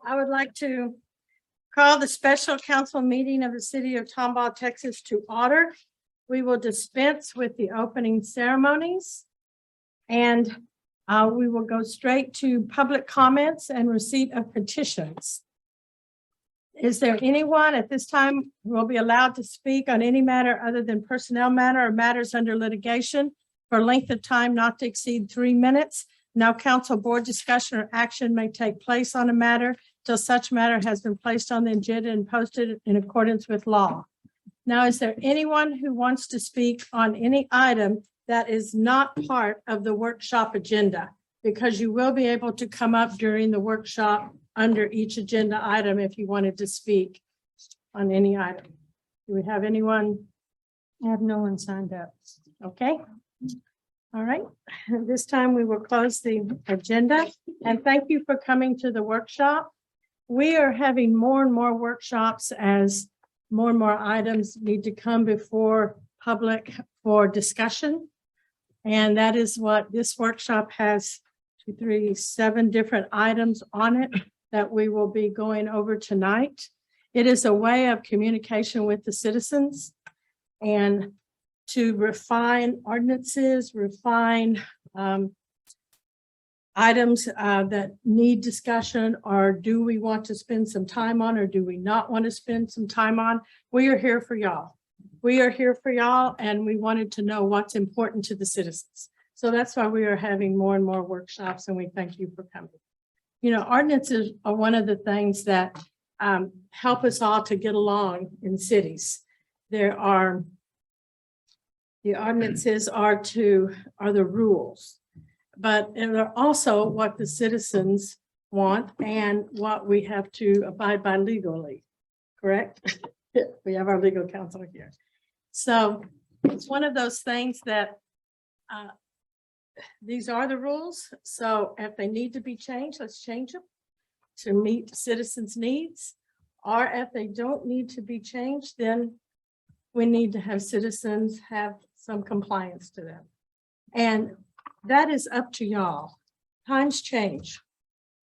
I would like to call the special council meeting of the city of Tomball, Texas to order. We will dispense with the opening ceremonies. And we will go straight to public comments and receipt of petitions. Is there anyone at this time who will be allowed to speak on any matter other than personnel matter or matters under litigation for length of time not to exceed 3 minutes? No council board discussion or action may take place on a matter till such matter has been placed on the agenda and posted in accordance with law. Now, is there anyone who wants to speak on any item that is not part of the workshop agenda? Because you will be able to come up during the workshop under each agenda item if you wanted to speak on any item. Do we have anyone? I have no one signed up. Okay. All right. This time we will close the agenda and thank you for coming to the workshop. We are having more and more workshops as more and more items need to come before public for discussion. And that is what this workshop has 7 different items on it that we will be going over tonight. It is a way of communication with the citizens and to refine ordinances, refine items that need discussion, or do we want to spend some time on, or do we not want to spend some time on? We are here for y'all. We are here for y'all, and we wanted to know what's important to the citizens. So that's why we are having more and more workshops, and we thank you for coming. You know, ordinances are one of the things that help us all to get along in cities. The ordinances are the rules, but they're also what the citizens want and what we have to abide by legally, correct? We have our legal counsel here. So it's one of those things that these are the rules. So if they need to be changed, let's change them to meet citizens' needs. Or if they don't need to be changed, then we need to have citizens have some compliance to them. And that is up to y'all. Times change.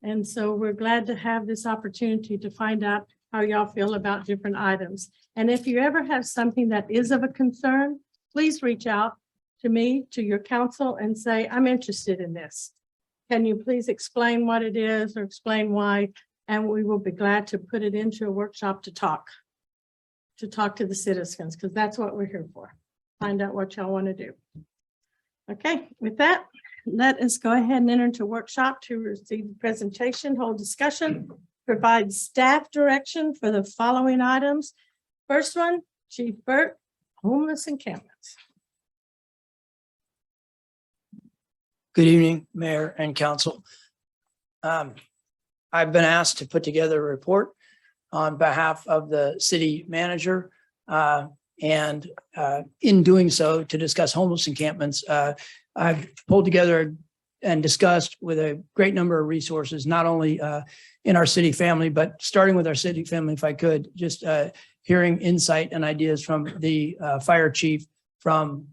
And so we're glad to have this opportunity to find out how y'all feel about different items. And if you ever have something that is of a concern, please reach out to me, to your council, and say, I'm interested in this. Can you please explain what it is or explain why? And we will be glad to put it into a workshop to talk to the citizens, because that's what we're here for. Find out what y'all want to do. Okay, with that, let us go ahead and enter into workshop to receive the presentation, hold discussion, provide staff direction for the following items. First one, Chief Burt, homeless encampments. Good evening, Mayor and Council. I've been asked to put together a report on behalf of the city manager. And in doing so, to discuss homeless encampments, I've pulled together and discussed with a great number of resources, not only in our city family, but starting with our city family, if I could, just hearing insight and ideas from the fire chief, from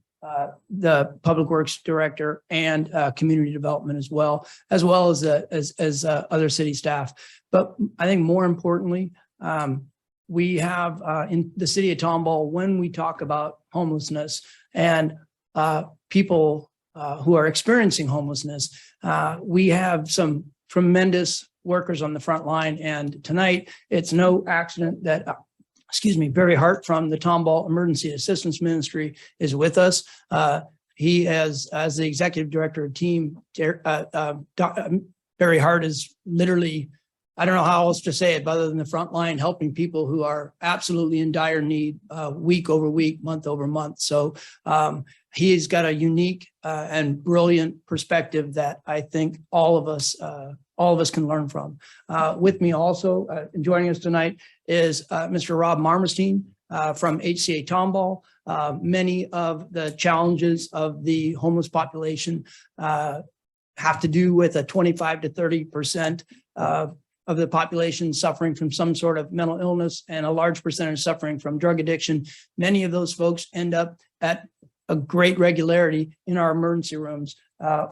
the public works director, and community development as well as other city staff. But I think more importantly, we have in the city of Tomball, when we talk about homelessness and people who are experiencing homelessness, we have some tremendous workers on the front line. And tonight, it's no accident that Barry Hart from the Tomball Emergency Assistance Ministry is with us. He has, as the executive director of team, Barry Hart is literally, I don't know how else to say it other than the front line, helping people who are absolutely in dire need week over week, month over month. So he's got a unique and brilliant perspective that I think all of us can learn from. With me also joining us tonight is Mr. Rob Marmestein from HCA Tomball. Many of the challenges of the homeless population have to do with a 25 to 30% of the population suffering from some sort of mental illness, and a large percentage suffering from drug addiction. Many of those folks end up at a great regularity in our emergency rooms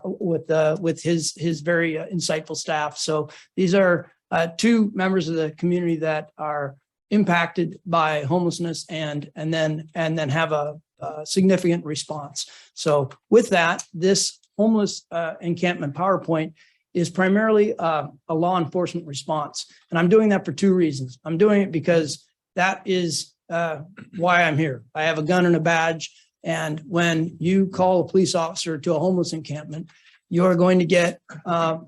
with his very insightful staff. So these are two members of the community that are impacted by homelessness and then have a significant response. So with that, this homeless encampment PowerPoint is primarily a law enforcement response. And I'm doing that for two reasons. I'm doing it because that is why I'm here. I have a gun and a badge. And when you call a police officer to a homeless encampment, you're going to get a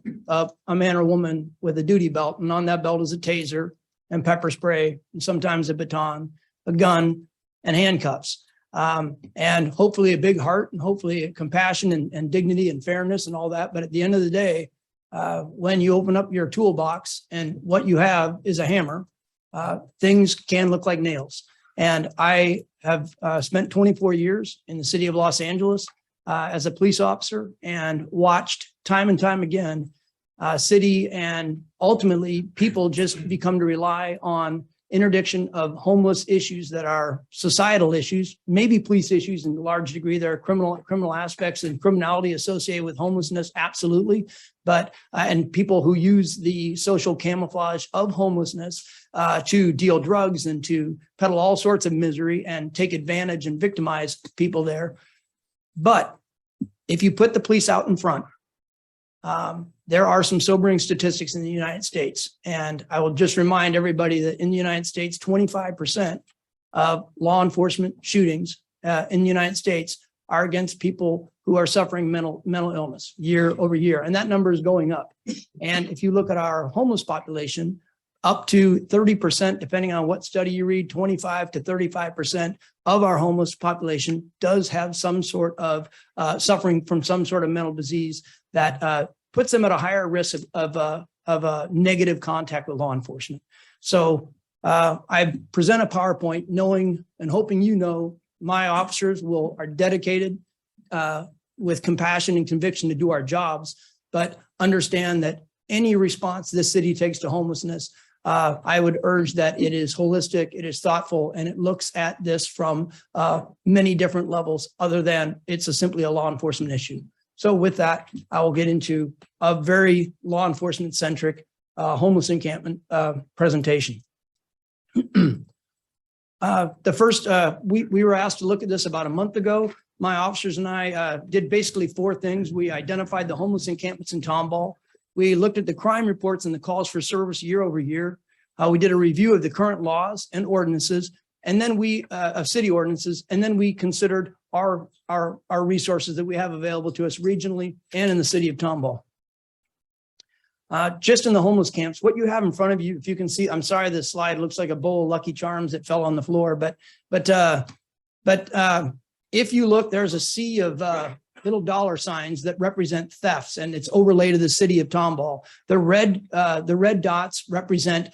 man or woman with a duty belt. And on that belt is a taser and pepper spray, and sometimes a baton, a gun, and handcuffs. And hopefully a big heart and hopefully compassion and dignity and fairness and all that. But at the end of the day, when you open up your toolbox and what you have is a hammer, things can look like nails. And I have spent 24 years in the city of Los Angeles as a police officer and watched time and time again, city and ultimately people just become to rely on interdiction of homeless issues that are societal issues, maybe police issues in a large degree. There are criminal aspects and criminality associated with homelessness, absolutely. But and people who use the social camouflage of homelessness to deal drugs and to peddle all sorts of misery and take advantage and victimize people there. But if you put the police out in front, there are some sobering statistics in the United States. And I will just remind everybody that in the United States, 25% of law enforcement shootings in the United States are against people who are suffering mental illness year over year. And that number is going up. And if you look at our homeless population, up to 30%, depending on what study you read, 25 to 35% of our homeless population does have some sort of suffering from some sort of mental disease that puts them at a higher risk of negative contact with law enforcement. So I present a PowerPoint knowing and hoping you know my officers are dedicated with compassion and conviction to do our jobs, but understand that any response this city takes to homelessness, I would urge that it is holistic, it is thoughtful, and it looks at this from many different levels other than it's simply a law enforcement issue. So with that, I will get into a very law enforcement centric homeless encampment presentation. The first, we were asked to look at this about a month ago. My officers and I did basically four things. We identified the homeless encampments in Tomball. We looked at the crime reports and the calls for service year over year. We did a review of the current laws and ordinances, and then of city ordinances, and then we considered our resources that we have available to us regionally and in the city of Tomball. Just in the homeless camps, what you have in front of you, if you can see, I'm sorry, this slide looks like a bowl of Lucky Charms that fell on the floor, but if you look, there's a sea of little dollar signs that represent thefts, and it's overlaid to the city of Tomball. The red dots represent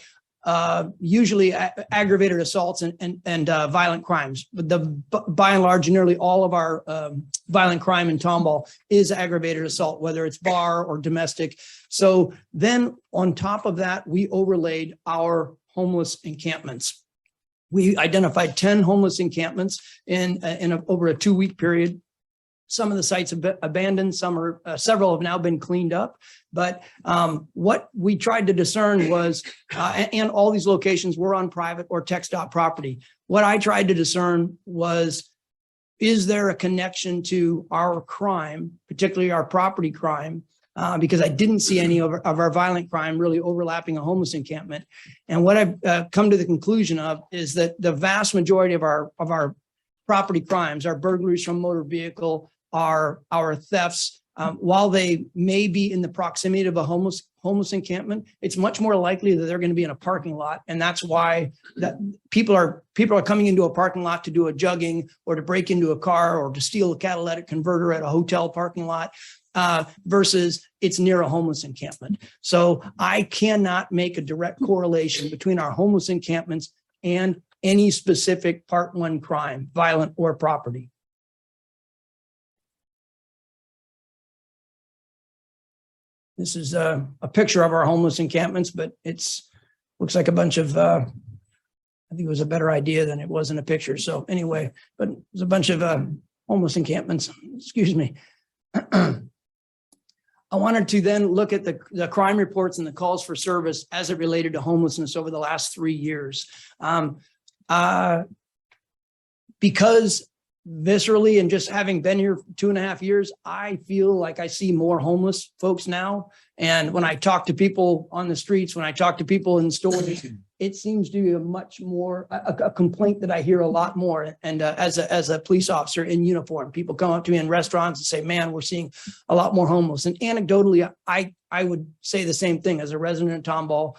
usually aggravated assaults and violent crimes. But by and large, nearly all of our violent crime in Tomball is aggravated assault, whether it's bar or domestic. So then on top of that, we overlaid our homeless encampments. We identified 10 homeless encampments in over a 2-week period. Some of the sites have been abandoned, several have now been cleaned up. But what we tried to discern was, and all these locations were on private or TxDOT property. What I tried to discern was, is there a connection to our crime, particularly our property crime? Because I didn't see any of our violent crime really overlapping a homeless encampment. And what I've come to the conclusion of is that the vast majority of our property crimes, our burglaries from motor vehicle, our thefts, while they may be in the proximity of a homeless encampment, it's much more likely that they're going to be in a parking lot. And that's why that people are coming into a parking lot to do a jugging or to break into a car or to steal a catalytic converter at a hotel parking lot. Versus it's near a homeless encampment. So I cannot make a direct correlation between our homeless encampments and any specific Part 1 crime, violent or property. This is a picture of our homeless encampments, but looks like a bunch of, I think it was a better idea than it was in a picture. So anyway, but there's a bunch of homeless encampments, excuse me. I wanted to then look at the crime reports and the calls for service as it related to homelessness over the last 3 years. Because viscerally and just having been here 2.5 years, I feel like I see more homeless folks now. And when I talk to people on the streets, when I talk to people in stores, it seems to be a much more a complaint that I hear a lot more. And as a police officer in uniform, people come up to me in restaurants and say, man, we're seeing a lot more homeless. And anecdotally, I would say the same thing as a resident of Tomball.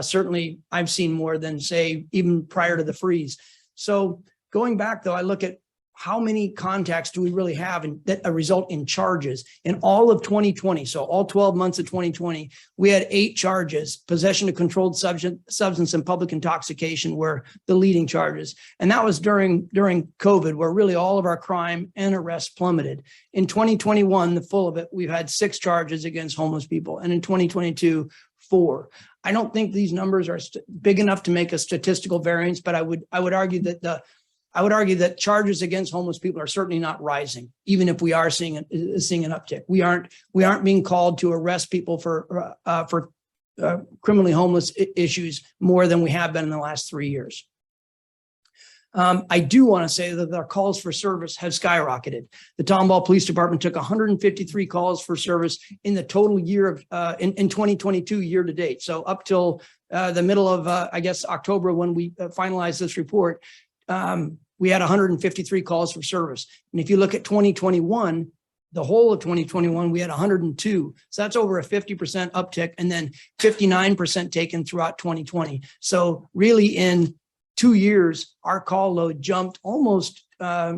Certainly, I've seen more than, say, even prior to the freeze. So going back, though, I look at how many contacts do we really have and that result in charges in all of 2020. So all 12 months of 2020, we had 8 charges. Possession of controlled substance and public intoxication were the leading charges. And that was during COVID, where really all of our crime and arrests plummeted. In 2021, the full of it, we've had 6 charges against homeless people. And in 2022, 4. I don't think these numbers are big enough to make a statistical variance, but I would argue that charges against homeless people are certainly not rising, even if we are seeing an uptick. We aren't being called to arrest people for criminally homeless issues more than we have been in the last 3 years. I do want to say that our calls for service have skyrocketed. The Tomball Police Department took 153 calls for service in the total year of in 2022 year to date. So up till the middle of I guess October, when we finalized this report. We had 153 calls for service. And if you look at 2021, the whole of 2021, we had 102. So that's over a 50% uptick, and then 59% taken throughout 2020. So really in 2 years, our call load jumped almost, what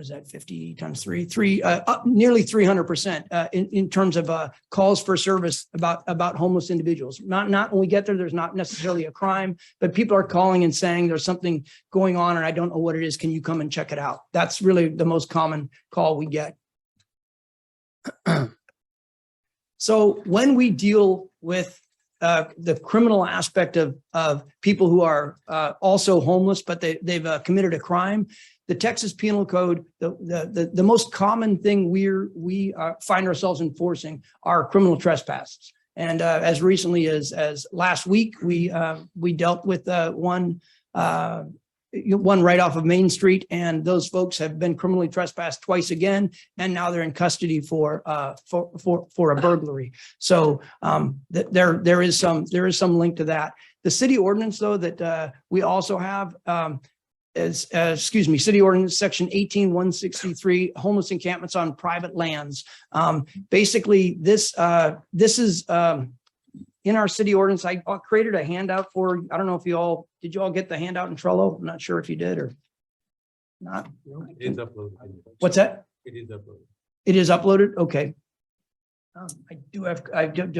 is that, 50 times 3, up nearly 300% in terms of calls for service about homeless individuals. Not when we get there, there's not necessarily a crime, but people are calling and saying there's something going on and I don't know what it is. Can you come and check it out? That's really the most common call we get. So when we deal with the criminal aspect of people who are also homeless, but they've committed a crime, the Texas Penal Code, the most common thing we find ourselves enforcing are criminal trespasses. And as recently as last week, we dealt with one right off of Main Street, and those folks have been criminally trespassed twice again, and now they're in custody for a burglary. So there is some link to that. The city ordinance, though, that we also have. City Ordinance Section 18163, homeless encampments on private lands. Basically, this is in our city ordinance. I created a handout for, I don't know if did you all get the handout in Trello? I'm not sure if you did or not. It is uploaded. What's that? It is uploaded. It is uploaded? Okay. I do have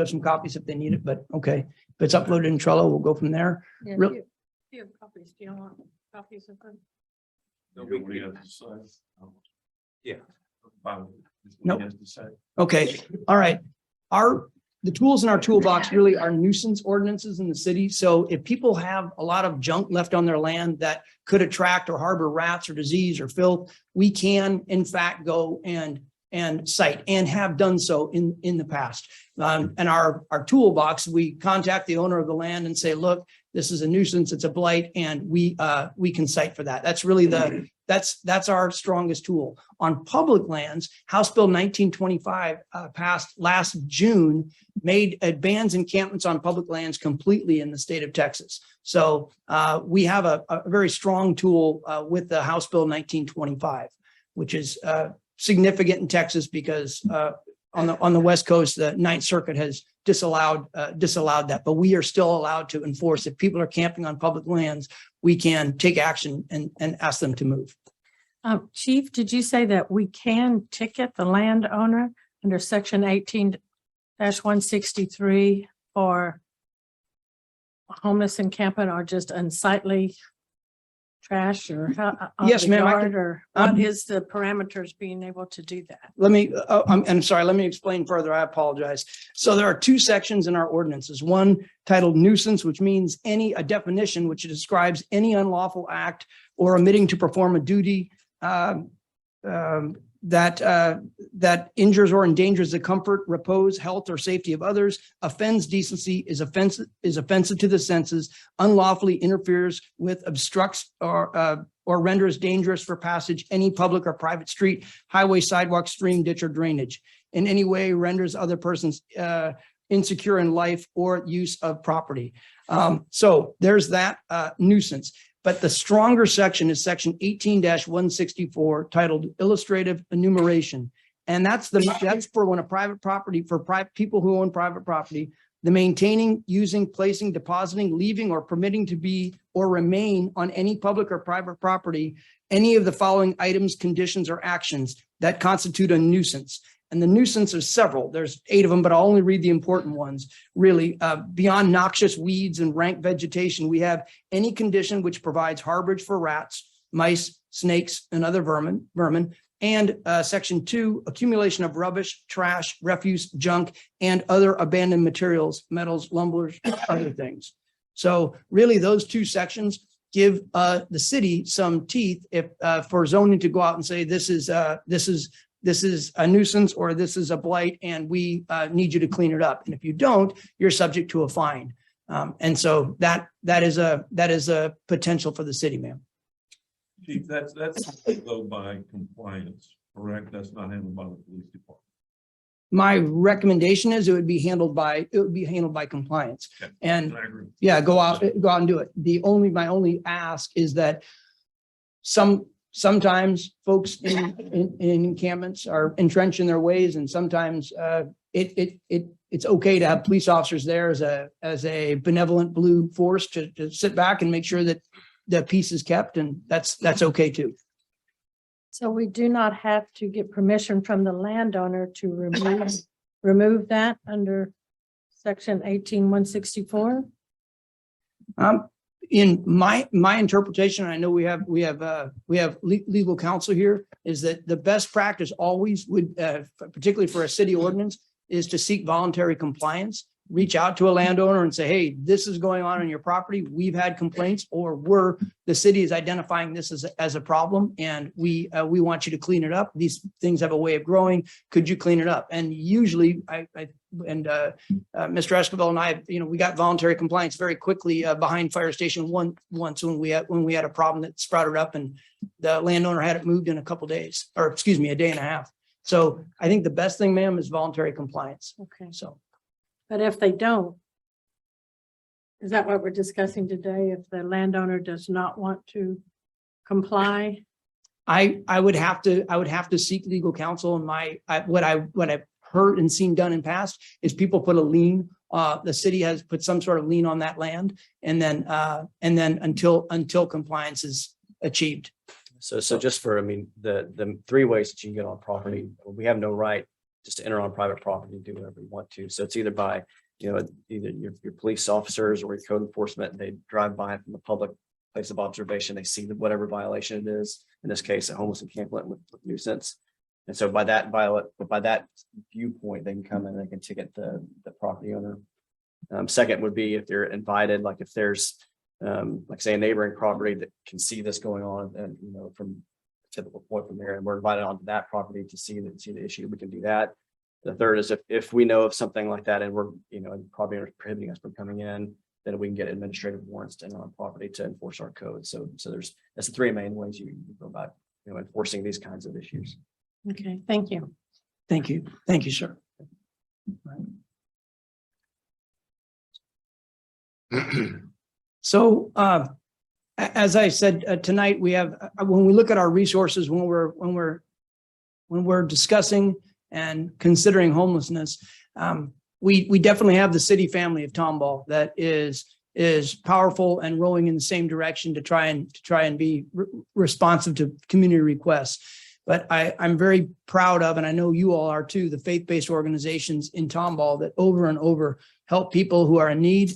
some copies if they need it, but okay. If it's uploaded in Trello, we'll go from there. Yeah, Real- do you have copies? Do you want copies of them? Yeah. Nope. Okay, all right. The tools in our toolbox really are nuisance ordinances in the city. So if people have a lot of junk left on their land that could attract or harbor rats or disease or filth, we can in fact go and cite and have done so in the past. And our toolbox, we contact the owner of the land and say, look, this is a nuisance, it's a blight, and we can cite for that. That's really that's our strongest tool. On public lands, House Bill 1925 passed last June, made bans encampments on public lands completely in the state of Texas. So we have a very strong tool with the House Bill 1925, which is significant in Texas because on the West Coast, the Ninth Circuit has disallowed that, but we are still allowed to enforce. If people are camping on public lands, we can take action and ask them to move. Chief, did you say that we can ticket the landowner under section 18-163 for homeless encampment or just unsightly trash or Yes, ma'am. Or what is the parameters being able to do that? Let me, I'm sorry, let me explain further. I apologize. So there are 2 sections in our ordinances. One titled nuisance, which means a definition which describes any unlawful act or omitting to perform a duty that injures or endangers the comfort, repose, health, or safety of others, offends decency, is offensive to the senses, unlawfully interferes with, obstructs, or renders dangerous for passage any public or private street, highway, sidewalk, stream, ditch, or drainage, in any way renders other persons insecure in life or use of property. So there's that nuisance. But the stronger section is section 18-164 titled illustrative enumeration. And that's for when a private property, for private people who own private property, the maintaining, using, placing, depositing, leaving, or permitting to be or remain on any public or private property, any of the following items, conditions, or actions that constitute a nuisance. And the nuisance is several. There's 8 of them, but I'll only read the important ones. Really, beyond noxious weeds and rank vegetation, we have any condition which provides harborage for rats, mice, snakes, and other vermin. And section 2, accumulation of rubbish, trash, refuse, junk, and other abandoned materials, metals, lumber, other things. So really, those 2 sections give the city some teeth if for zoning to go out and say this is a nuisance or this is a blight and we need you to clean it up. And if you don't, you're subject to a fine. And so that is a potential for the city, ma'am. Chief, that's though by compliance, correct? That's not handled by the police department. My recommendation is it would be handled by compliance. Okay. And I agree. yeah, go out and do it. My only ask is that sometimes folks in encampments are entrenched in their ways, and sometimes it's okay to have police officers there as a benevolent blue force to sit back and make sure that the peace is kept, and that's okay too. So we do not have to get permission from the landowner to remove that under section 18-164? In my interpretation, I know we have legal counsel here, is that the best practice always would, particularly for a city ordinance, is to seek voluntary compliance. Reach out to a landowner and say, hey, this is going on your property. We've had complaints, or the city is identifying this as a problem, and we want you to clean it up. These things have a way of growing. Could you clean it up? And usually Mr. Escobar and I, we got voluntary compliance very quickly behind Fire Station 1 once when we had a problem that sprouted up, and the landowner had it moved in a couple of days, or excuse me, a day and a half. So I think the best thing, ma'am, is voluntary compliance. Okay, So. but if they don't, is that what we're discussing today? If the landowner does not want to comply? I would have to seek legal counsel, and what I've heard and seen done in past is people put a lien. The city has put some sort of lien on that land, and then until compliance is achieved. So just for, the 3 ways that you can get on property, we have no right just to enter on private property and do whatever you want to. So it's either by, either your police officers or your code enforcement, they drive by from the public place of observation, they see whatever violation it is, in this case, a homeless encampment with nuisance. And so by that viewpoint, they can come in and they can ticket the property owner. Second would be if they're invited, like if there's like say a neighboring property that can see this going on, and from a typical point from there, and we're invited onto that property to see the issue, we can do that. The third is if we know of something like that and we're property owners prohibiting us from coming in, then we can get administrative warrants to enter on property to enforce our code. So that's the 3 main ways you go about enforcing these kinds of issues. Okay, thank you. Thank you, sir. So as I said tonight, we have, when we look at our resources, when we're discussing and considering homelessness, we definitely have the city family of Tomball that is powerful and rowing in the same direction to try and be responsive to community requests. But I'm very proud of, and I know you all are too, the faith-based organizations in Tomball that over and over help people who are in need.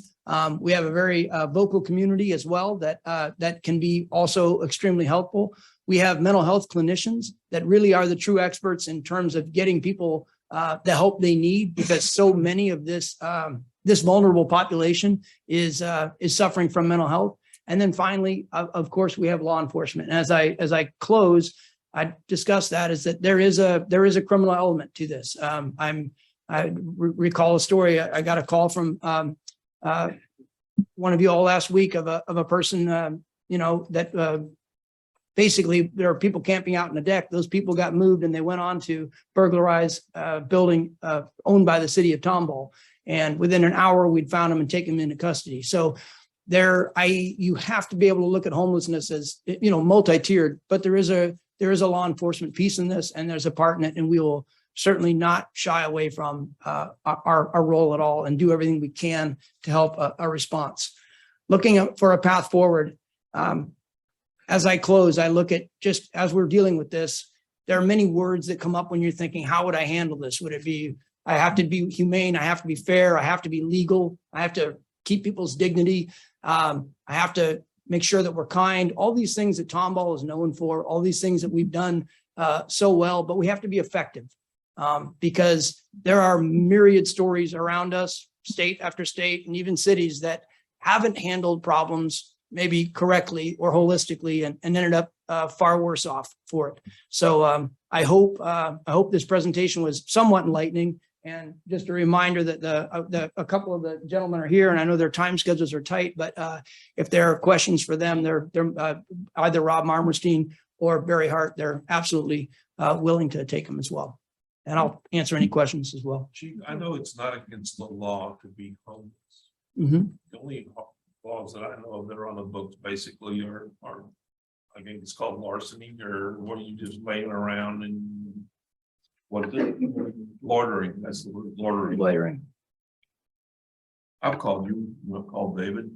We have a very vocal community as well that can be also extremely helpful. We have mental health clinicians that really are the true experts in terms of getting people the help they need, because so many of this vulnerable population is suffering from mental health. And then finally, of course, we have law enforcement. And as I close, I discussed that is that there is a criminal element to this. Recall a story. I got a call from one of you all last week of a person, that basically there are people camping out in the deck. Those people got moved and they went on to burglarize a building owned by the city of Tomball. And within an hour, we'd found them and taken them into custody. So you have to be able to look at homelessness as, multi-tiered, but there is a law enforcement piece in this, and there's a part in it, and we will certainly not shy away from our role at all and do everything we can to help a response. Looking for a path forward. As I close, I look at just as we're dealing with this, there are many words that come up when you're thinking, how would I handle this? Would it be, I have to be humane, I have to be fair, I have to be legal, I have to keep people's dignity, I have to make sure that we're kind, all these things that Tomball is known for, all these things that we've done so well, but we have to be effective because there are myriad stories around us, state after state, and even cities that haven't handled problems maybe correctly or holistically and ended up far worse off for it. So I hope this presentation was somewhat enlightening, and just a reminder that a couple of the gentlemen are here, and I know their time schedules are tight, but if there are questions for them, they're either Rob Marmerstein or Barry Hart. They're absolutely willing to take them as well. And I'll answer any questions as well. Chief, I know it's not against the law to be homeless. Mhm. The only laws that I know of that are on the books basically are, I think it's called larceny, or what are you just laying around and what is it? Loitering, that's the word, loitering. Layering. I've called you, I've called David,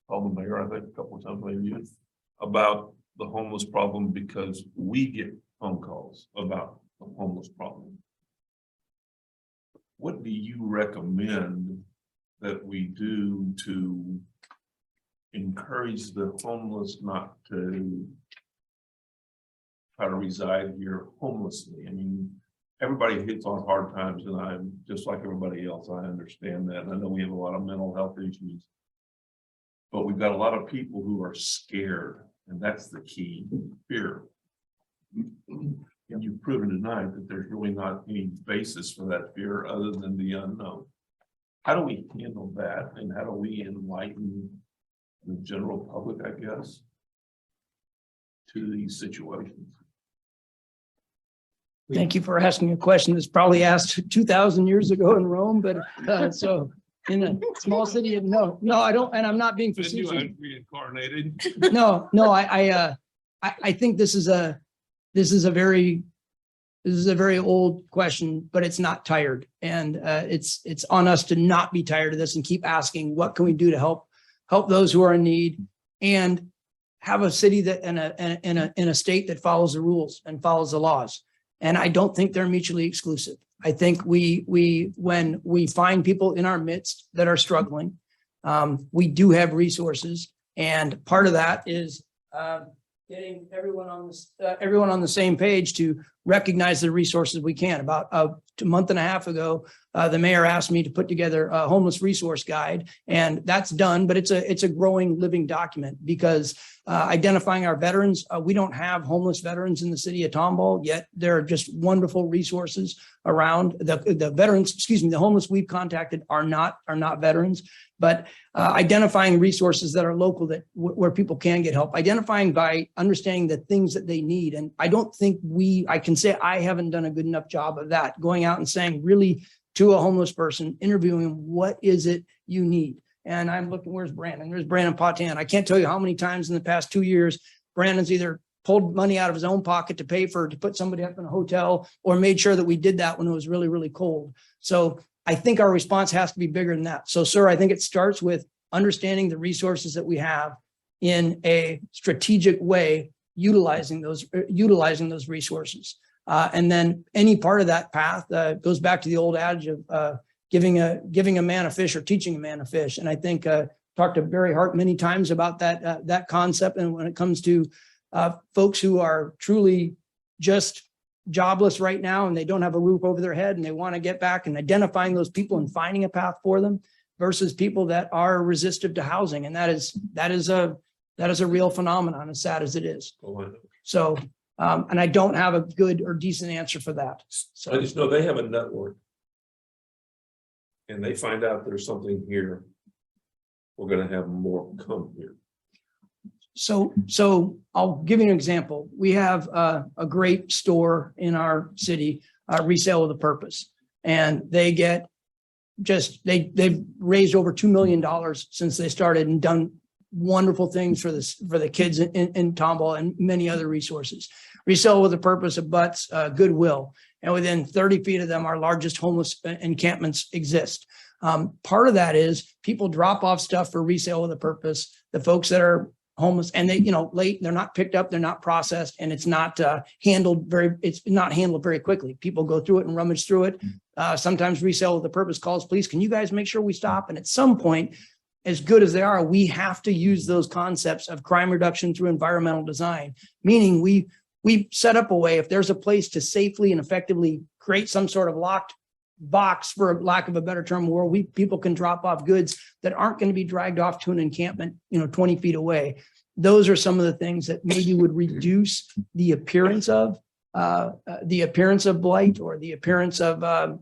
called the mayor, I think a couple of times maybe, about the homeless problem, because we get phone calls about the homeless problem. What do you recommend that we do to encourage the homeless not to try to reside here homelessly? I mean, everybody hits on hard times, and I'm just like everybody else. I understand that. And I know we have a lot of mental health issues, but we've got a lot of people who are scared, and that's the key, fear. And you've proven tonight that there's really not any basis for that fear other than the unknown. How do we handle that, and how do we enlighten the general public, I guess, to these situations? Thank you for asking a question that's probably asked 2,000 years ago in Rome, but so in a small city, no, I don't, and I'm not being Then you facetious. had reincarnated. No, I think this is a very old question, but it's not tired. And it's on us to not be tired of this and keep asking, what can we do to help those who are in need, and have a city that in a state that follows the rules and follows the laws. And I don't think they're mutually exclusive. I think when we find people in our midst that are struggling, we do have resources. And part of that is getting everyone on the same page to recognize the resources we can. About a month and a half ago, the mayor asked me to put together a homeless resource guide, and that's done, but it's a growing living document, because identifying our veterans, we don't have homeless veterans in the city of Tomball yet. There are just wonderful resources around. The veterans, the homeless we've contacted are not veterans, but identifying resources that are local, where people can get help, identifying by understanding the things that they need. And I don't think I can say I haven't done a good enough job of that, going out and saying really to a homeless person, interviewing them, what is it you need? And I'm looking, where's Brandon? There's Brandon Potan. I can't tell you how many times in the past 2 years, Brandon's either pulled money out of his own pocket to put somebody up in a hotel, or made sure that we did that when it was really, really cold. So I think our response has to be bigger than that. So, sir, I think it starts with understanding the resources that we have in a strategic way, utilizing those resources. And then any part of that path goes back to the old adage of giving a man a fish or teaching a man a fish. And I think talked to Barry Hart many times about that concept. And when it comes to folks who are truly just jobless right now, and they don't have a roof over their head, and they want to get back, and identifying those people and finding a path for them, versus people that are resistive to housing. And that is a real phenomenon, as sad as it is. So And I don't have a good or decent answer for that. I So, just know they have a network. And they find out there's something here. We're gonna have more come here. so I'll give you an example. We have a great store in our city, Resale with a Purpose. And they get they've raised over $2 million since they started and done wonderful things for the kids in Tomball and many other resources. Resale with a Purpose abuts Goodwill. And within 30 feet of them, our largest homeless encampments exist. Part of that is people drop off stuff for Resale with a Purpose. The folks that are homeless and they, late, they're not picked up, they're not processed, and it's not handled very quickly. People go through it and rummage through it. Sometimes Resale with a Purpose calls, please, can you guys make sure we stop? And at some point, as good as they are, we have to use those concepts of crime reduction through environmental design, meaning we set up a way, if there's a place to safely and effectively create some sort of locked box, for lack of a better term, where people can drop off goods that aren't going to be dragged off to an encampment, 20 feet away. Those are some of the things that maybe would reduce the appearance of blight or the appearance of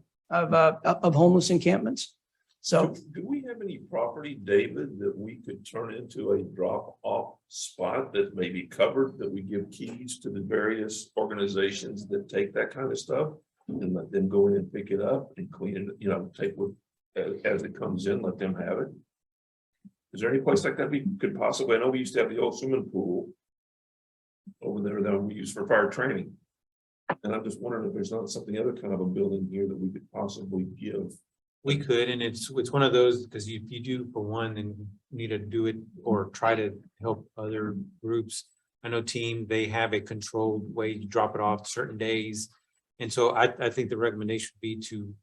homeless encampments. So Do we have any property, David, that we could turn into a drop-off spot that may be covered, that we give keys to the various organizations that take that kind of stuff? And let them go in and pick it up and clean it, take what, as it comes in, let them have it. Is there any place like that we could possibly, I know we used to have the old swimming pool over there that we use for fire training. And I'm just wondering if there's not something other kind of a building here that we could possibly give. We could, and it's one of those, because if you do for one, then you need to do it or try to help other groups. I know team, they have a controlled way to drop it off certain days. And so I think the recommendation would be to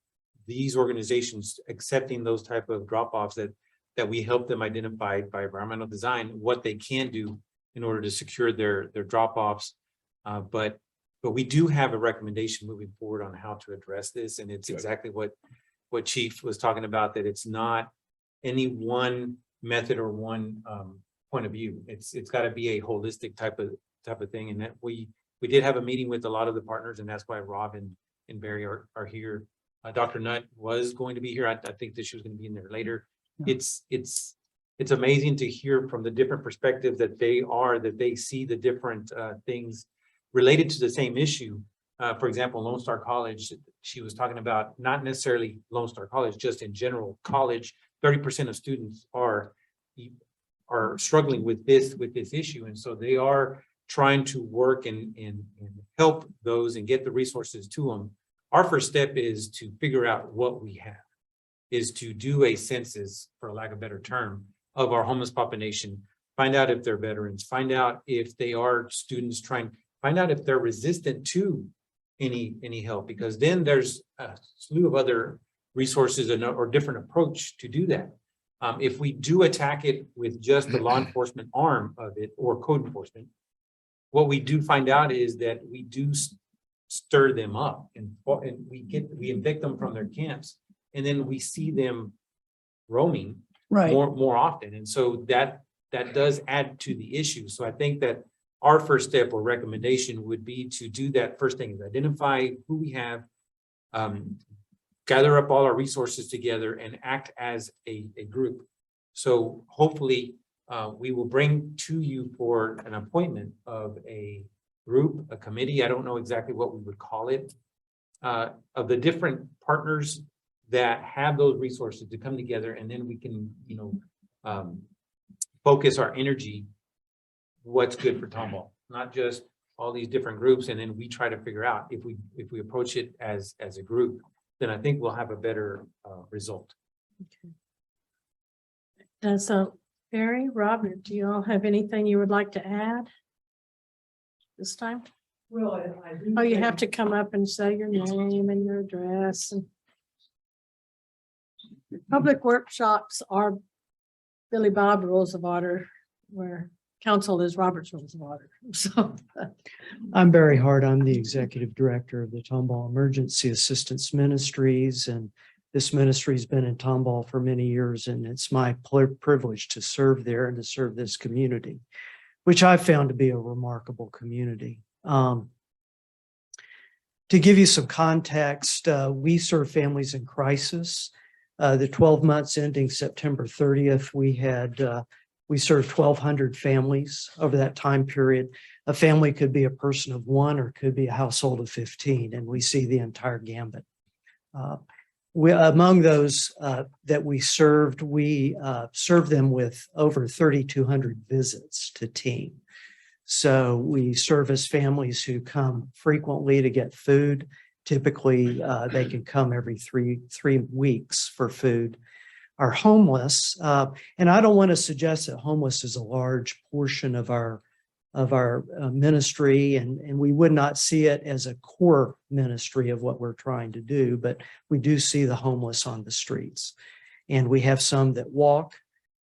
these organizations accepting those type of drop-offs that we help them identify by environmental design, what they can do in order to secure their drop-offs. But we do have a recommendation moving forward on how to address this. And it's exactly what Chief was talking about, that it's not any one method or one point of view. It's got to be a holistic type of thing. And that we did have a meeting with a lot of the partners, and that's why Rob and Barry are here. Dr. Nutt was going to be here. I think that she was going to be in there later. Yeah. It's amazing to hear from the different perspectives that they see the different things related to the same issue. For example, Lone Star College, she was talking about not necessarily Lone Star College, just in general college. 30% of students are struggling with this issue, and so they are trying to work and help those and get the resources to them. Our first step is to figure out what we have, is to do a census, for lack of a better term, of our homeless population, find out if they're veterans, find out if they are students find out if they're resistant to any help, because then there's a slew of other resources or different approach to do that. If we do attack it with just the law enforcement arm of it or code enforcement, what we do find out is that we do stir them up and we evict them from their camps, and then we see them roaming more often. And so that does add to the issue. So I think that our first step or recommendation would be to do that first thing, is identify who we have, gather up all our resources together and act as a group. So hopefully we will bring to you for an appointment of a group, a committee, I don't know exactly what we would call it, of the different partners that have those resources to come together, and then we can, focus our energy what's good for Tomball, not just all these different groups, and then we try to figure out if we approach it as a group, then I think we'll have a better result. Okay. So Barry, Robert, do you all have anything you would like to add this time? Well, I do. Oh, you have to come up and say your name and your address. And public workshops are Billy Bob Rules of Order, where council is Robert's Rules of Order. So I'm Barry Hart. I'm the executive director of the Tomball Emergency Assistance Ministries, and this ministry has been in Tomball for many years, and it's my privilege to serve there and to serve this community, which I found to be a remarkable community. To give you some context, we serve families in crisis. The 12 months ending September 30th, we served 1,200 families over that time period. A family could be a person of one or could be a household of 15, and we see the entire gambit. Among those that we served them with over 3,200 visits to team. So we service families who come frequently to get food. Typically, they can come every three weeks for food. Are homeless, and I don't want to suggest that homeless is a large portion of our ministry, and we would not see it as a core ministry of what we're trying to do, but we do see the homeless on the streets. And we have some that walk,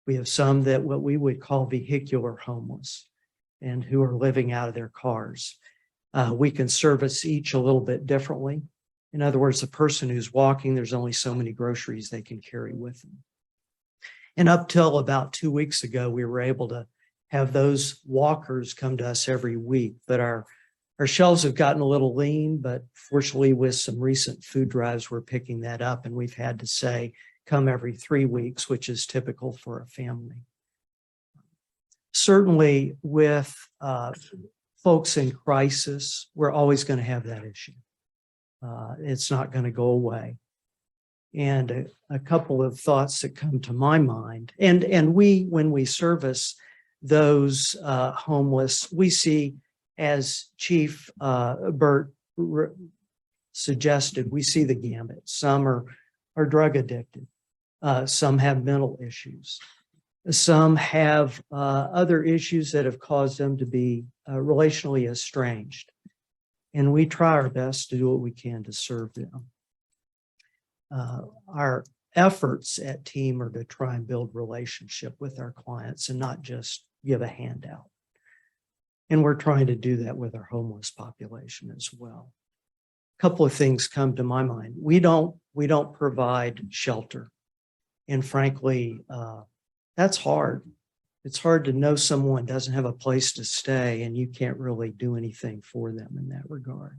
we have some that what we would call vehicular homeless and who are living out of their cars. We can service each a little bit differently. In other words, the person who's walking, there's only so many groceries they can carry with them. And up till about 2 weeks ago, we were able to have those walkers come to us every week, but our shelves have gotten a little lean, but fortunately with some recent food drives, we're picking that up, and we've had to say, come every 3 weeks, which is typical for a family. Certainly with folks in crisis, we're always going to have that issue. It's not going to go away. And a couple of thoughts that come to my mind, and when we service those homeless, we see, as Chief Burt suggested, we see the gambit. Some are drug addicted. Some have mental issues. Some have other issues that have caused them to be relationally estranged. And we try our best to do what we can to serve them. Our efforts at Team are to try and build relationship with our clients and not just give a handout. And we're trying to do that with our homeless population as well. A couple of things come to my mind. We don't provide shelter. And frankly, that's hard. It's hard to know someone doesn't have a place to stay and you can't really do anything for them in that regard.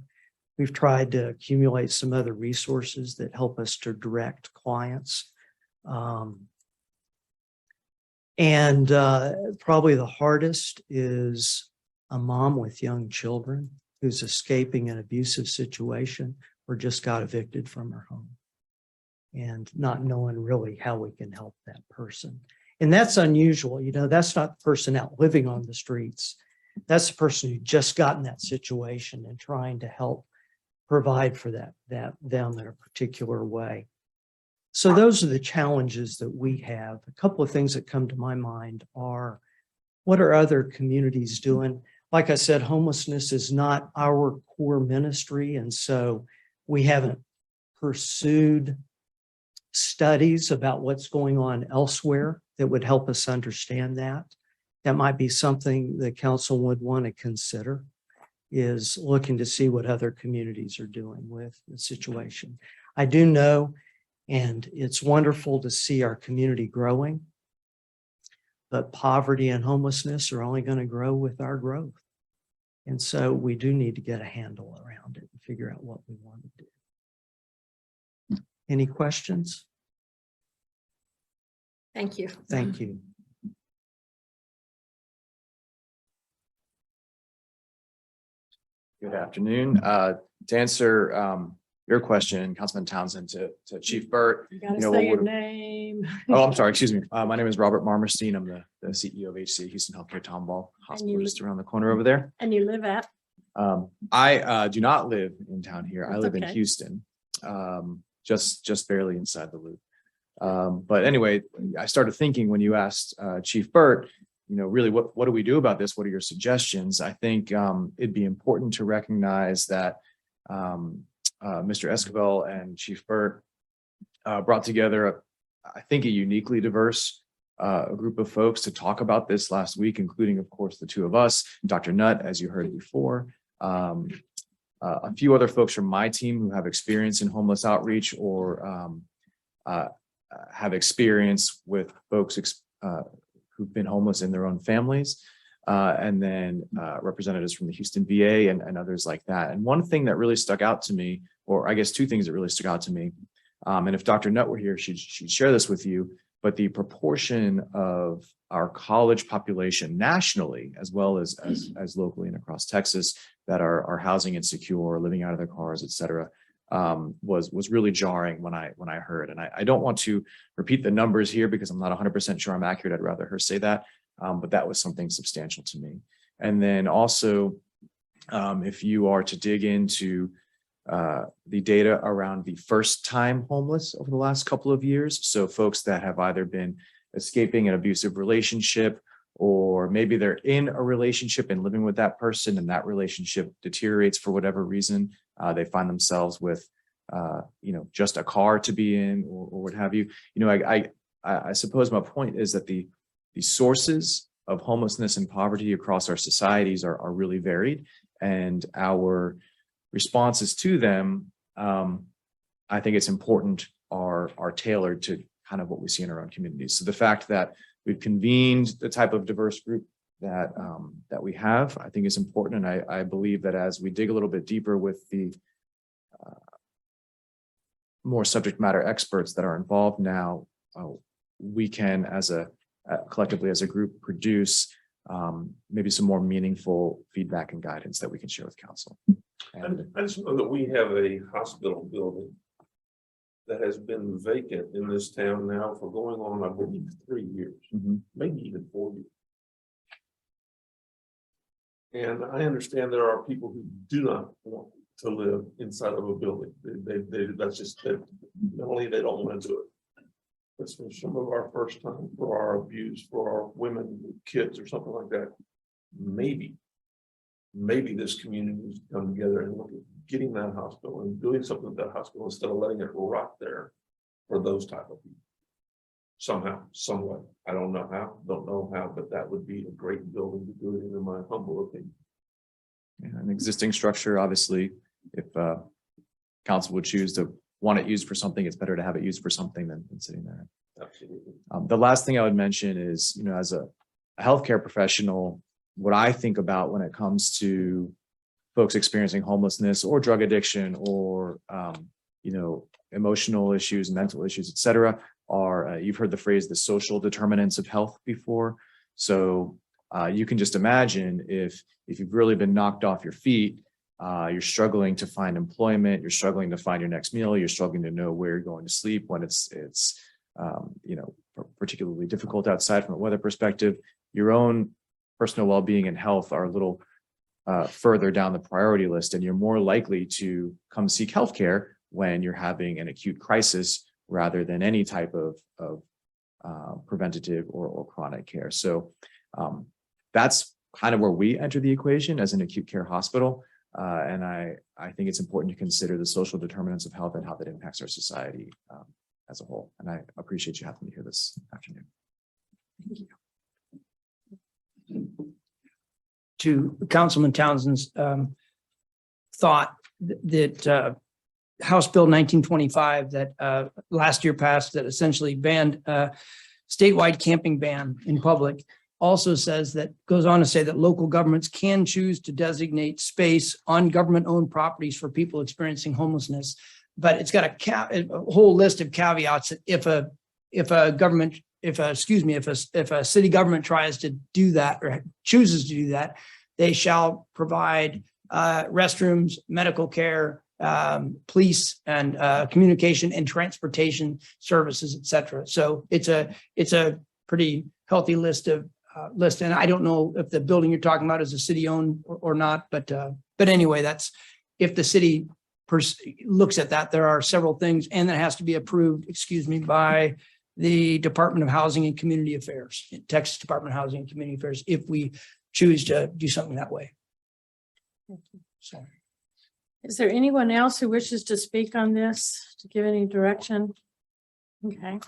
We've tried to accumulate some other resources that help us to direct clients. And probably the hardest is a mom with young children who's escaping an abusive situation or just got evicted from her home and not knowing really how we can help that person. And that's unusual. You know, that's not the person out living on the streets. That's the person who just got in that situation and trying to help provide for them in a particular way. So those are the challenges that we have. A couple of things that come to my mind are, what are other communities doing? Like I said, homelessness is not our core ministry. And so we haven't pursued studies about what's going on elsewhere that would help us understand that. That might be something the council would want to consider, is looking to see what other communities are doing with the situation. I do know, and it's wonderful to see our community growing, but poverty and homelessness are only going to grow with our growth. And so we do need to get a handle around it and figure out what we want to do. Any questions? Thank you. Thank you. Good afternoon. To answer your question, Councilman Townsend, to Chief Burt. You gotta You know, say what your would- name. Oh, I'm sorry, excuse me. My name is Robert Marmerstein. I'm the CEO of HCA Houston Healthcare Tomball Hospital, you- just around the corner over there. And you live at? I do not live in town here. I That's live in okay. Houston, just barely inside the loop. But anyway, I started thinking when you asked Chief Burt, you know, really, what do we do about this? What are your suggestions? I think it'd be important to recognize that Mr. Esquivel and Chief Burt brought together, I think, a uniquely diverse group of folks to talk about this last week, including, of course, the two of us, Dr. Nutt, as you heard before, a few other folks from my team who have experience in homeless outreach or have experience with folks who've been homeless in their own families. and then representatives from the Houston VA and others like that. And one thing that really stuck out to me, or I guess two things that really stuck out to me, and if Dr. Nutt were here, she'd share this with you, but the proportion of our college population nationally, as well as locally and across Texas, that are housing insecure, living out of their cars, et cetera, was really jarring when I heard. And I don't want to repeat the numbers here because I'm not 100% sure I'm accurate. I'd rather her say that, but that was something substantial to me. And then also, if you are to dig into the data around the first-time homeless over the last couple of years, so folks that have either been escaping an abusive relationship, or maybe they're in a relationship and living with that person and that relationship deteriorates for whatever reason. They find themselves with, just a car to be in or what have you. I suppose my point is that the sources of homelessness and poverty across our societies are really varied, and our responses to them, I think it's important, are tailored to kind of what we see in our own communities. So the fact that we've convened the type of diverse group that we have, I think is important. And I believe that as we dig a little bit deeper with the more subject matter experts that are involved now, we can, collectively as a group, produce maybe some more meaningful feedback and guidance that we can share with council. And I just know that we have a hospital building that has been vacant in this town now for going on, I believe, 3 years, maybe even 4 years. And I understand there are people who do not want to live inside of a building. That's just that. Not only they don't want to do it, but for some of our first time, for our abuse, for our women, kids, or something like that, maybe this community needs to come together and look at getting that hospital and doing something with that hospital instead of letting it rot there for those type of people. Somehow, some way. I don't know how, but that would be a great building to do it in my humble opinion. an existing structure, obviously, if council would choose to want it used for something, it's better to have it used for something than sitting there. Absolutely. The last thing I would mention is, as a healthcare professional, what I think about when it comes to folks experiencing homelessness or drug addiction or, emotional issues, mental issues, et cetera, are, you've heard the phrase, the social determinants of health before. So you can just imagine if you've really been knocked off your feet, you're struggling to find employment, you're struggling to find your next meal, you're struggling to know where you're going to sleep when it's particularly difficult outside from a weather perspective. Your own personal well-being and health are a little further down the priority list, and you're more likely to come seek healthcare when you're having an acute crisis rather than any type of preventative or chronic care. So that's kind of where we enter the equation as an acute care hospital. And I think it's important to consider the social determinants of health and how that impacts our society as a whole. And I appreciate you having me here this afternoon. Thank you. To Councilman Townsend's thought that House Bill 1925 that last year passed that essentially banned statewide camping ban in public also says that, goes on to say that local governments can choose to designate space on government-owned properties for people experiencing homelessness. But it's got a whole list of caveats that if a city government tries to do that or chooses to do that, they shall provide restrooms, medical care, police and communication and transportation services, et cetera. So it's a pretty healthy list. And I don't know if the building you're talking about is a city owned or not, but anyway, that's, if the city looks at that, there are several things, and that has to be approved, by the Department of Housing and Community Affairs, Texas Department of Housing and Community Affairs, if we choose to do something that way. So. Is there anyone else who wishes to speak on this, to give any direction? Okay.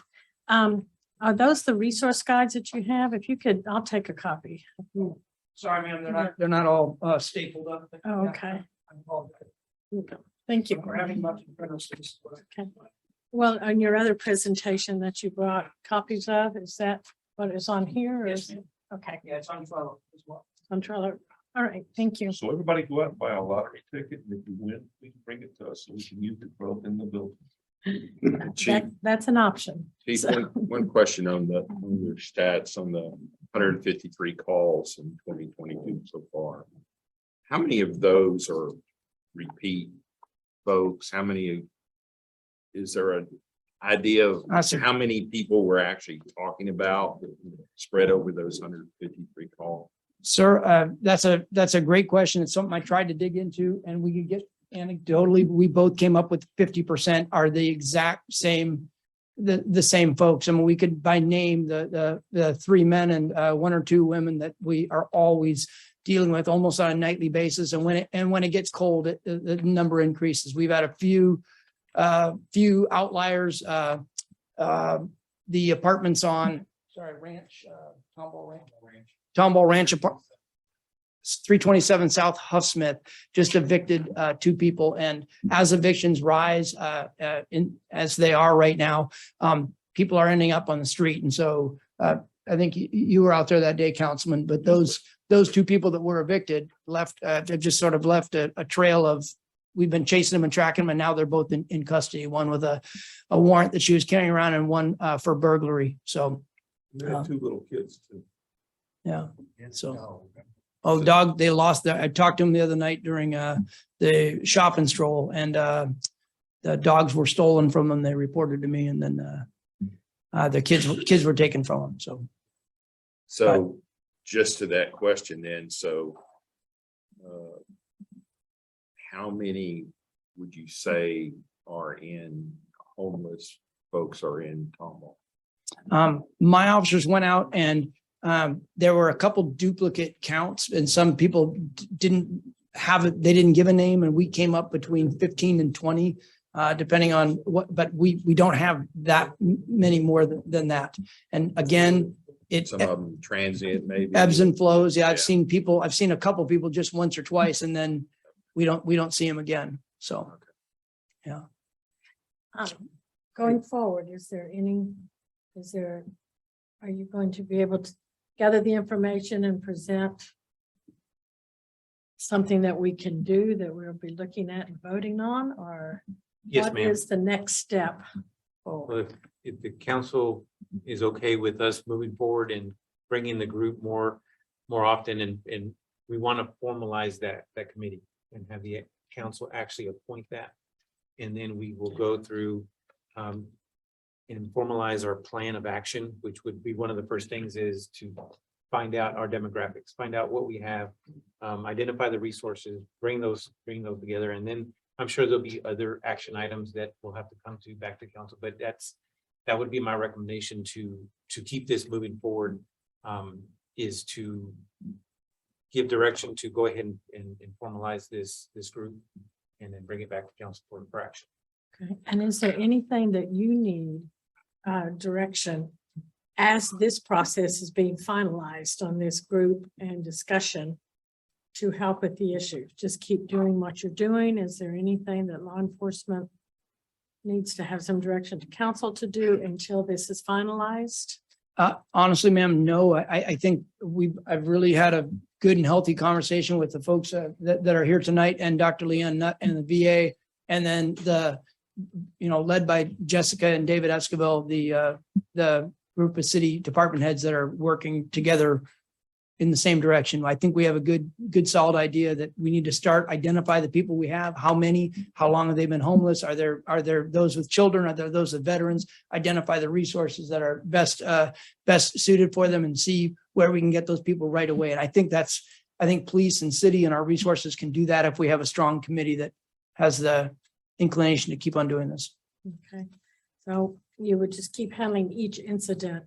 Are those the resource guides that you have? If you could, I'll take a copy. Sorry, ma'am, they're not all stapled up. Oh, okay. Thank you. We're having much in front of us. Okay. Well, on your other presentation that you brought copies of, is that what is on here? Or is Okay, Yeah, it's on Trello as well. controller. All right, thank you. So everybody go out and buy a lottery ticket, and if you win, we can bring it to us, so we can use it for in the building. Chief, That's an option. Chief, So- one question on your stats on the 153 calls in 2022 so far. How many of those are repeat folks? How many? Is there an idea of That's a- how many people we're actually talking about spread over those 153 calls? Sir, that's a great question. It's something I tried to dig into, and we could get anecdotally, we both came up with 50% are the exact same, the same folks. I mean, we could by name the three men and one or two women that we are always dealing with almost on a nightly basis. And when it gets cold, the number increases. We've had a few outliers, the apartments on, Ranch, Tomball Ranch, 327 South Huffsmith just evicted two people. And as evictions rise, as they are right now, people are ending up on the street. And so I think you were out there that day, Councilman, but those two people that were evicted left, they've just sort of left a trail of, we've been chasing them and tracking them, and now they're both in custody, one with a warrant that she was carrying around and one for burglary. So, They had two little kids too. yeah. So, oh, dog, they lost I talked to them the other night during the shopping stroll, and the dogs were stolen from them. They reported to me, and then the kids were taken from them. So, So just to that question then, so how many would you say are homeless folks are in Tomball? my officers went out and there were a couple duplicate counts, and some people didn't have it. They didn't give a name, and we came up between 15 and 20, depending on what, but we don't have that many more than that. And again, it Some of them transient maybe? ebbs and flows. Yeah, Yeah. I've seen a couple people just once or twice, and then we don't see them again. So, Going forward, are you going to be able to gather the information and present something that we can do that we'll be looking at and voting on, or Yes, what ma'am. is the next step? Well, if the council is okay with us moving forward and bringing the group more often, and we want to formalize that committee and have the council actually appoint that. And then we will go through and formalize our plan of action, which would be one of the first things is to find out our demographics, find out what we have, identify the resources, bring those together. And then I'm sure there'll be other action items that we'll have to come to back to council, but that would be my recommendation to keep this moving forward, is to give direction to go ahead and formalize this group and then bring it back to council for action. Okay. And is there anything that you need direction as this process is being finalized on this group and discussion to help with the issue? Just keep doing what you're doing. Is there anything that law enforcement needs to have some direction to council to do until this is finalized? honestly, ma'am, no, I think I've really had a good and healthy conversation with the folks that are here tonight, and Dr. Leon Nutt and the VA, and then led by Jessica and David Esquivel, the group of city department heads that are working together in the same direction. I think we have a good solid idea that we need to start identify the people we have, how many, how long have they been homeless? Are there those with children? Are there those with veterans? Identify the resources that are best suited for them and see where we can get those people right away. And I think police and city and our resources can do that if we have a strong committee that has the inclination to keep on doing this. Okay, so you would just keep handling each incident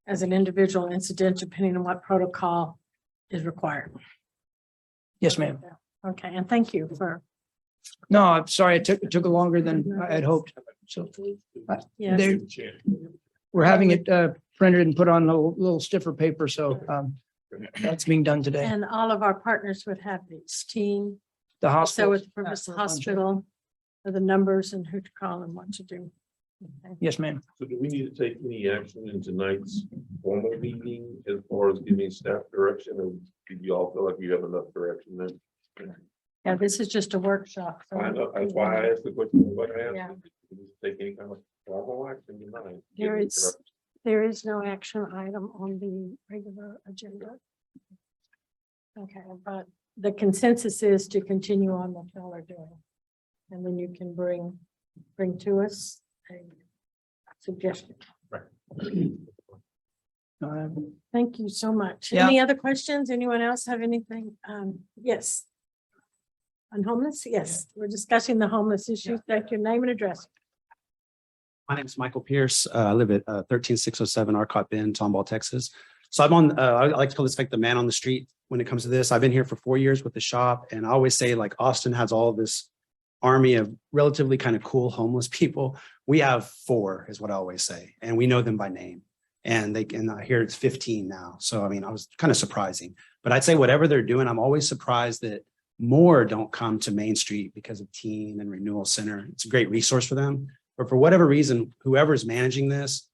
as an individual incident, depending on what protocol is required. Yes, ma'am. Okay, and thank you for, No, I'm sorry. It took longer than I had hoped. So yes, There- we're having it printed and put on a little stiffer paper. So that's being done today. and all of our partners would have this team. The So hospital. with the Purpose Hospital, for the numbers and who to call and what to do. Yes, ma'am. So do we need to take any action in tonight's formal meeting as far as giving staff direction, or do you all feel like you have enough direction then? Yeah, this is just a workshop. so- I know, that's why I asked the question, what I Yeah. asked. Do we take any kind of formal action tonight? There is no action item on the regular agenda. Okay, but the consensus is to continue on what y'all are doing. And then you can bring to us a suggestion. Thank you so much. Yeah. Any other questions? Anyone else have anything? Yes. On homeless? Yes, we're discussing the homeless issue. Thank you. Name and address. My name is Michael Pierce. I live at 13607 Arcot Bend, Tomball, Texas. So I'm on, I like to call this like the man on the street when it comes to this. I've been here for 4 years with the shop, and I always say like Austin has all this army of relatively kind of cool homeless people. We have 4 is what I always say, and we know them by name. And I hear it's 15 now. So I mean, I was kind of surprising, but I'd say whatever they're doing, I'm always surprised that more don't come to Main Street because of Teen and Renewal Center. It's a great resource for them. But for whatever reason, whoever's managing this,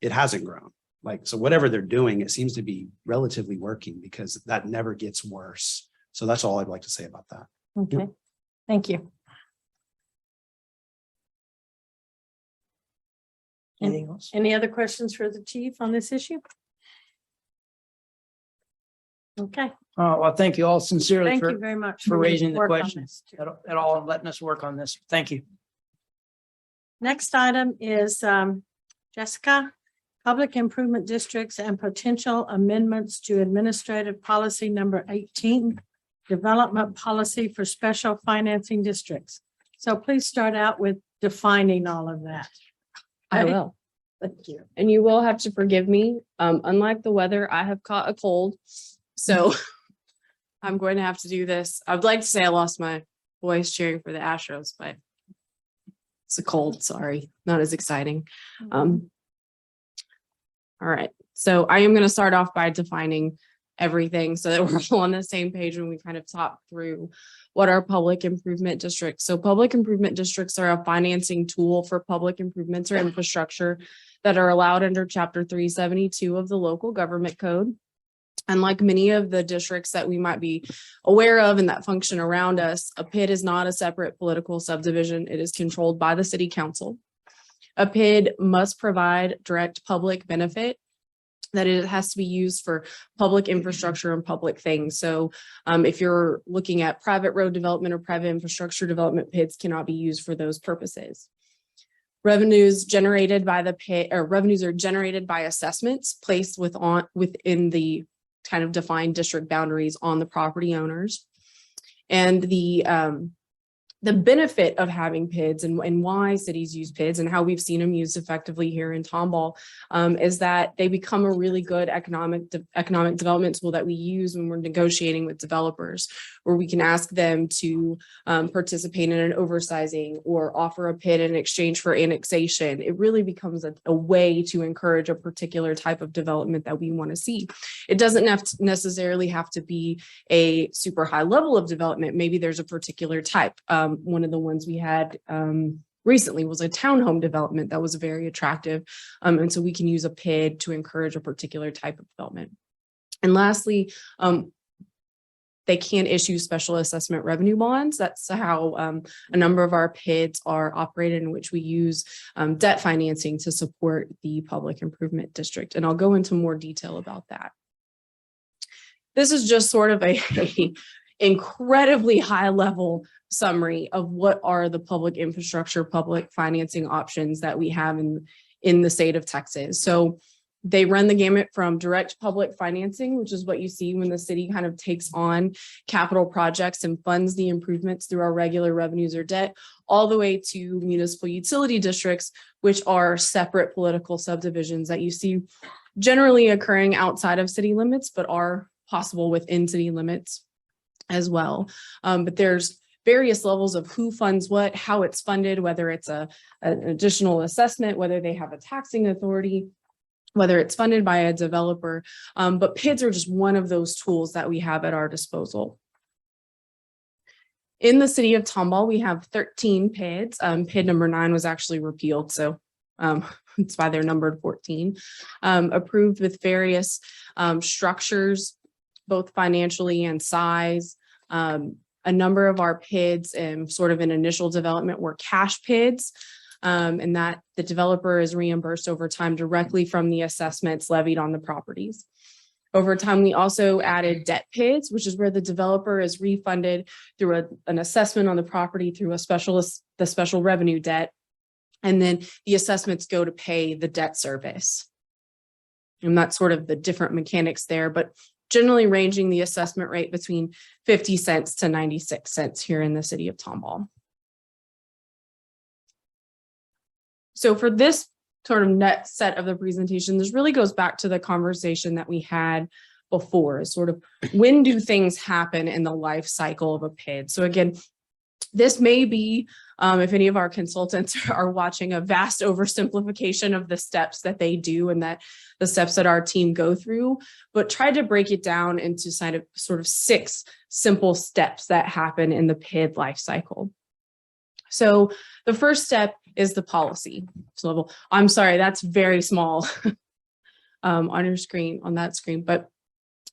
it hasn't grown. Like, so whatever they're doing, it seems to be relatively working because that never gets worse. So that's all I'd like to say about that. Okay, thank you. Anything else? Any other questions for the chief on this issue? Okay, Well, thank you all sincerely thank you for very much. for your raising the work on question. this, too. at all and letting us work on this. Thank you. Next item is Jessica, Public Improvement Districts and Potential Amendments to Administrative Policy Number 18, Development Policy for Special Financing Districts. So please start out with defining all of that. I Okay? will. Thank you. And you will have to forgive me. Unlike the weather, I have caught a cold. So I'm going to have to do this. I'd like to say I lost my voice cheering for the Astros, but it's a cold, sorry, not as exciting. All right, so I am going to start off by defining everything so that we're all on the same page when we kind of talk through what are public improvement districts. So public improvement districts are a financing tool for public improvements or infrastructure that are allowed under Chapter 372 of the Local Government Code. And like many of the districts that we might be aware of and that function around us, a PID is not a separate political subdivision. It is controlled by the city council. A PID must provide direct public benefit, that it has to be used for public infrastructure and public things. So if you're looking at private road development or private infrastructure development, PIDs cannot be used for those purposes. Revenues generated by the PID, or revenues are generated by assessments placed within the kind of defined district boundaries on the property owners. And the benefit of having PIDs and why cities use PIDs and how we've seen them used effectively here in Tomball is that they become a really good economic development tool that we use when we're negotiating with developers, where we can ask them to participate in an oversizing or offer a PID in exchange for annexation. It really becomes a way to encourage a particular type of development that we want to see. It doesn't necessarily have to be a super high level of development. Maybe there's a particular type. One of the ones we had recently was a townhome development that was very attractive. And so we can use a PID to encourage a particular type of development. And lastly, they can issue special assessment revenue bonds. That's how a number of our PIDs are operated, in which we use debt financing to support the public improvement district. And I'll go into more detail about that. This is just sort of a incredibly high level summary of what are the public infrastructure, public financing options that we have in the state of Texas. So they run the gamut from direct public financing, which is what you see when the city kind of takes on capital projects and funds the improvements through our regular revenues or debt, all the way to municipal utility districts, which are separate political subdivisions that you see generally occurring outside of city limits, but are possible within city limits as well. But there's various levels of who funds what, how it's funded, whether it's an additional assessment, whether they have a taxing authority, whether it's funded by a developer. But PIDs are just one of those tools that we have at our disposal. In the city of Tomball, we have 13 PIDs. PID number 9 was actually repealed, so It's why they're numbered 14, approved with various structures, both financially and size. A number of our PIDs and sort of in initial development were cash PIDs, and that the developer is reimbursed over time directly from the assessments levied on the properties. Over time, we also added debt PIDs, which is where the developer is refunded through an assessment on the property through the special revenue debt. And then the assessments go to pay the debt service. And that's sort of the different mechanics there, but generally ranging the assessment rate between 50 cents to 96 cents here in the city of Tomball. So for this sort of next set of the presentation, this really goes back to the conversation that we had before, sort of when do things happen in the life cycle of a PID? So again, this may be, if any of our consultants are watching, a vast oversimplification of the steps that they do and that the steps that our team go through, but try to break it down into sort of 6 simple steps that happen in the PID life cycle. So the first step is the policy level. I'm sorry, that's very small on your screen, on that screen, but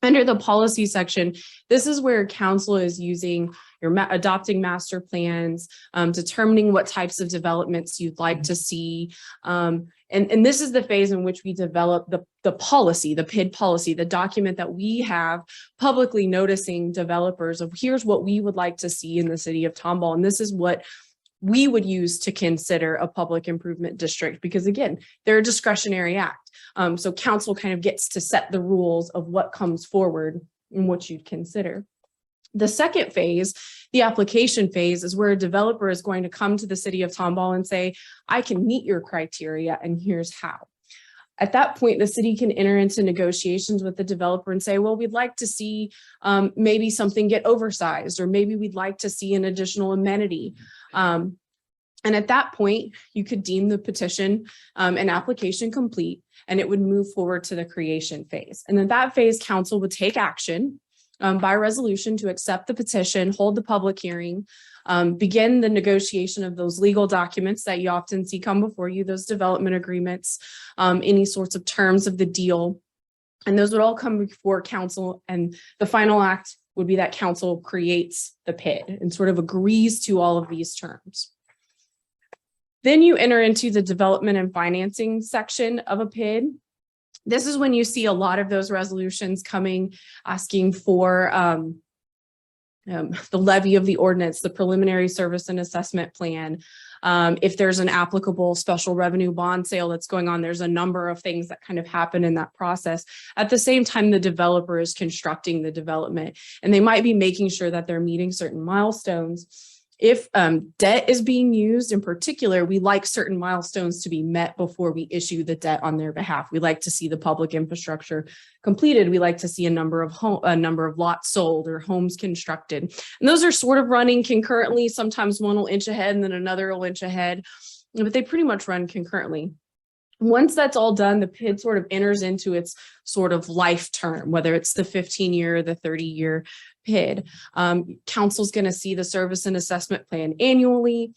under the policy section, this is where council is using your adopting master plans, determining what types of developments you'd like to see. And this is the phase in which we develop the policy, the PID policy, the document that we have publicly noticing developers of here's what we would like to see in the city of Tomball. And this is what we would use to consider a public improvement district, because again, they're a discretionary act. So council kind of gets to set the rules of what comes forward and what you'd consider. The second phase, the application phase, is where a developer is going to come to the city of Tomball and say, I can meet your criteria and here's how. At that point, the city can enter into negotiations with the developer and say, well, we'd like to see maybe something get oversized, or maybe we'd like to see an additional amenity. And at that point, you could deem the petition and application complete, and it would move forward to the creation phase. And in that phase, council would take action by resolution to accept the petition, hold the public hearing, begin the negotiation of those legal documents that you often see come before you, those development agreements, any sorts of terms of the deal. And those would all come before council. And the final act would be that council creates the PID and sort of agrees to all of these terms. Then you enter into the development and financing section of a PID. This is when you see a lot of those resolutions coming, asking for the levy of the ordinance, the preliminary service and assessment plan. If there's an applicable special revenue bond sale that's going on, there's a number of things that kind of happen in that process. At the same time, the developer is constructing the development, and they might be making sure that they're meeting certain milestones. If debt is being used in particular, we like certain milestones to be met before we issue the debt on their behalf. We like to see the public infrastructure completed. We like to see a number of lots sold or homes constructed. And those are sort of running concurrently. Sometimes one will inch ahead and then another will inch ahead, but they pretty much run concurrently. Once that's all done, the PID sort of enters into its sort of life term, whether it's the 15-year or the 30-year PID. Council's going to see the service and assessment plan annually.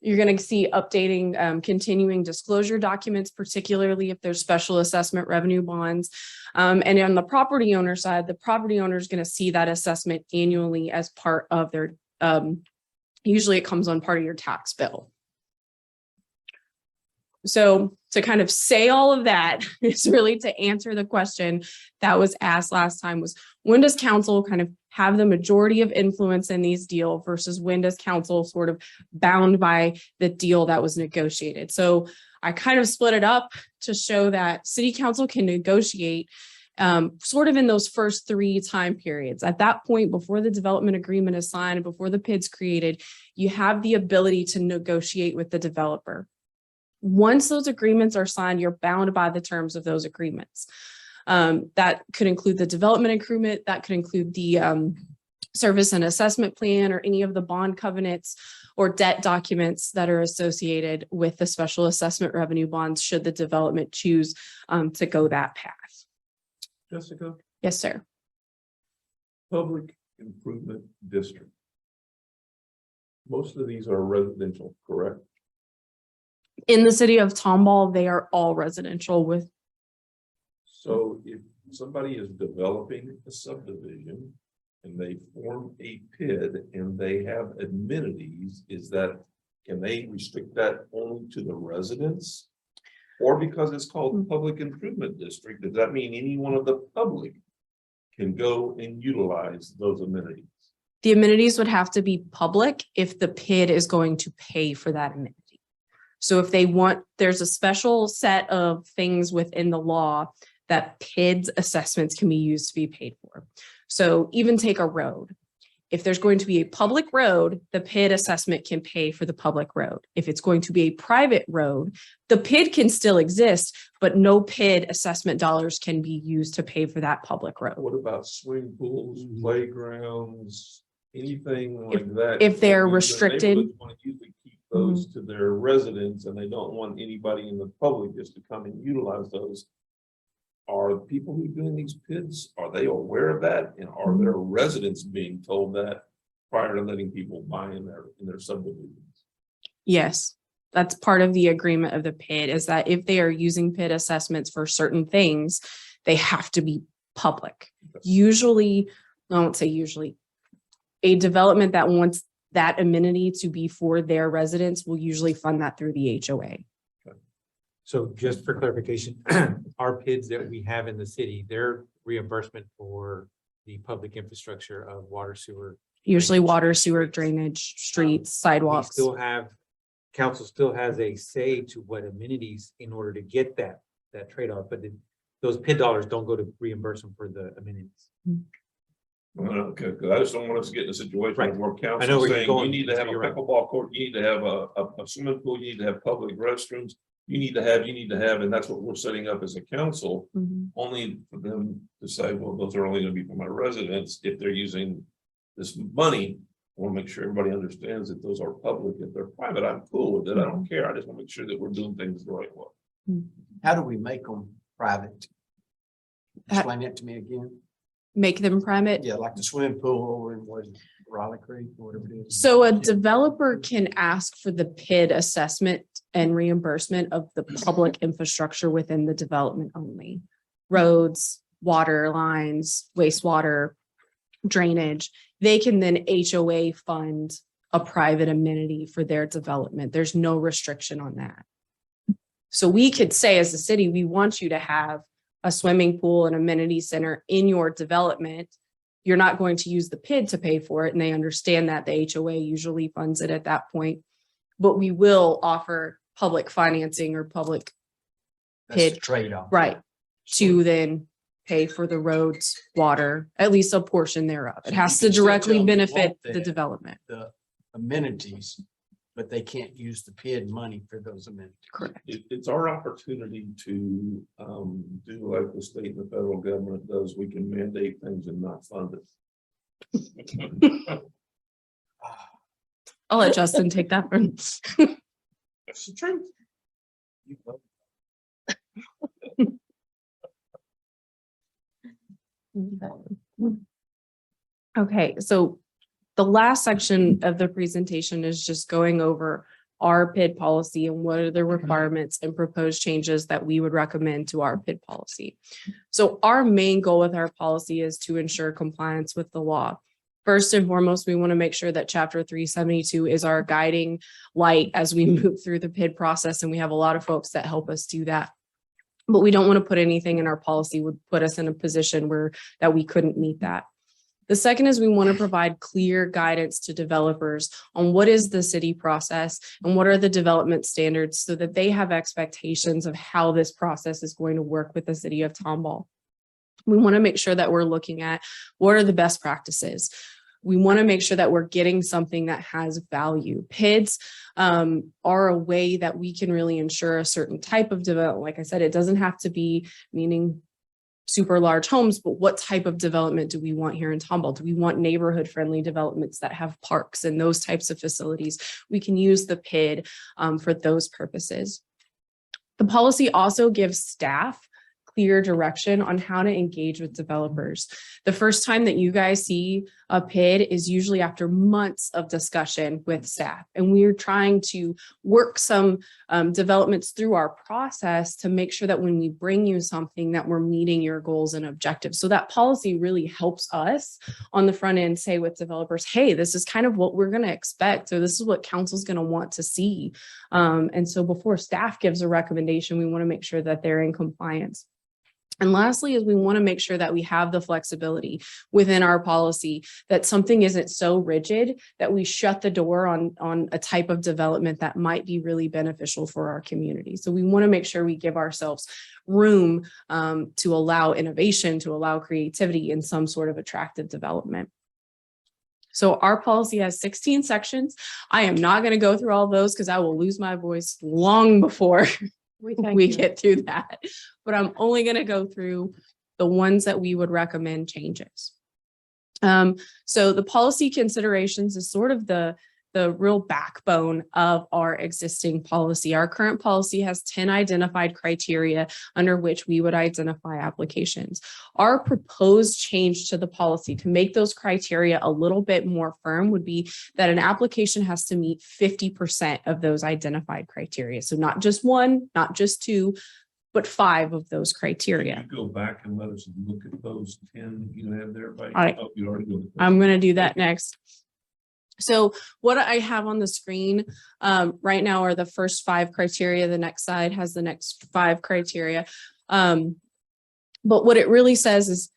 You're going to see updating, continuing disclosure documents, particularly if there's special assessment revenue bonds. And on the property owner side, the property owner is going to see that assessment annually as part of their, usually it comes on part of your tax bill. So to kind of say all of that is really to answer the question that was asked last time, was when does council kind of have the majority of influence in these deals versus when does council sort of bound by the deal that was negotiated? So I kind of split it up to show that city council can negotiate sort of in those first 3 time periods. At that point, before the development agreement is signed, before the PID's created, you have the ability to negotiate with the developer. Once those agreements are signed, you're bound by the terms of those agreements. That could include the development agreement, that could include the service and assessment plan, or any of the bond covenants or debt documents that are associated with the special assessment revenue bonds, should the development choose to go that path. Jessica, Yes, sir. public improvement district. Most of these are residential, correct? In the city of Tomball, they are all residential with, So if somebody is developing a subdivision and they form a PID and they have amenities, can they restrict that only to the residents? Or because it's called public improvement district, does that mean anyone of the public can go and utilize those amenities? the amenities would have to be public if the PID is going to pay for that amenity. So if they want, there's a special set of things within the law that PID's assessments can be used to be paid for. So even take a road. If there's going to be a public road, the PID assessment can pay for the public road. If it's going to be a private road, the PID can still exist, but no PID assessment dollars can be used to pay for that public road. What about swimming pools, playgrounds, anything like that? if they're The restricted- neighborhoods want to usually keep those to their residents and they don't want anybody in the public just to come and utilize those. Are the people who are doing these PIDs, are they aware of that? And are their residents being told that prior to letting people buy in their subdivisions? Yes, that's part of the agreement of the PID is that if they are using PID assessments for certain things, they have to be public. Usually, I won't say usually, a development that wants that amenity to be for their residents will usually fund that through the HOA. So just for clarification, our PIDs that we have in the city, their reimbursement for the public infrastructure of water, sewer. Usually drainage, water, sewer, drainage, streets, We sidewalks. still have, council still has a say to what amenities in order to get that trade-off, but those PID dollars don't go to reimburse them for the amenities. Okay, because I just don't want us to get in a situation Right. where I know council where you're saying, going, you need to have a you're right. pickleball court, you need to have a swimming pool, you need to have public restrooms. You need to have, and that's what we're setting up as a council, Mhm. only for them to say, well, those are only gonna be for my residents if they're using this money. I want to make sure everybody understands that those are public. If they're private, I'm cool with it. I don't care. I just want to make sure that we're doing things the right way. How do we make them private? Ha- Explain that to me again. Make them private. Yeah, like the swimming pool over in what is it, Raleigh Creek or whatever it is. So a developer can ask for the PID assessment and reimbursement of the public infrastructure within the development only. Roads, water lines, wastewater, drainage. They can then HOA fund a private amenity for their development. There's no restriction on that. So we could say as a city, we want you to have a swimming pool and amenity center in your development. You're not going to use the PID to pay for it, and they understand that the HOA usually funds it at that point. But we will offer public financing or public That's the PID, trade-off. right, to then pay for the roads, water, at least a portion thereof. It So has you to can still directly tell them you benefit want the that. development. The amenities, but they can't use the PID money for those amenities. Correct. It's our opportunity to do like the state and the federal government does. We can mandate things and not fund it. I'll let Justin take that one. That's the truth. Okay, so the last section of the presentation is just going over our PID policy and what are the requirements and proposed changes that we would recommend to our PID policy. So our main goal with our policy is to ensure compliance with the law. First and foremost, we want to make sure that Chapter 372 is our guiding light as we move through the PID process, and we have a lot of folks that help us do that. But we don't want to put anything in our policy would put us in a position where that we couldn't meet that. The second is we want to provide clear guidance to developers on what is the city process and what are the development standards so that they have expectations of how this process is going to work with the city of Tomball. We want to make sure that we're looking at what are the best practices. We want to make sure that we're getting something that has value. PIDs are a way that we can really ensure a certain type of development. Like I said, it doesn't have to be meaning super large homes, but what type of development do we want here in Tomball? Do we want neighborhood friendly developments that have parks and those types of facilities? We can use the PID for those purposes. The policy also gives staff clear direction on how to engage with developers. The first time that you guys see a PID is usually after months of discussion with staff. And we're trying to work some developments through our process to make sure that when we bring you something that we're meeting your goals and objectives. So that policy really helps us on the front end say with developers, hey, this is kind of what we're going to expect. So this is what council's going to want to see. And so before staff gives a recommendation, we want to make sure that they're in compliance. And lastly, is we want to make sure that we have the flexibility within our policy, that something isn't so rigid that we shut the door on a type of development that might be really beneficial for our community. So we want to make sure we give ourselves room to allow innovation, to allow creativity in some sort of attractive development. So our policy has 16 sections. I am not going to go through all those because I will lose my voice long before we get through that, but I'm only going to go through the ones that we would recommend changes. So the policy considerations is sort of the real backbone of our existing policy. Our current policy has 10 identified criteria under which we would identify applications. Our proposed change to the policy to make those criteria a little bit more firm would be that an application has to meet 50% of those identified criteria. So not just one, not just two, but 5 of those criteria. Can you go back and let us look at those 10 that you have there? All right. Oh, you already go. I'm going to do that next. So what I have on the screen right now are the first 5 criteria. The next slide has the next 5 criteria. But what it really says is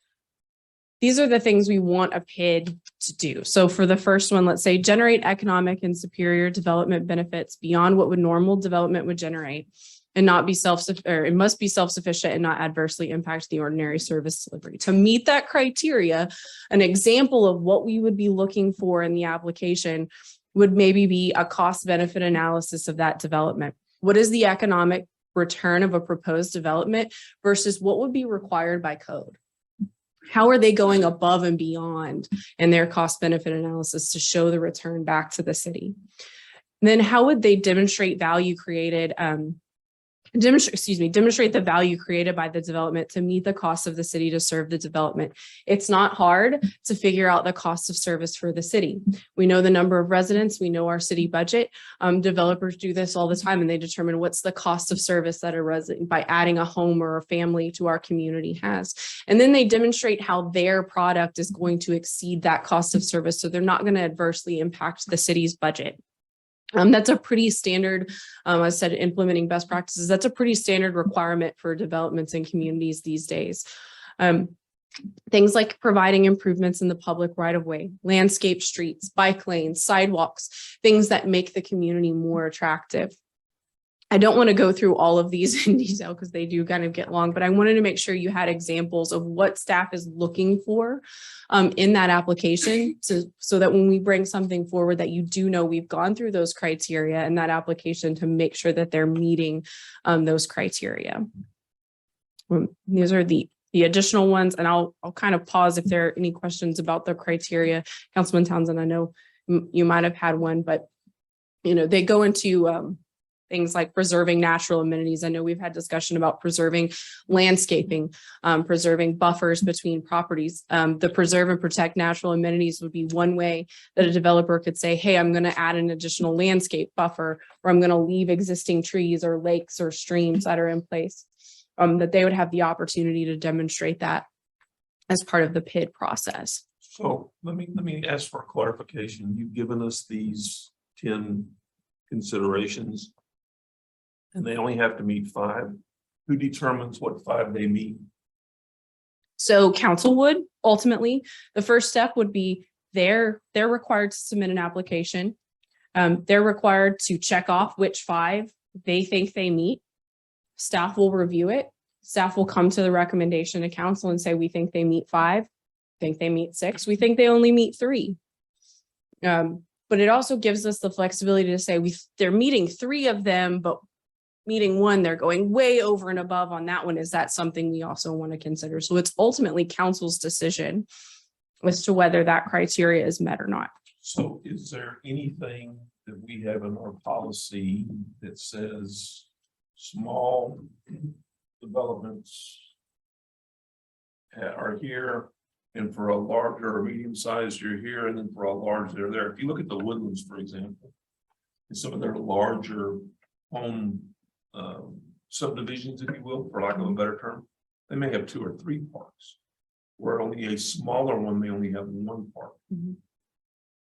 these are the things we want a PID to do. So for the first one, let's say generate economic and superior development benefits beyond what would normal development would generate, and not be it must be self-sufficient and not adversely impact the ordinary service delivery. To meet that criteria, an example of what we would be looking for in the application would maybe be a cost benefit analysis of that development. What is the economic return of a proposed development versus what would be required by code? How are they going above and beyond in their cost benefit analysis to show the return back to the city? And then how would they demonstrate value created, demonstrate the value created by the development to meet the cost of the city to serve the development? It's not hard to figure out the cost of service for the city. We know the number of residents, we know our city budget. Developers do this all the time, and they determine what's the cost of service that a resident by adding a home or a family to our community has. And then they demonstrate how their product is going to exceed that cost of service, so they're not going to adversely impact the city's budget. That's a pretty standard, I said, implementing best practices. That's a pretty standard requirement for developments in communities these days. Things like providing improvements in the public right of way, landscape streets, bike lanes, sidewalks, things that make the community more attractive. I don't want to go through all of these in detail because they do kind of get long, but I wanted to make sure you had examples of what staff is looking for in that application so that when we bring something forward that you do know we've gone through those criteria in that application to make sure that they're meeting those criteria. These are the additional ones, and I'll kind of pause if there are any questions about the criteria. Councilman Townsend, I know you might have had one, but they go into things like preserving natural amenities. I know we've had discussion about preserving landscaping, preserving buffers between properties. The preserve and protect natural amenities would be one way that a developer could say, hey, I'm going to add an additional landscape buffer, or I'm going to leave existing trees or lakes or streams that are in place, that they would have the opportunity to demonstrate that as part of the PID process. So let me ask for clarification. You've given us these 10 considerations, and they only have to meet 5. Who determines what 5 they meet? So council would ultimately, the first step would be they're required to submit an application. They're required to check off which 5 they think they meet. Staff will review it. Staff will come to the recommendation to council and say, we think they meet 5, think they meet 6, we think they only meet 3. But it also gives us the flexibility to say they're meeting 3 of them, but meeting 1, they're going way over and above on that one. Is that something we also want to consider? So it's ultimately council's decision as to whether that criteria is met or not. So is there anything that we have in our policy that says small developments are here. And for a larger or medium sized, you're here, and then for a large, they're there. If you look at the Woodlands, for example. And some of their larger home subdivisions, if you will, for lack of a better term, they may have 2 or 3 parks. Where only a smaller one may only have 1 park. Mhm.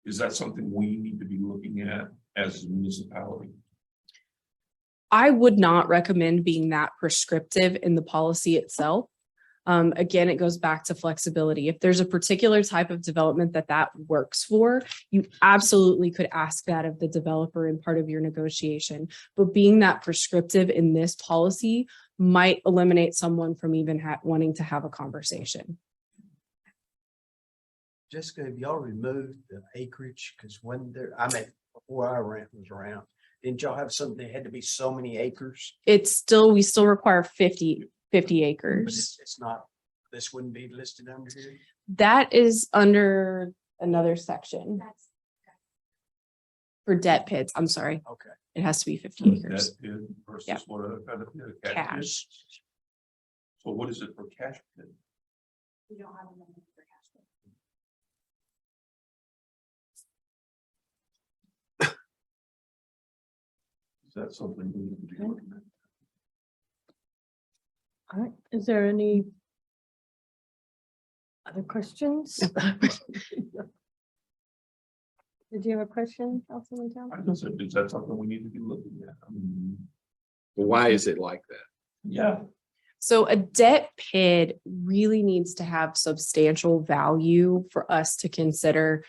Is that something we need to be looking at as a municipality? I would not recommend being that prescriptive in the policy itself. Again, it goes back to flexibility. If there's a particular type of development that works for, you absolutely could ask that of the developer in part of your negotiation. But being that prescriptive in this policy might eliminate someone from even wanting to have a conversation. Jessica, have y'all removed the acreage? Because when there, I mean, before our rent was around, didn't y'all have something that had to be so many acres? We still require 50 But acres. it's not, this wouldn't be listed under here? That is under another section. For debt pits, I'm sorry, Okay. it has to be 50 acres. That bid versus Yep. what other kind of bid? A cash bid? Cash. So what is it for cash bid? Is that something we need to be looking at? All right, is there any other questions? Did you have a question, Councilman Towns? I just said, is that something we need to be looking at? I mean, But why is it like that? yeah, So a debt PID really needs to have substantial value for us to consider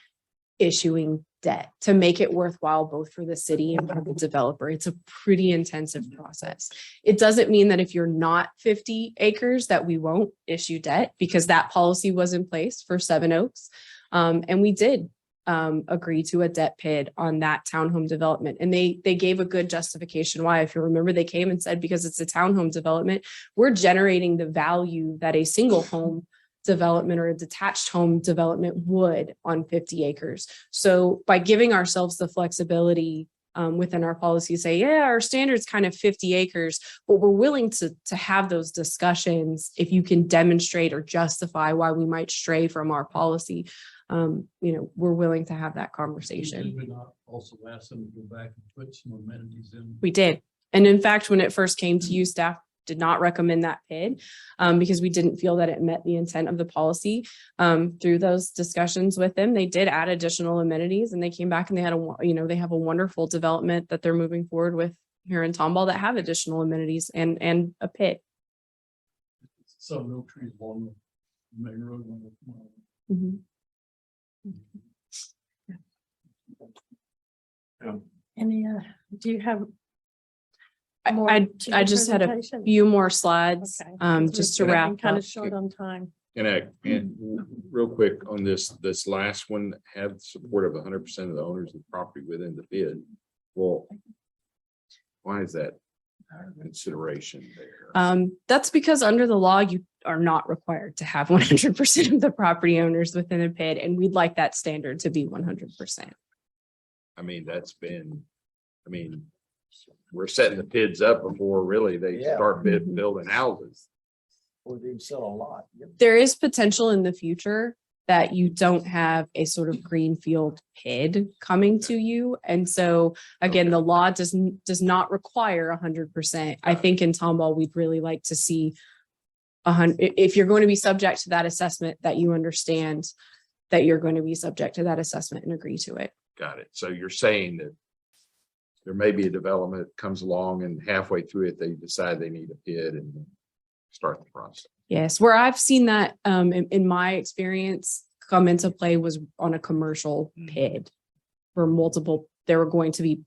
issuing debt to make it worthwhile both for the city and for the developer. It's a pretty intensive process. It doesn't mean that if you're not 50 acres that we won't issue debt, because that policy was in place for Seven Oaks. And we did agree to a debt PID on that townhome development. And they gave a good justification why. If you remember, they came and said, because it's a townhome development, we're generating the value that a single home development or a detached home development would on 50 acres. So by giving ourselves the flexibility within our policy, say, yeah, our standard's kind of 50 acres, but we're willing to have those discussions if you can demonstrate or justify why we might stray from our policy. We're willing to have that conversation. Did we not also ask them to go back and put some amenities in? We did. And in fact, when it first came to you, staff did not recommend that PID because we didn't feel that it met the intent of the policy. Through those discussions with them, they did add additional amenities, and they came back and they had they have a wonderful development that they're moving forward with here in Tomball that have additional amenities and a PID. Some oak trees along the main road. Mhm. Any, do you have? I just had a few more slides, just to wrap Kind up. of short on time. And real quick on this last one, have support of 100% of the owners of the property within the bid. Well, why is that consideration there? That's because under the law, you are not required to have 100% of the property owners within a PID, and we'd like that standard to be 100%. I mean, we're setting the PIDs up before really they Yeah. start building houses. Or they sell a lot. There is potential in the future that you don't have a sort of greenfield PID coming to you. And so again, the law does not require 100%. I think in Tomball, we'd really like to see 100, if you're going to be subject to that assessment, that you understand that you're going to be subject to that assessment and agree to it. Got it. So you're saying that there may be a development comes along and halfway through it, they decide they need a PID and start the process. Yes, where I've seen that in my experience come into play was on a commercial PID. For multiple, there were going to be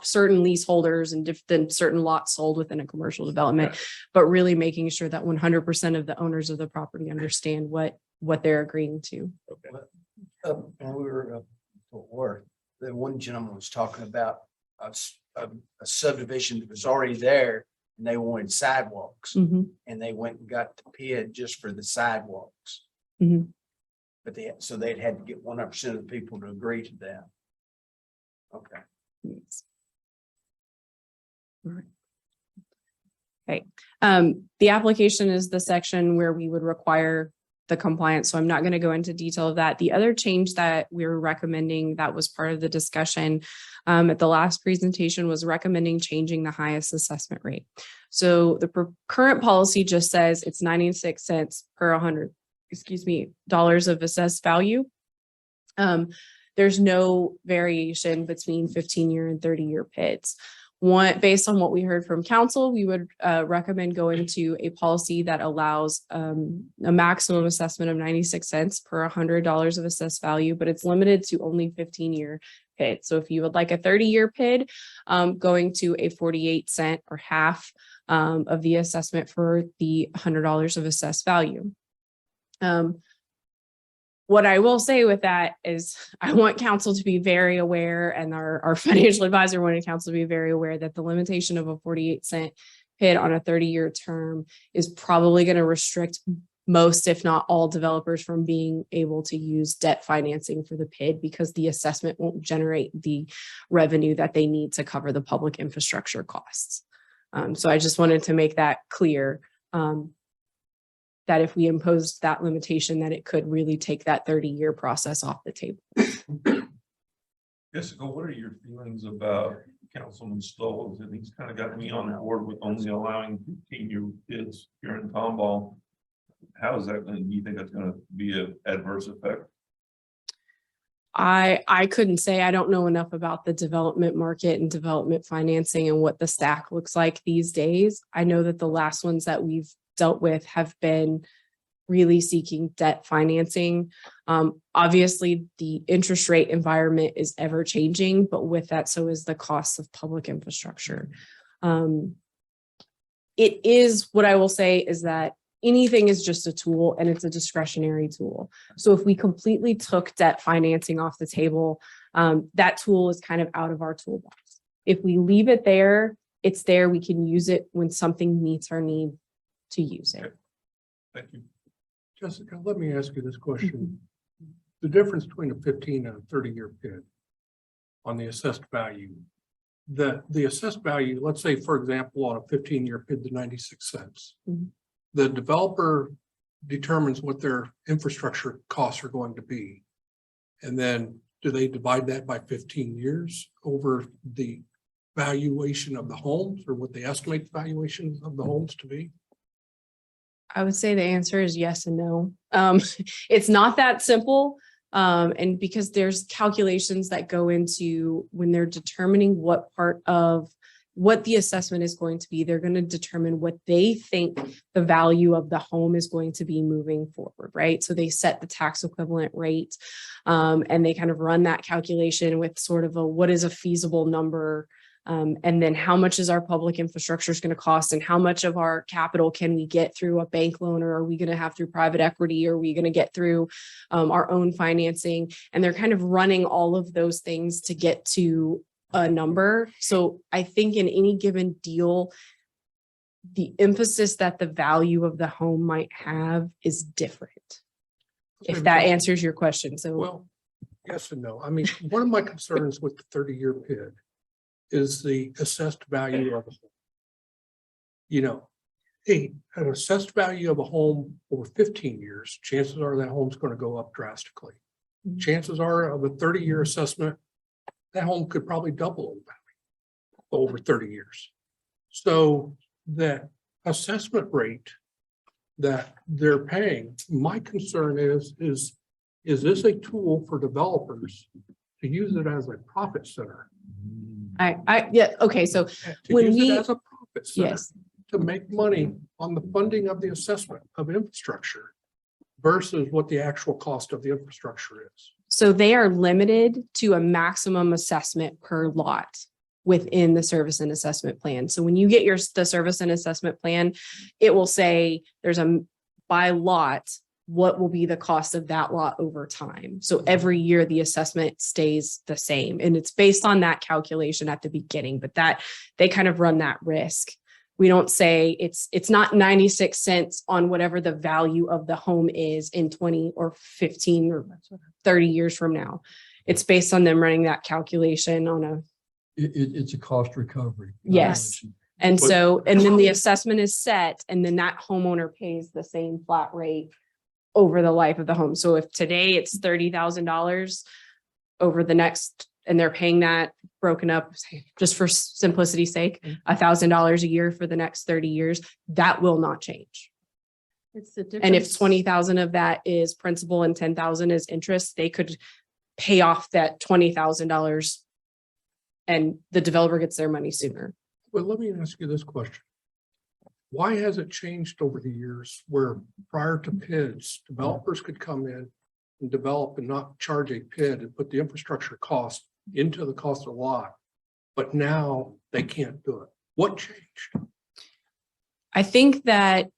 certain leaseholders and certain lots sold within a commercial development, but really making sure that 100% of the owners of the property understand what they're agreeing to. When we were up Fort Worth, the one gentleman was talking about a subdivision that was already there, and they wanted sidewalks, Mhm. and they went and got the PID just for the sidewalks. Mhm. But so they'd had to get 100% of the people to agree to that. Okay. Yes. All right. Okay, the application is the section where we would require the compliance. So I'm not going to go into detail of that. The other change that we were recommending that was part of the discussion at the last presentation was recommending changing the highest assessment rate. So the current policy just says it's 96 cents per 100, dollars of assessed value. There's no variation between 15-year and 30-year PIDs. Based on what we heard from council, we would recommend going to a policy that allows a maximum assessment of 96 cents per $100 of assessed value, but it's limited to only 15-year PID. So if you would like a 30-year PID, going to a 48 cent or half of the assessment for the $100 of assessed value. What I will say with that is I want council to be very aware, and our financial advisor wanted council to be very aware that the limitation of a 48 cent PID on a 30-year term is probably going to restrict most, if not all, developers from being able to use debt financing for the PID because the assessment won't generate the revenue that they need to cover the public infrastructure costs. So I just wanted to make that clear. That if we imposed that limitation, that it could really take that 30-year process off the table. Jessica, what are your feelings about Councilman Stoll? And he's kind of got me on board with only allowing 15-year kids here in Tomball. How is that going to, do you think that's going to be an adverse effect? I couldn't say. I don't know enough about the development market and development financing and what the stack looks like these days. I know that the last ones that we've dealt with have been really seeking debt financing. Obviously, the interest rate environment is ever changing, but with that, so is the cost of public infrastructure. It is, what I will say is that anything is just a tool and it's a discretionary tool. So if we completely took debt financing off the table, that tool is kind of out of our toolbox. If we leave it there, it's there. We can use it when something meets our need to use it. Thank you. Jessica, let me ask you this question. The difference between a 15 and a 30-year PID on the assessed value, the assessed value, let's say, for example, on a 15-year PID, the 96 cents, the developer determines what their infrastructure costs are going to be. And then do they divide that by 15 years over the valuation of the homes, or what they estimate the valuation of the homes to be? I would say the answer is yes and no. It's not that simple. And because there's calculations that go into when they're determining what part of what the assessment is going to be, they're going to determine what they think the value of the home is going to be moving forward, right? So they set the tax equivalent rate and they kind of run that calculation with sort of what is a feasible number. And then how much is our public infrastructure is going to cost, and how much of our capital can we get through a bank loan, or are we going to have through private equity, or are we going to get through our own financing? And they're kind of running all of those things to get to a number. So I think in any given deal, the emphasis that the value of the home might have is different. If that answers your question. So, Well, yes and no. I mean, one of my concerns with the 30-year PID is the assessed value of a home. You know, an assessed value of a home over 15 years, chances are that home's going to go up drastically. Chances are of a 30-year assessment, that home could probably double in value over 30 years. So that assessment rate that they're paying, my concern is this a tool for developers to use it as a profit center? yeah, okay. So To when use it we, as a profit center, yes, to make money on the funding of the assessment of infrastructure versus what the actual cost of the infrastructure is. so they are limited to a maximum assessment per lot within the service and assessment plan. So when you get the service and assessment plan, it will say there's a by lot, what will be the cost of that lot over time. So every year the assessment stays the same, and it's based on that calculation at the beginning, but that they kind of run that risk. We don't say it's not 96 cents on whatever the value of the home is in 20 or 15 or 30 years from now. It's based on them running that calculation on a, It's a cost recovery. yes. And But- so, and then the assessment is set, and then that homeowner pays the same flat rate over the life of the home. So if today it's $30,000 over the next, and they're paying that broken up, say, just for simplicity's sake, $1,000 a year for the next 30 years, that will not change. It's the And if difference. 20,000 of that is principal and 10,000 is interest, they could pay off that $20,000 and the developer gets their money sooner. Well, let me ask you this question. Why has it changed over the years where prior to PIDs, developers could come in and develop and not charge a PID and put the infrastructure cost into the cost of the lot? But now they can't do it. What changed? I think that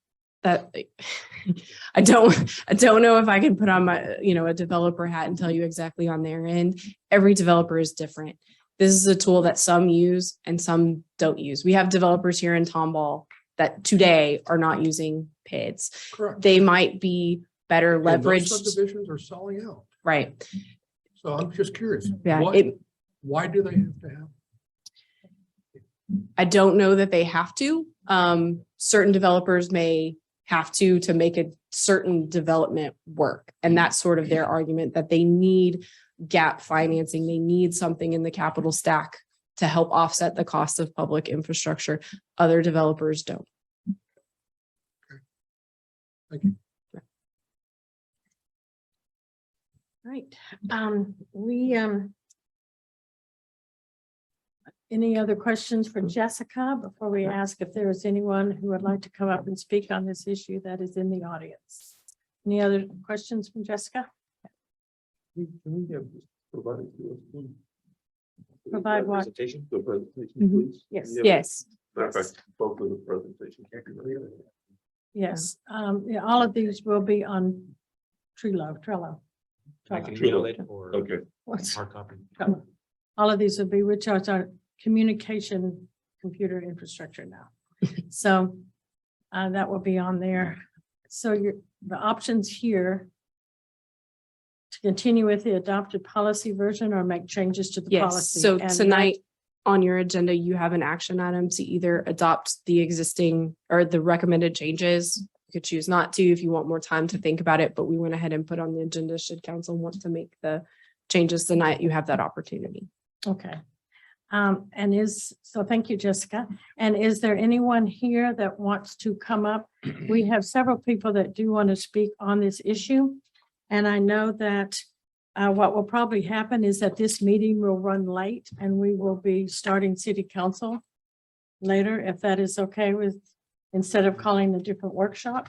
I don't know if I can put on my, a developer hat and tell you exactly on their end. Every developer is different. This is a tool that some use and some don't use. We have developers here in Tomball that today are not using PIDs. Correct. They might be better And those leveraged, subdivisions are selling out. right? So I'm just curious. Yeah, Why do they have to have? I don't know that they have to. Certain developers may have to make a certain development work. And that's sort of their argument, that they need gap financing. They need something in the capital stack to help offset the cost of public infrastructure. Other developers don't. Thank you. Right, any other questions for Jessica before we ask if there is anyone who would like to come up and speak on this issue that is in the audience? Any other questions from Jessica? Provide what? Presentation, the presentation, Mhm. please. Yes. Yes. Matter of fact, both of the presentation. Yes, yeah, all of these will be on Trello. I can Trello. email it or Okay, What's- hard copy. Trello. All of these will be, which are our communication computer infrastructure now. So that will be on there. So the options here to continue with the adopted policy version or make changes to the Yes, policy. so And tonight on your agenda, you have an action item to either adopt the existing or the recommended changes. You could choose not to if you want more time to think about it, but we went ahead and put on the agenda should council want to make the changes tonight, you have that opportunity. Okay. So thank you, Jessica. And is there anyone here that wants to come up? We have several people that do want to speak on this issue. And I know that what will probably happen is that this meeting will run late and we will be starting city council later, if that is okay with, instead of calling a different workshop.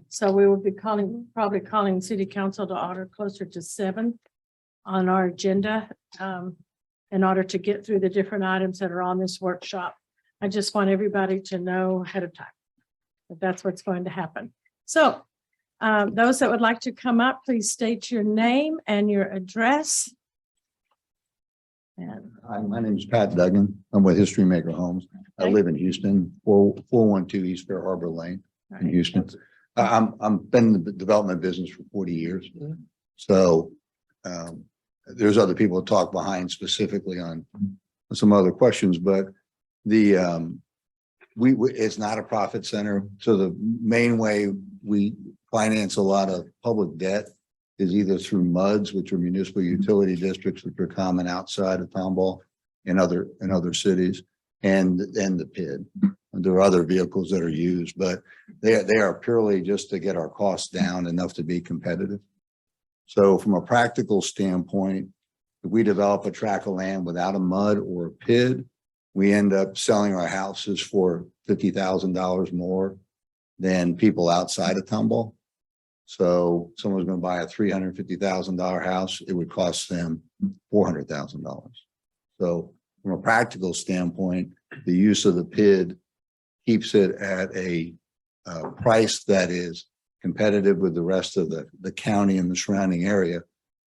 So we will be probably calling city council to order closer to 7 on our agenda. In order to get through the different items that are on this workshop. I just want everybody to know ahead of time that that's what's going to happen. So those that would like to come up, please state your name and your address. And Hi, my name is Pat Duggan. I'm with History Maker Homes. I Okay. live in Houston, 412 East Fair Harbor Lane all in right. Houston. I'm been in the development business for 40 years. Mm-hmm. So there's other people to talk behind specifically on some other questions, but the it's not a profit center. So the main way we finance a lot of public debt is either through MUDs, which are municipal utility districts, which are common outside of Tomball and other cities, and the PID. There are other vehicles that are used, but they are purely just to get our costs down enough to be competitive. So from a practical standpoint, if we develop a tract of land without a MUD or a PID, we end up selling our houses for $50,000 more than people outside of Tomball. So someone's going to buy a $350,000 house, it would cost them $400,000. So from a practical standpoint, the use of the PID keeps it at a price that is competitive with the rest of the county and the surrounding area.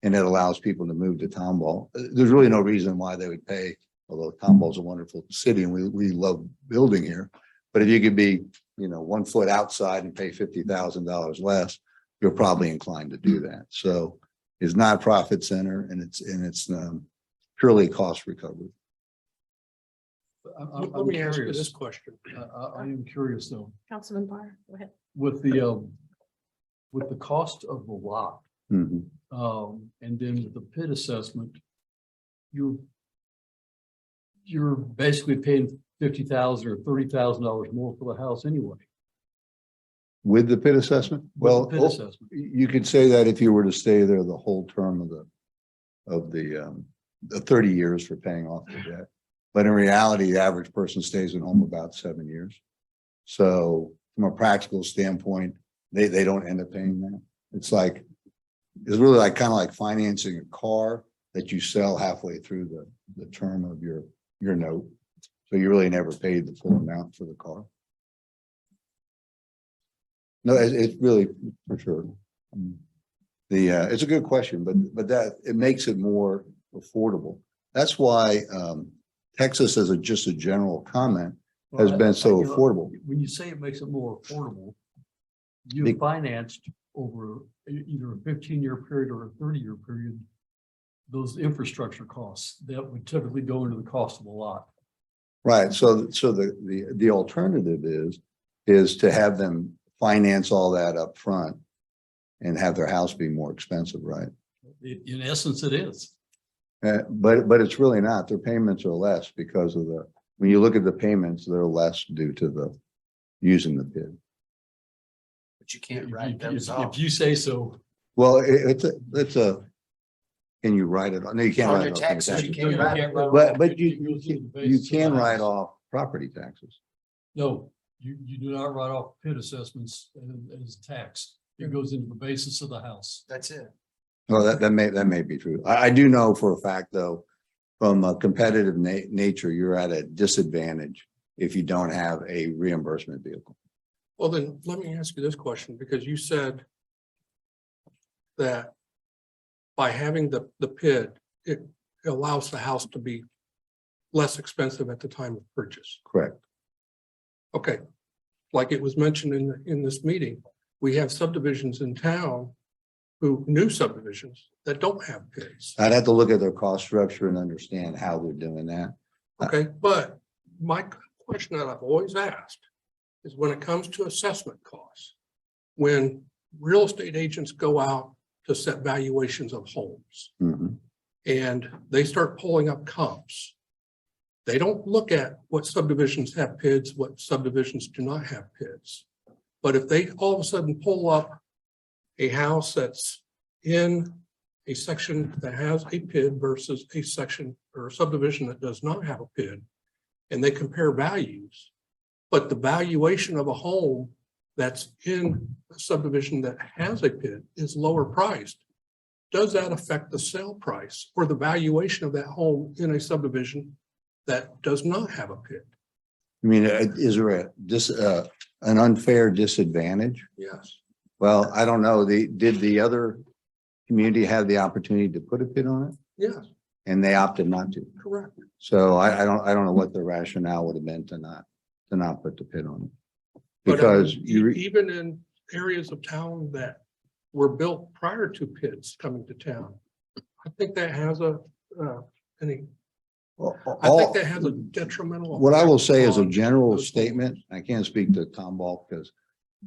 And it allows people to move to Tomball. There's really no reason why they would pay, although Tomball is a wonderful city and we love building here. But if you could be, 1 foot outside and pay $50,000 less, you're probably inclined to do that. So it's not a profit center and it's purely cost recovery. Let me ask you this question. I am curious though, Councilman Barr, go ahead. with with the cost of the lot, Mhm. and then with the PID assessment, you're basically paying $50,000 or $30,000 more for the house anyway. With the PID assessment? with Well, the PID assessment. you could say that if you were to stay there the whole term of the 30 years for paying off the debt. But in reality, the average person stays at home about 7 years. So from a practical standpoint, they don't end up paying that. It's really like kind of like financing a car that you sell halfway through the term of your note. So you really never paid the full amount for the car. No, it's really for sure. It's a good question, but that it makes it more affordable. That's why Texas, as just a general comment, has Well, been so you know, affordable. When you say it makes it more affordable, you Be- financed over either a 15-year period or a 30-year period, those infrastructure costs that would typically go into the cost of a lot. Right, so the alternative is to have them finance all that up front and have their house be more expensive, right? In essence, it is. But it's really not. Their payments are less because of when you look at the payments, they're less due to using the PID. But you can't If write you- those if off. you say so. Well, can you write it? No, you can't On write your it off. taxes, you can't write it off. But It goes into the you basis of can the write house. off property taxes. No, you do not write off PID assessments as tax. It goes into the basis of the house. That's it. Well, that may be true. I do know for a fact, though, from a competitive nature, you're at a disadvantage if you don't have a reimbursement vehicle. Well, then let me ask you this question, because you said that by having the PID, it allows the house to be less expensive at the time of purchase. Correct. Okay, like it was mentioned in this meeting, we have subdivisions in town new subdivisions that don't have PIDs. I'd have to look at their cost structure and understand how they're doing that. Okay, but my question that I've always asked is when it comes to assessment costs, when real estate agents go out to set valuations of homes Mhm. and they start pulling up comps, they don't look at what subdivisions have PIDs, what subdivisions do not have PIDs. But if they all of a sudden pull up a house that's in a section that has a PID versus a section or a subdivision that does not have a PID, and they compare values, but the valuation of a home that's in a subdivision that has a PID is lower priced, does that affect the sale price or the valuation of that home in a subdivision that does not have a PID? I mean, is there an unfair disadvantage? Yes. Well, I don't know. Did the other community have the opportunity to put a PID on it? Yes, And they opted not to. correct. So I don't know what the rationale would have been to not put the PID on it. But, Because even in areas of town that were built prior to PIDs coming to town, I think that has a detrimental. What I will say as a effect on general those statement, I can't speak to Tomball because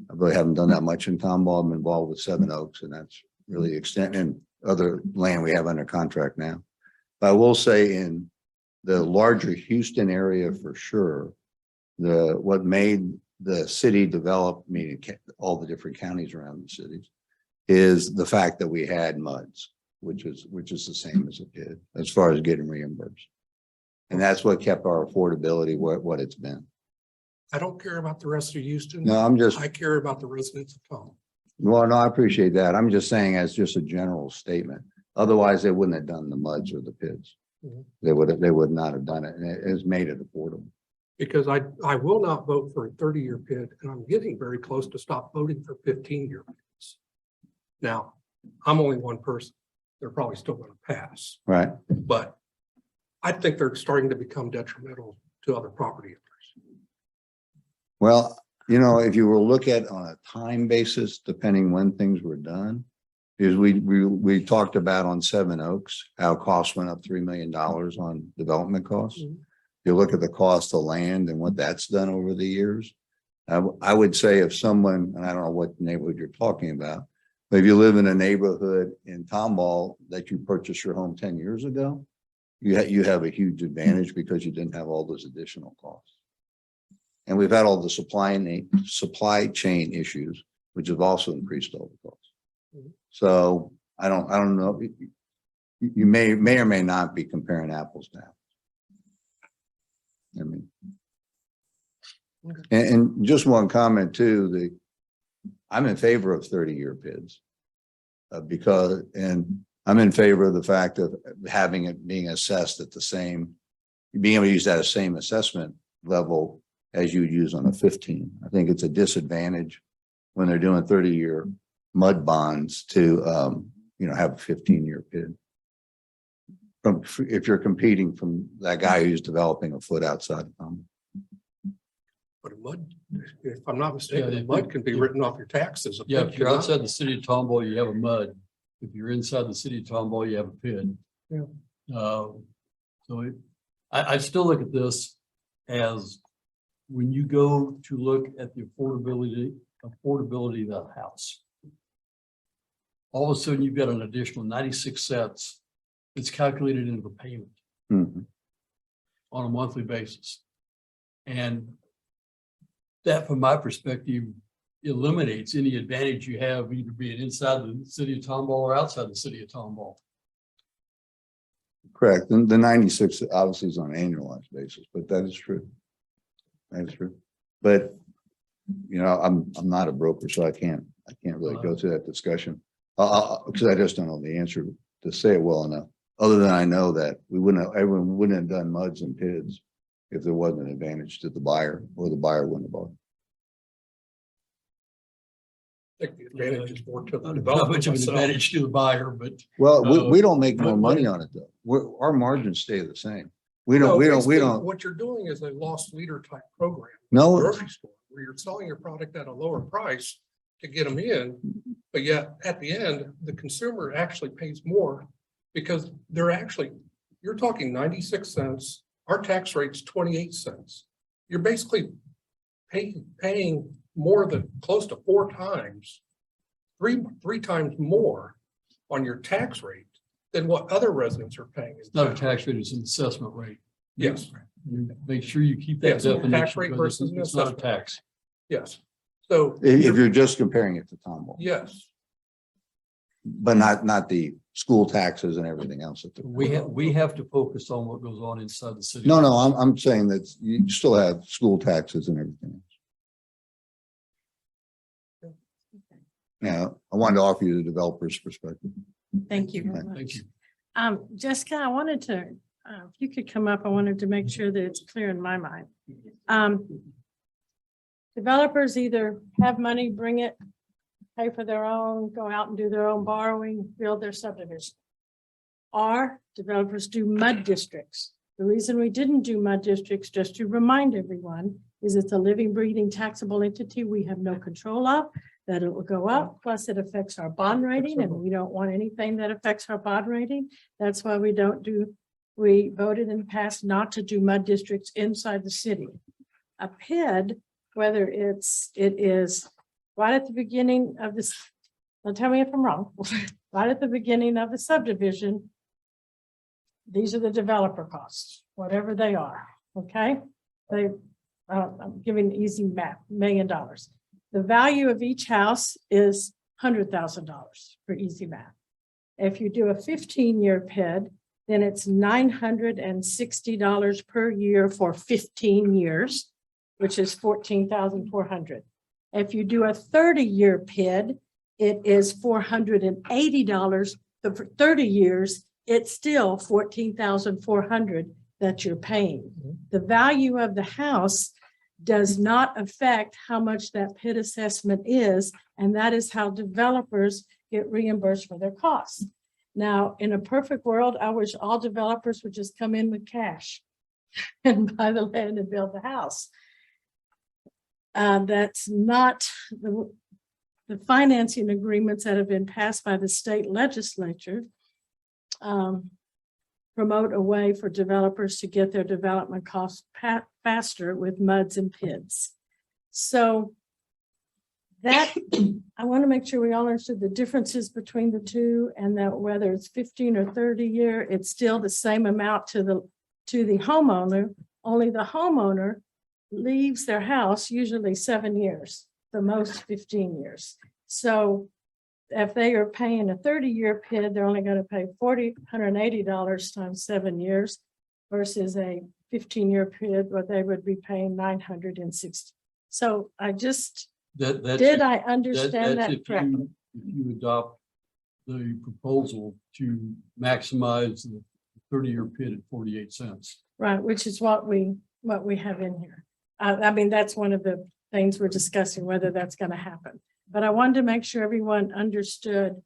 I really haven't done that much in Tomball. I'm involved with Seven Oaks and that's really the extent and other land we have under contract now. But I will say in the larger Houston area for sure, what made the city develop, meaning all the different counties around the cities, is the fact that we had MUDs, which is the same as a PID as far as getting reimbursed. And that's what kept our affordability what it's been. I don't care about the rest of Houston. No, I care about the residents of Tom. Well, no, I appreciate that. I'm just saying as just a general statement. Otherwise, they wouldn't have done the MUDs or the PIDs. Mhm. They would not have done it, and it has made it affordable. Because I will not vote for a 30-year PID, and I'm getting very close to stop voting for 15-year PIDs. Now, I'm only one person. They're probably still going to pass, Right? but I think they're starting to become detrimental to other property owners. Well, if you were to look at on a time basis, depending when things were done, is we talked about on Seven Oaks, how costs went up $3 million on development costs. Mhm. You look at the cost of land and what that's done over the years. I would say if someone, and I don't know what neighborhood you're talking about, But if you live in a neighborhood in Tomball that you purchased your home 10 years ago, you have a huge advantage because you didn't have all those additional costs. And we've had all the supply chain issues, which have also increased all the costs. So I don't know. You may or may not be comparing apples to apples. I mean, and just one comment too, I'm in favor of 30-year PIDs. Because I'm in favor of the fact of having it being assessed at the same, being able to use that same assessment level as you would use on a 15. I think it's a disadvantage when they're doing 30-year mud bonds to, have a 15-year PID. If you're competing from that guy who's developing a foot outside of them. But a mud, if I'm not mistaken, the mud can be written off your taxes. Yeah, if you're outside the city of Tomball, you have a mud. If you're inside the city of Tomball, you have a PID. Yeah. I still look at this as when you go to look at the affordability of the house. All of a sudden, you've got an additional 96 cents that's calculated into the payment on a monthly basis. And that, from my perspective, eliminates any advantage you have either being inside the city of Tomball or outside the city of Tomball. Correct. And the 96 obviously is on an annualized basis, but that is true. That is true. But, I'm not a broker, so I can't really go through that discussion. Because I just don't know the answer to say it well enough. Other than I know that everyone wouldn't have done muds and PIDs if there wasn't an advantage to the buyer, or the buyer wouldn't have bought. I think the advantage is more to the Not developer. much of an myself. advantage to the buyer, but Well, we don't make but- more money on it though. Our margins stay the same. We No, don't. basically, What you're doing is a loss leader type program. No. Grocery store, where you're selling your product at a lower price to get them in. But yet at the end, the consumer actually pays more because you're talking 96 cents. Our tax rate's 28 cents. You're basically paying more than close to 4 times, three times more on your tax rate than what other residents are paying. it's not a tax rate, it's an assessment rate. Yes, You make sure you keep Yeah, that so definition. tax rate because versus an it's not a assessment. tax. yes. So. If you're just comparing it to Tomball, Yes, but not the school taxes and everything else. We have to focus on what goes on inside the city. No, I'm saying that you still have school taxes and everything else. Yeah, I wanted to offer you the developer's perspective. Thank you very Thank much. you. Jessica, I wanted to, if you could come up, I wanted to make sure that it's clear in my mind. Developers either have money, bring it, pay for their own, go out and do their own borrowing, build their subdivision. Or developers do mud districts. The reason we didn't do mud districts, just to remind everyone, is it's a living, breathing taxable entity we have no control of, that it will go up, plus it affects our bond rating, and we don't want anything that affects our bond rating. That's why we voted in the past not to do mud districts inside the city. A PID, whether it is right at the beginning of this, don't tell me if I'm wrong, right at the beginning of the subdivision, these are the developer costs, whatever they are, okay? I'm giving easy math, $1 million. The value of each house is $100,000 for easy math. If you do a 15-year PID, then it's $960 per year for 15 years, which is $14,400. If you do a 30-year PID, it is $480. So for 30 years, it's still $14,400 that you're paying. The value of the house does not affect how much that PID assessment is, and that is how developers get reimbursed for their costs. Now, in a perfect world, I wish all developers would just come in with cash and buy the land and build the house. That's not the financing agreements that have been passed by the state legislature promote a way for developers to get their development costs faster with MUDs and PIDs. So that, I want to make sure we all understood the differences between the two, and that whether it's 15 or 30 year, it's still the same amount to the homeowner, only the homeowner leaves their house usually 7 years, the most 15 years. So if they are paying a 30-year PID, they're only going to pay $180 times 7 years versus a 15-year PID, where they would be paying $960. So I just, That's did if- I understand that's that if correctly? If you adopt the proposal to maximize the 30-year PID at 48 cents. Right, which is what we have in here. I mean, that's one of the things we're discussing, whether that's going to happen. But I wanted to make sure everyone understood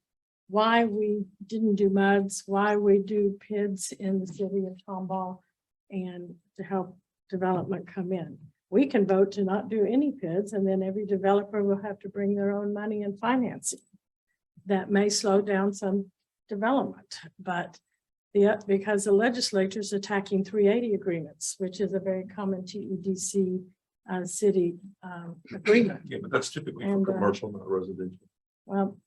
why we didn't do MUDs, why we do PIDs in the city of Tomball, and to help development come in. We can vote to not do any PIDs, and then every developer will have to bring their own money and financing. That may slow down some development, but because the legislature is attacking 380 agreements, which is a very common TEDC city agreement. Yeah, but that's typically And, for commercial, not residential. Well,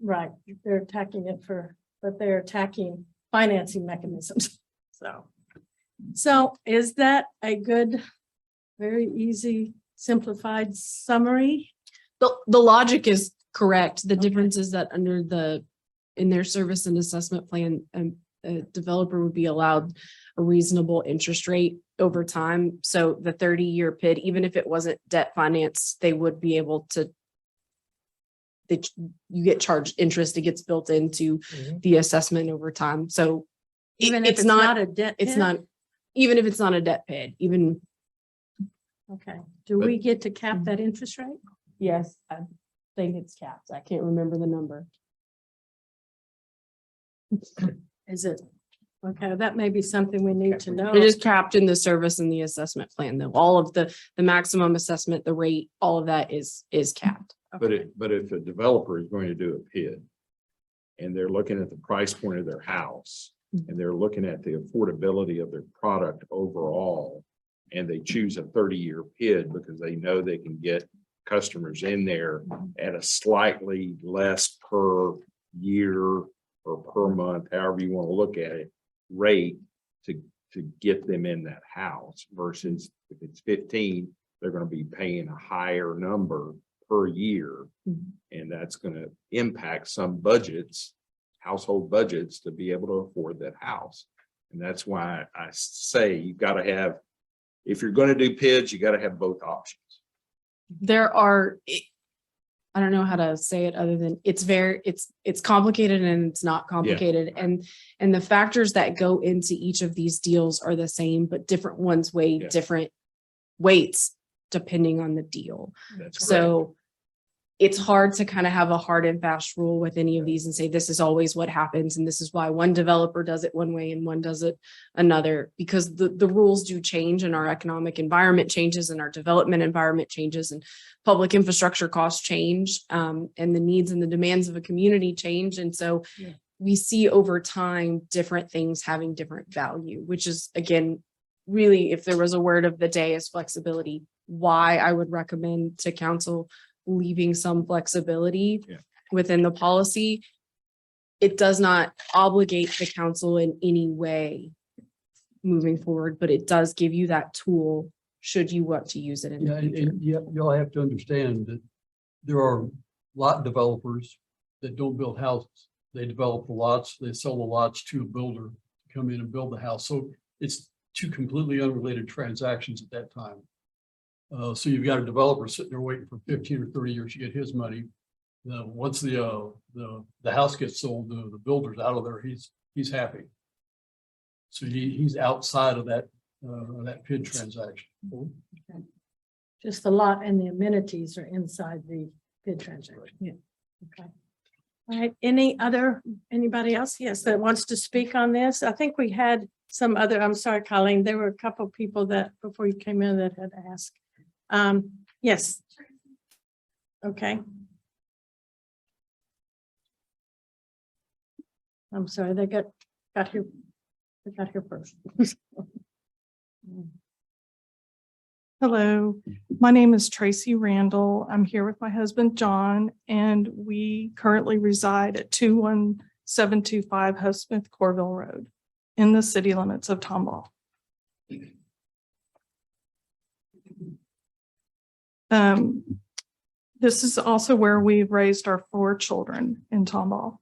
right, they're attacking it but they're attacking financing mechanisms. So is that a good, very easy, simplified summary? The logic is correct. The difference is that in their service and assessment plan, a developer would be allowed a reasonable interest rate over time. So the 30-year PID, even if it wasn't debt financed, they would be able to, you get charged interest, it gets built into the assessment over time. So Even if it's not, a debt it's PID? not, even if it's not a debt PID, even, Okay, do we get to cap that interest rate? yes, I think it's capped. I can't remember the number. Is it? Okay, that may be something we need to know. It is capped in the service and the assessment plan, though. All of the maximum assessment, the rate, all of that is capped. But if a developer is going to do a PID and they're looking at the price point of their house and they're looking at the affordability of their product overall, and they choose a 30-year PID because they know they can get customers in there at a slightly less per year or per month, however you want to look at it, rate to get them in that house versus if it's 15, they're going to be paying a higher number per year. And that's going to impact some budgets, household budgets, to be able to afford that house. And that's why I say you've got to have, if you're going to do PIDs, you got to have both options. There are, I don't know how to say it other than it's complicated and it's not complicated. And the factors that go into each of these deals are the same, but different ones weigh Yeah. different weights depending on the deal. That's correct. So it's hard to kind of have a hard and fast rule with any of these and say, this is always what happens. And this is why one developer does it one way and one does it another, because the rules do change and our economic environment changes and our development environment changes and public infrastructure costs change, and the needs and the demands of a community change. And so we see over time, different things having different value, which is, again, really, if there was a word of the day, is flexibility. Why I would recommend to council leaving some flexibility within the policy. It does not obligate the council in any way moving forward, but it does give you that tool should you want to use it in Yeah, the future. and y'all have to understand that there are lot developers that don't build houses. They develop the lots, they sell the lots to a builder to come in and build the house. So it's two completely unrelated transactions at that time. So you've got a developer sitting there waiting for 15 or 30 years to get his money. Once the house gets sold, the builder's out of there, he's happy. So he's outside of that PID transaction. Just the lot and the amenities are inside the bid transaction. Yeah. Okay. All right. Anybody else? Yes, that wants to speak on this? I think we had some other, I'm sorry, Colleen, there were a couple of people that before you came in that had asked. Yes. Okay. I'm sorry, they got here first. Hello, my name is Tracy Randall. I'm here with my husband, John, and we currently reside at 21725 Husmith Corville Road in the city limits of Tomball. This is also where we've raised our 4 children in Tomball.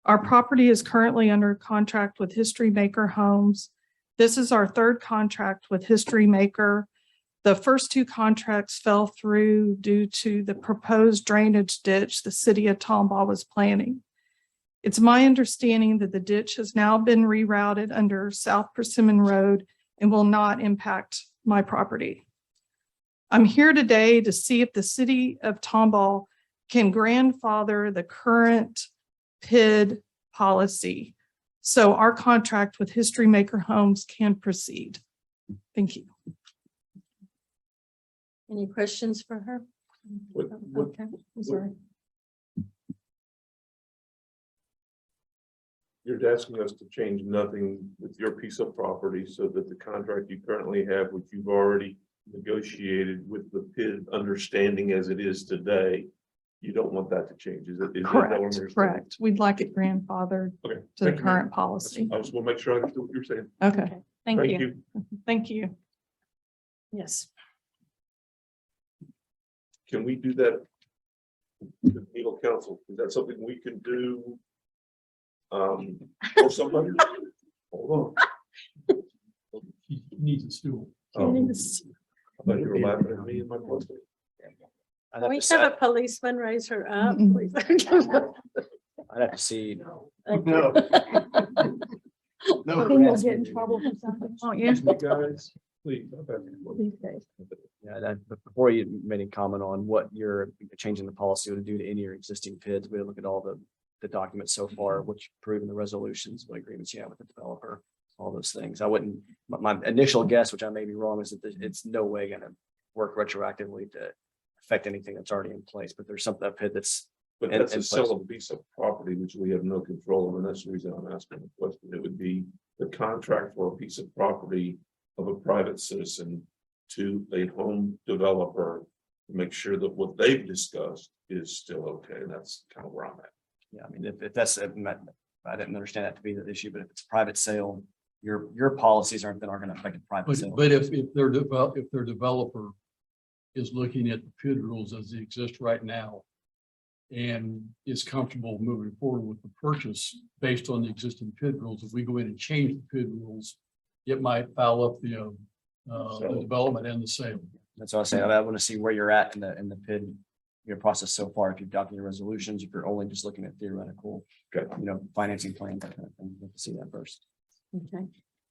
Our property is currently under contract with History Maker Homes. This is our 3rd contract with History Maker. The first 2 contracts fell through due to the proposed drainage ditch the city of Tomball was planning. It's my understanding that the ditch has now been rerouted under South Persimmon Road and will not impact my property. I'm here today to see if the city of Tomball can grandfather the current PID policy so our contract with History Maker Homes can proceed. Thank you. Any questions for her? Okay, I'm sorry. You're asking us to change nothing with your piece of property so that the contract you currently have, which you've already negotiated with the PID understanding as it is today, you don't want that to change, is it? Is that what I'm Correct, understanding? correct. We'd like it grandfathered Okay. to the Thank you. current policy. I just want to make sure I understood what you're saying. Okay, Thank you. thank you. Yes. Can we do that? With legal counsel, is that something we can do? For somebody? Hold on. He needs a stool. Oh, I Yes. thought you were laughing at me and my question. I'd Can have we to say- have a policeman raise her up, Mm-mm. please? I'd have to see. Thank No. you. No. Then you'll get in trouble for something, won't you? You guys, please. I'm back. These days. Yeah, but before you made any comment on what you're changing the policy would do to any of your existing PIDs, we look at all the documents so far, which proven the resolutions, what agreements you have with the developer, all those things. I wouldn't, my initial guess, which I may be wrong, is that it's no way gonna work retroactively to affect anything that's already in place, but there's something, a PID that's. But in- that's in a place. sale of a piece of property which we have no control over, and that's the reason I'm asking the question. It would be the contract for a piece of property of a private citizen to a home developer to make sure that what they've discussed is still okay, and that's kind of where I'm at. Yeah, I mean, if that's, I didn't understand that to be the issue, but if it's a private sale, your policies aren't gonna affect a private sale. But if their developer is looking at the PID rules as they exist right now and is comfortable moving forward with the purchase based on the existing PID rules, if we go in and change the PID rules, it might foul up the development and the sale. That's what I say. I want to see where you're at in the PID, your process so far. If you've adopted your resolutions, if you're only just looking at theoretical, financing plans, that kind of thing, we'll have to see that first. Okay.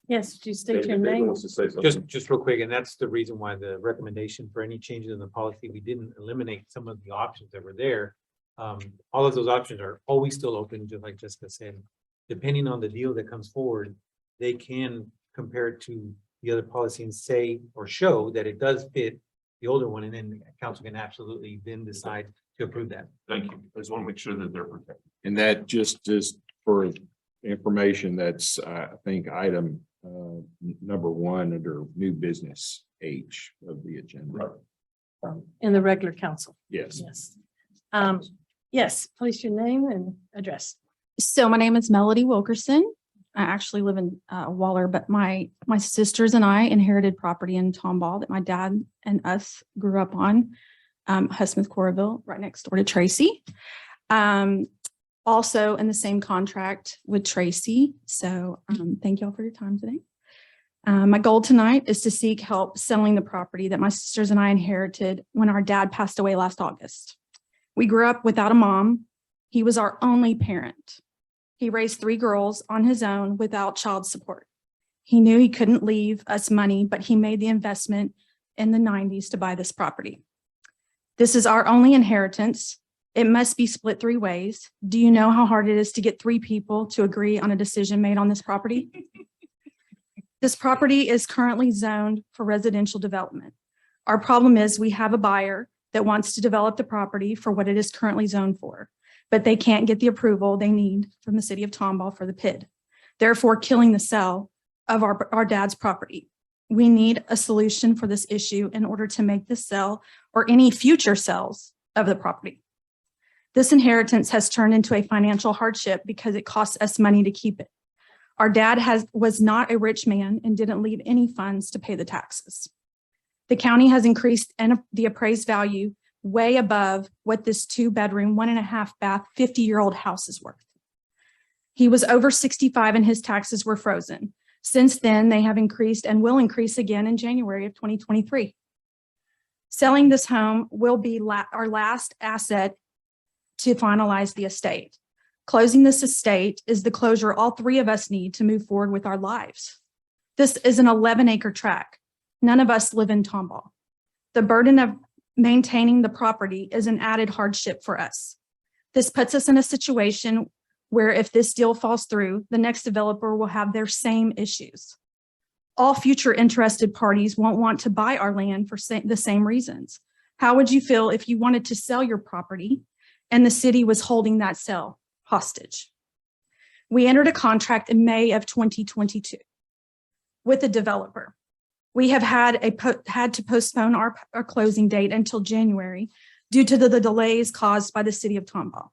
Yes, do you state your David name? wants to say something. Just real quick, and that's the reason why the recommendation for any changes in the policy, we didn't eliminate some of the options that were there. All of those options are always still open, just like Jessica said. Depending on the deal that comes forward, they can compare it to the other policy and say or show that it does fit the older one, and then the council can absolutely then decide to approve that. Thank you. I just want to make sure that they're protected. And that just for information, that's, I think, item number 1 under new business H of the agenda. In the regular council, Yes. yes. Yes, please your name and address. So my name is Melody Wilkerson. I actually live in Waller, but my sisters and I inherited property in Tomball that my dad and us grew up on. Husmith Corville, right next door to Tracy. Also in the same contract with Tracy. So thank y'all for your time today. My goal tonight is to seek help selling the property that my sisters and I inherited when our dad passed away last August. We grew up without a mom. He was our only parent. He raised 3 girls on his own without child support. He knew he couldn't leave us money, but he made the investment in the 90s to buy this property. This is our only inheritance. It must be split 3 ways. Do you know how hard it is to get 3 people to agree on a decision made on this property? This property is currently zoned for residential development. Our problem is we have a buyer that wants to develop the property for what it is currently zoned for, but they can't get the approval they need from the city of Tomball for the PID, therefore killing the sale of our dad's property. We need a solution for this issue in order to make this sale or any future sales of the property. This inheritance has turned into a financial hardship because it costs us money to keep it. Our dad was not a rich man and didn't leave any funds to pay the taxes. The county has increased the appraised value way above what this 2-bedroom, 1.5 bath, 50-year-old house is worth. He was over 65 and his taxes were frozen. Since then, they have increased and will increase again in January of 2023. Selling this home will be our last asset to finalize the estate. Closing this estate is the closure all three of us need to move forward with our lives. This is an 11-acre tract. None of us live in Tomball. The burden of maintaining the property is an added hardship for us. This puts us in a situation where if this deal falls through, the next developer will have their same issues. All future interested parties won't want to buy our land for the same reasons. How would you feel if you wanted to sell your property and the city was holding that sale hostage? We entered a contract in May of 2022 with a developer. We have had to postpone our closing date until January due to the delays caused by the city of Tomball.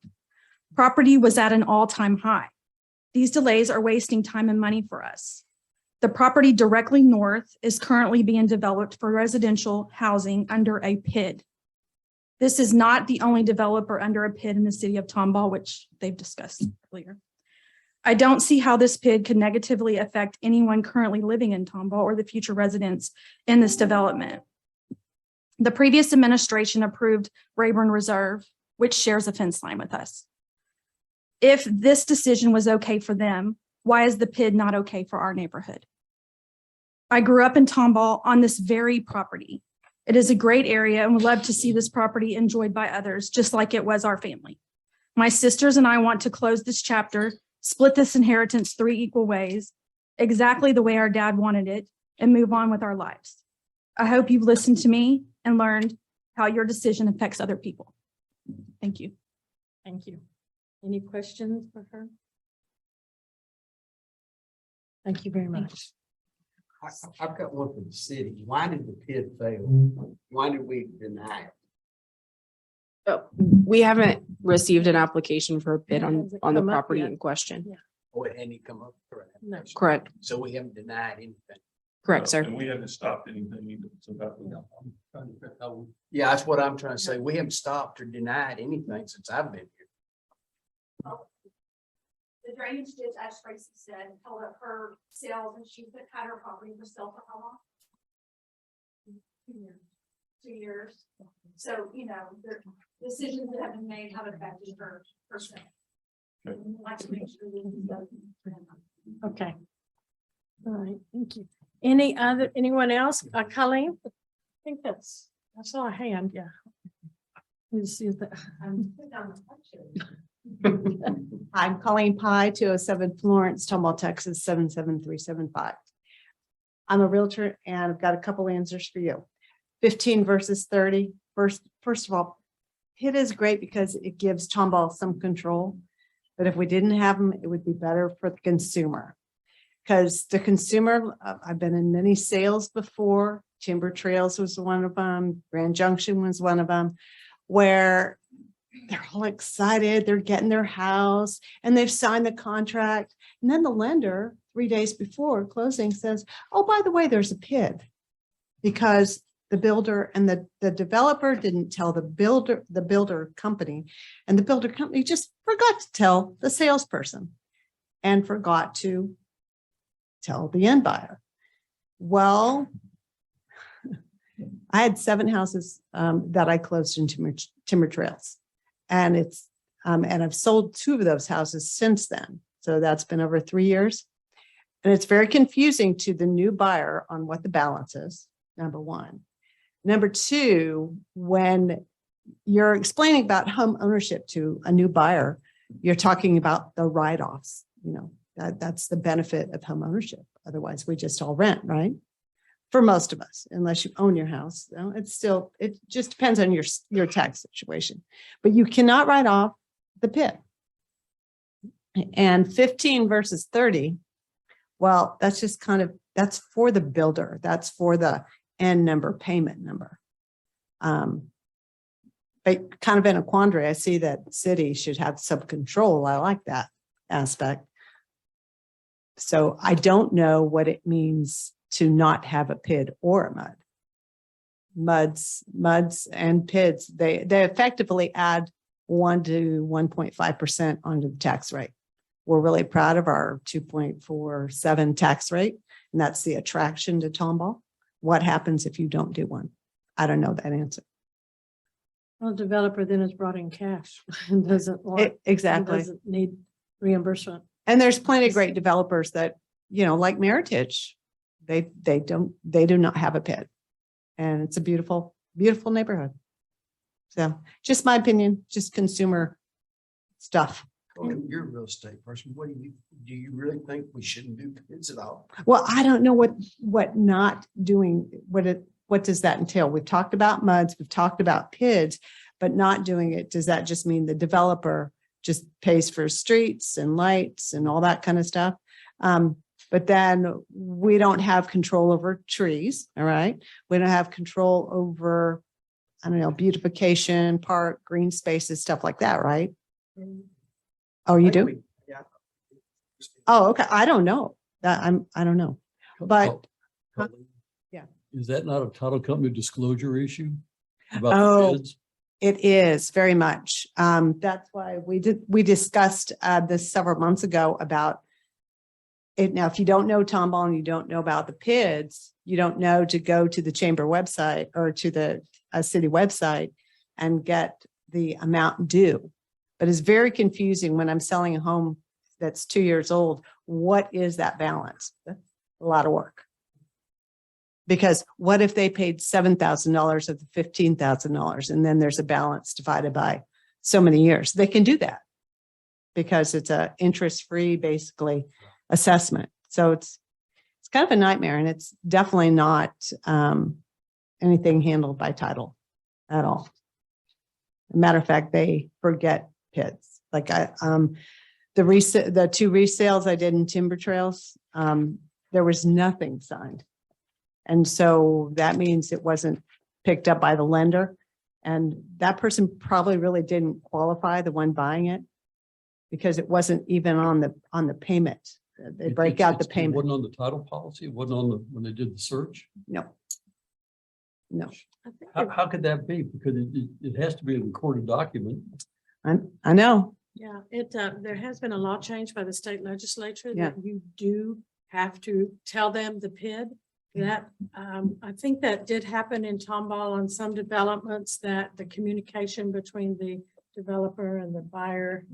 Property was at an all-time high. These delays are wasting time and money for us. The property directly north is currently being developed for residential housing under a PID. This is not the only developer under a PID in the city of Tomball, which they've discussed earlier. I don't see how this PID could negatively affect anyone currently living in Tomball or the future residents in this development. The previous administration approved Rayburn Reserve, which shares a fence line with us. If this decision was okay for them, why is the PID not okay for our neighborhood? I grew up in Tomball on this very property. It is a great area and would love to see this property enjoyed by others, just like it was our family. My sisters and I want to close this chapter, split this inheritance 3 equal ways, exactly the way our dad wanted it, and move on with our lives. I hope you've listened to me and learned how your decision affects other people. Thank you. Thank you. Any questions for her? Thank you very much. I've got one for the city. Why did the PID fail? Why did we deny it? We haven't received an application for a bid on Hasn't the come up property yet. in question. Yeah. Oh, it hadn't come up for it. No. Correct, So we haven't denied anything. correct, sir. And we haven't stopped anything either, so that was. Yeah, that's what I'm trying to say. We haven't stopped or denied anything since I've been here. The drainage ditch, as Tracy said, held up her sales and she had her property for sale for how long? 2 years. So, you know, the decisions that have been made have affected her sale. Okay. We'd like to make sure we can go. Okay. All right, thank you. Anyone else? Colleen? I think I saw a hand, yeah. Let's see if that. I'm Colleen Pye, 207 Florence, Tomball, Texas, 77375. I'm a realtor and I've got a couple answers for you. 15 versus 30. First of all, PID is great because it gives Tomball some control. But if we didn't have them, it would be better for the consumer. Because the consumer, I've been in many sales before. Timber Trails was one of them. Grand Junction was one of them, where they're all excited. They're getting their house and they've signed the contract. And then the lender 3 days before closing says, oh, by the way, there's a PID, because the builder and the developer didn't tell the builder company, and the builder company just forgot to tell the salesperson and forgot to tell the end buyer. Well, I had 7 houses that I closed in Timber Trails, and and I've sold 2 of those houses since then. So that's been over 3 years. And it's very confusing to the new buyer on what the balance is, number one. Number two, when you're explaining about home ownership to a new buyer, you're talking about the write-offs. You know, that's the benefit of home ownership. Otherwise, we just all rent, right? For most of us, unless you own your house. You know, it just depends on your tax situation. But you cannot write off the PID. And 15 versus 30, well, that's That's for the builder. That's for the end number, payment number. But kind of in a quandary, I see that city should have some control. I like that aspect. So I don't know what it means to not have a PID or a MUD. MUDs and PIDs, they effectively add 1 to 1.5% onto the tax rate. We're really proud of our 2.47 tax rate, and that's the attraction to Tomball. What happens if you don't do one? I don't know that answer. Well, developer then is brought in cash and doesn't want. Exactly. Doesn't need reimbursement. And there's plenty of great developers that, you know, like Meritage, they do not have a PID. And it's a beautiful, beautiful neighborhood. So just my opinion, just consumer stuff. You're a real estate person. What do you really think we shouldn't do PIDs at all? Well, I don't know what not doing, what does that entail? We've talked about MUDs, we've talked about PIDs, but not doing it, does that just mean the developer just pays for streets and lights and all that kind of stuff? But then we don't have control over trees, all right? We don't have control over, I don't know, beautification, park, green spaces, stuff like that, right? Oh, you do? Yeah. Oh, okay. I don't know. I don't know. But yeah. Is that not a title company disclosure issue? About Oh. the bids? It is very much. That's why we discussed this several months ago about it. Now, if you don't know Tomball and you don't know about the PIDs, you don't know to go to the chamber website or to the city website and get the amount due. But it's very confusing when I'm selling a home that's 2 years old. What is that balance? That's a lot of work. Because what if they paid $7,000 of the $15,000 and then there's a balance divided by so many years? They can do that because it's a interest-free, basically, assessment. So it's kind of a nightmare, and it's definitely not anything handled by title at all. Matter of fact, they forget PIDs. Like the 2 resales I did in Timber Trails, there was nothing signed. And so that means it wasn't picked up by the lender. And that person probably really didn't qualify, the one buying it, because it wasn't even on the payment. They break out the It payment. wasn't on the title policy, it wasn't on when they did the search. No. No, I think How could that be? Because it has to be a recorded document. I know. Yeah, there has been a law change by the state legislature Yeah. that you do have to tell them the PID. That, I think that did happen in Tomball on some developments, that the communication between the developer and the buyer.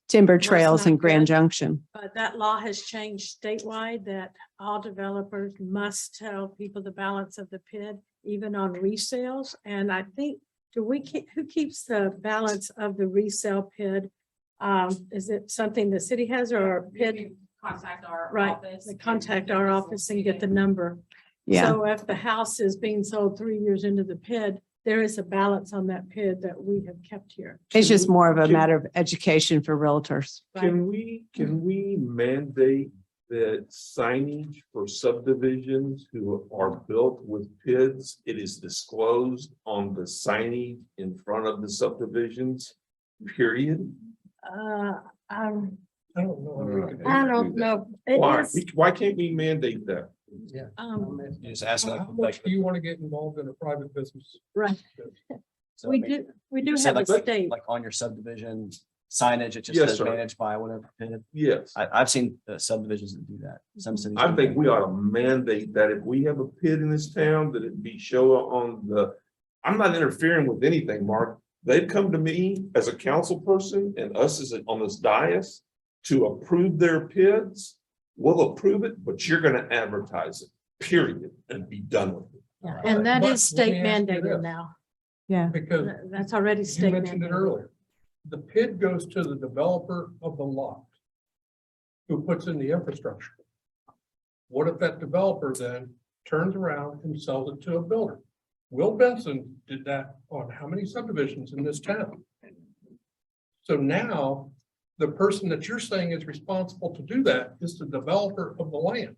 Timber Trails not and Grand good. Junction. But that law has changed statewide, that all developers must tell people the balance of the PID, even on resales. And I think, who keeps the balance of the resale PID? Is it something the city has, or PID? Contact our Right, office. they contact our office and get the number. Yeah, So if the house is being sold 3 years into the PID, there is a balance on that PID that we have kept here. it's just more of a matter of education for realtors. Can we mandate that signage for subdivisions who are built with PIDs, it is disclosed on the signage in front of the subdivisions, period? I don't know. I don't know. It Why? is, Why can't we mandate that? You just ask. How much do you want to get involved in a private business? right. So, We I mean, we do you said have a like- state. Like on your subdivision signage, it just Yes, says sir. managed by whatever PID. Yes. I've seen subdivisions that do that. Some cities. I do think that. we ought to mandate that if we have a PID in this town, that it be shown on the, I'm not interfering with anything, Mark. They've come to me as a council person and us as on this dais to approve their PIDs. We'll approve it, but you're gonna advertise it, period, and be done with it. Yeah, and that But is state let me ask you mandated this. now. Yeah, Because That's already you state mentioned it mandated. earlier. The PID goes to the developer of the lot, who puts in the infrastructure. What if that developer then turns around and sells it to a builder? Will Benson did that on how many subdivisions in this town? So now, the person that you're saying is responsible to do that is the developer of the land.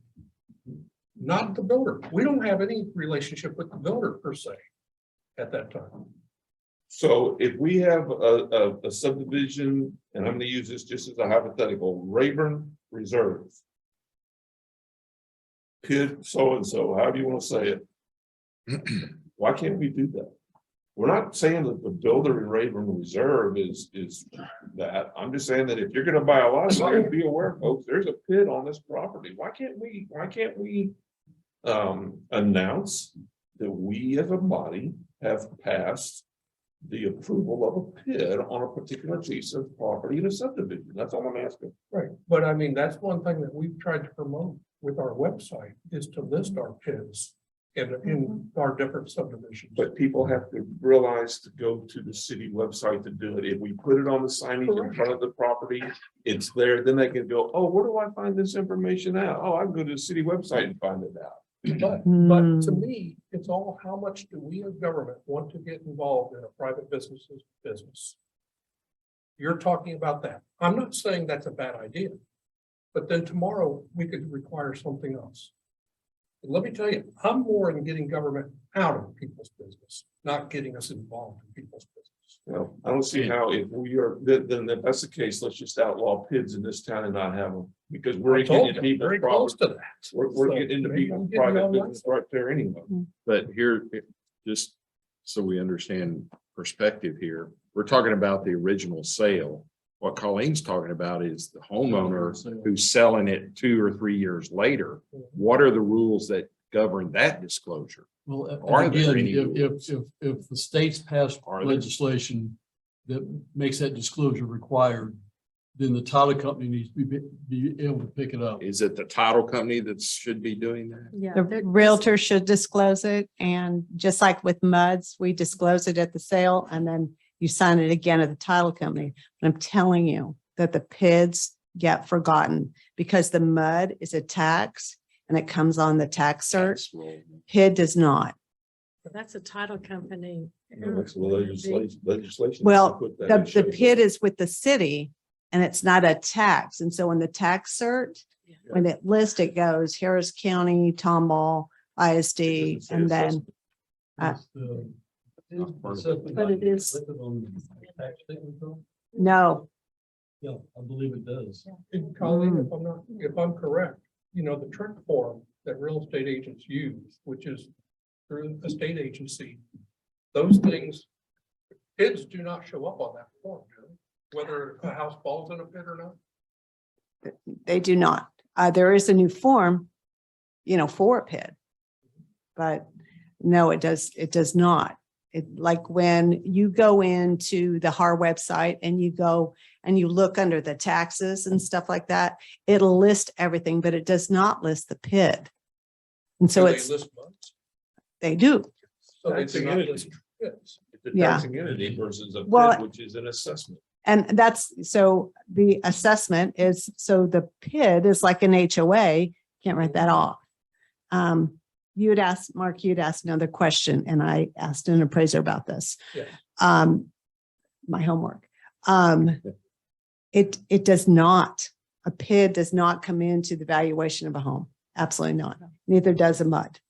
not the builder. We don't have any relationship with the builder per se at that time. So if we have a subdivision, and I'm gonna use this just as a hypothetical, Rayburn Reserve. PID so-and-so, however you wanna say it. Why can't we do that? We're not saying that the builder in Rayburn Reserve is that. I'm just saying that if you're gonna buy a lot of land, be aware, folks, there's a PID on this property. Why can't we announce that we as a body have passed the approval of a PID on a particular piece of property in a subdivision? That's all I'm asking. Right, but I mean, that's one thing that we've tried to promote with our website is to list our PIDs in our different subdivisions. But people have to realize to go to the city website to do it. If we put it on the signage in front of the property, it's there, then they can go, oh, where do I find this information out? Oh, I can go to the city website and find it out. But to me, it's all how much do we as government want to get involved in a private business's business? You're talking about that. I'm not saying that's a bad idea. But then tomorrow we could require something else. And let me tell you, I'm more in getting government out of people's business, not getting us involved in people's business. Well, I don't see how if we are, then if that's the case, let's just outlaw PIDs in this town and not have them. Because we're I told getting you, people. very close to that. We're So getting into maybe people's I'm getting you private on that business right there anyway. But here, just so we understand perspective here, we're talking about the original sale. What Colleen's talking about is the homeowner who's selling it 2 or 3 years later. What are the rules that govern that disclosure? Well, Are and there again, any if the states pass Are there? legislation that makes that disclosure required, then the title company needs to be able to pick it up. Is it the title company that should be doing that? Yeah. The realtor should disclose it, and just like with MUDs, we disclose it at the sale and then you sign it again at the title company. But I'm telling you that the PIDs get forgotten because the MUD is a tax and it comes on the tax cert. PID does not. That's a title company. That's the legislation. Well, Put that the in shape. PID is with the city and it's not a tax. And so when the tax cert, when it lists, it goes Harris County, Tomball, ISD, and then But it is- no. Yeah, I believe it does. And Colleen, if I'm correct, you know, the trick form that real estate agents use, which is through a state agency, those things, PIDs do not show up on that form, do they? Whether a house falls in a PID or not. They do not. There is a new form, you know, for a PID. But no, it does not. It, like when you go into the HAR website and you go and you look under the taxes and stuff like that, it'll list everything, but it does not list the PID. And so Do they it's, list months? they do. So they Taxing do not entity. list PIDs. It's a Yeah. taxing entity versus a Well, PID, which is an assessment. And that's, so the assessment is, so the PID is like an HOA, can't write that off. You had asked, Mark, you'd asked another question and I asked an appraiser about this. Yeah. My homework. It does not, a PID does not come into the valuation of a home. Absolutely not. Neither does a MUD.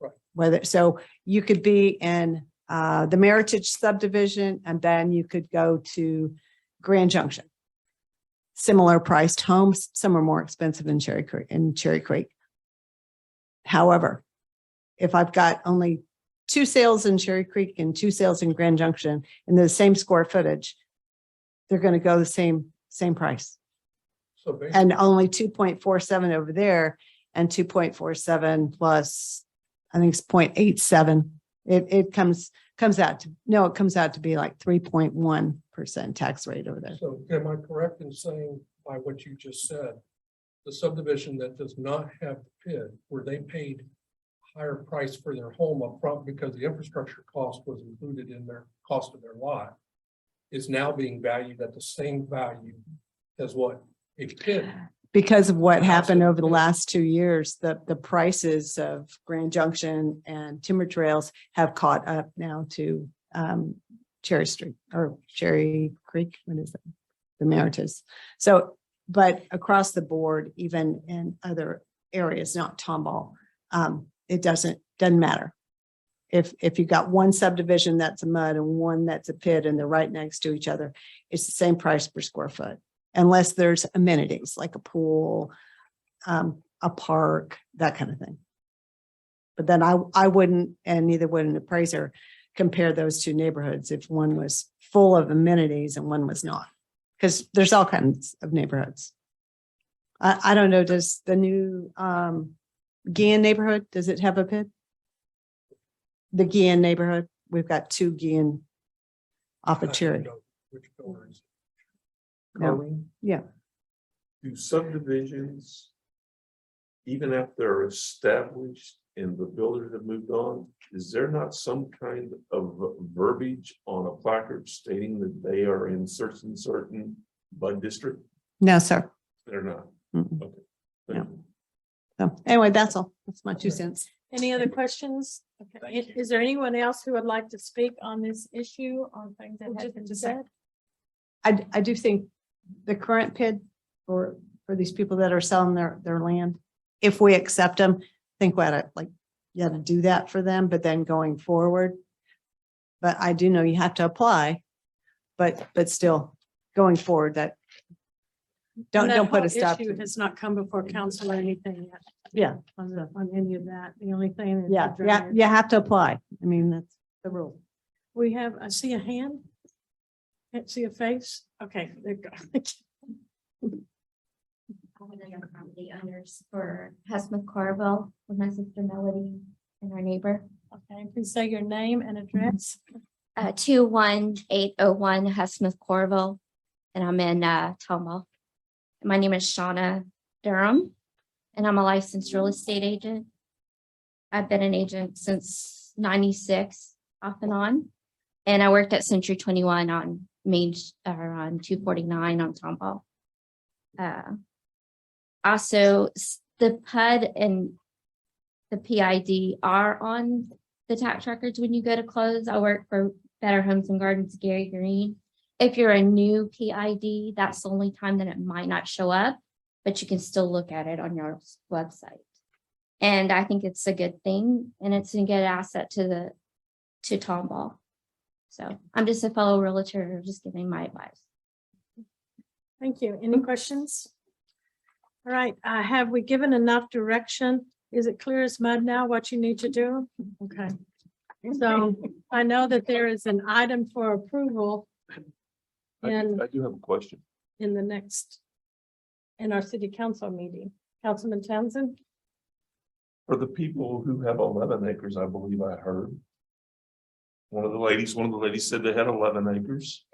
Right. Whether, so you could be in the Meritage subdivision and then you could go to Grand Junction. Similar priced homes, some are more expensive in Cherry Creek. However, if I've got only 2 sales in Cherry Creek and 2 sales in Grand Junction and the same square footage, they're going to go the same price. So basically, And only 2.47 over there and 2.47 plus, I think it's 0.87. It comes out to, no, it comes out to be like 3.1% tax rate over there. so am I correct in saying by what you just said, the subdivision that does not have the PID, where they paid higher price for their home up front because the infrastructure cost was included in their cost of their lot, is now being valued at the same value as what a PID. Because of what The house happened that- over the last 2 years, the prices of Grand Junction and Timber Trails have caught up now to Cherry Street or Cherry Creek. What is it? The Meritus. So, but across the board, even in other areas, not Tomball, it doesn't matter. If you got one subdivision that's a mud and one that's a pit and they're right next to each other, it's the same price per square foot. Unless there's amenities like a pool, a park, that kind of thing. But then I wouldn't, and neither would an appraiser, compare those two neighborhoods if one was full of amenities and one was not. Because there's all kinds of neighborhoods. I don't know, does the new Gian neighborhood, does it have a pit? The Gian neighborhood, we've got two Gian off I of don't Cherry. know which buildings. No. Colleen, Yeah, do subdivisions, even after they're established and the builders have moved on, is there not some kind of verbiage on a placard stating that they are in certain bud district? no, sir. They're not. Mm-mm. Okay. No. Thank you. So anyway, that's all. That's my 2 cents. Any other questions? Okay. Is there anyone else who would like to speak on this issue, on things that have been said? I do think the current PID for these people that are selling their land, if we accept them, I think we ought to you ought to do that for them, but then going forward. But I do know you have to apply, but still going forward that And don't that put whole a stop. issue has not come before council or anything yet. Yeah. On any of that. The only thing. is the Yeah, drainage. you have to apply. I mean, that's the rule. I see a hand. Can't see a face. Okay, there you go. One of the property owners for Hesmith Carville with my sister Melody and our neighbor. Okay, please say your name and address. 21801 Hesmith Corville, and I'm in Tomball. My name is Shauna Durham, and I'm a licensed real estate agent. I've been an agent since '96, off and on, and I worked at Century 21 on on 249 on Tomball. Also, the PUD and the PID are on the tax records when you go to close. I work for Better Homes and Gardens, Gary Green. If you're a new PID, that's the only time that it might not show up, but you can still look at it on your website. And I think it's a good thing, and it's a good asset to Tomball. So I'm just a fellow realtor, just giving my advice. Thank you. Any questions? All right, have we given enough direction? Is it clear as mud now what you need to do? Okay. So I know that there is an item for approval in I do have a question. in our city council meeting. Councilman Townsend? For the people who have 11 acres, I believe I heard. One of the ladies said they had 11 acres.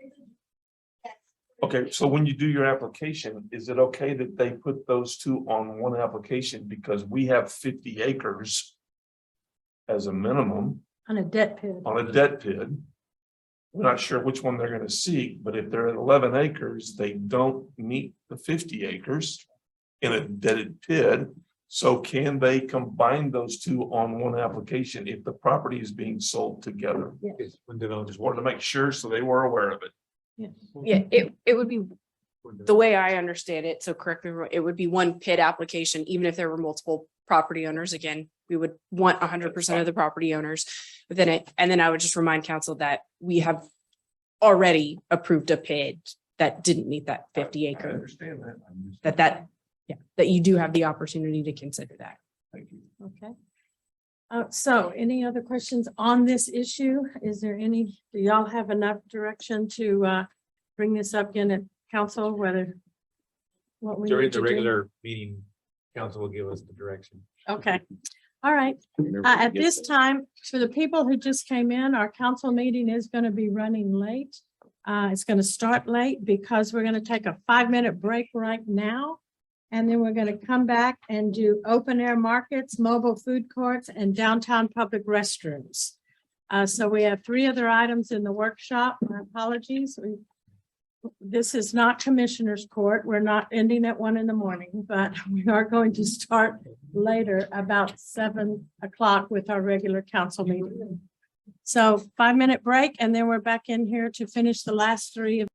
Okay, so when you do your application, is it okay that they put those two on one application because we have 50 acres as a minimum On a debt pit. on a debt PID? We're not sure which one they're gonna seek, but if they're at 11 acres, they don't meet the 50 acres in a deeded PID. So can they combine those two on one application if the property is being sold together? Yes. When developers Just wanted to make sure so they were aware of it. Yeah, it would be, the way I understand it, so correct me, it would be one PID application, even if there were multiple property owners. Again, we would want 100% of the property owners within it. And then I would just remind council that we have already approved a PID that didn't meet that 50 I acre, understand that. that you do have the opportunity to consider that. Thank you. Okay. So any other questions on this issue? Is there any, do y'all have enough direction to bring this up again at council, whether what we during need to the do? regular meeting, council will give us the direction. Okay, all right. At this time, for the people who just came in, our council meeting is going to be running late. It's going to start late because we're going to take a 5-minute break right now. And then we're going to come back and do open air markets, mobile food courts, and downtown public restrooms. So we have 3 other items in the workshop. My apologies. This is not commissioner's court. We're not ending at 1 a.m, but we are going to start later about 7 o'clock with our regular council meeting. So 5-minute break, and then we're back in here to finish the last 3 of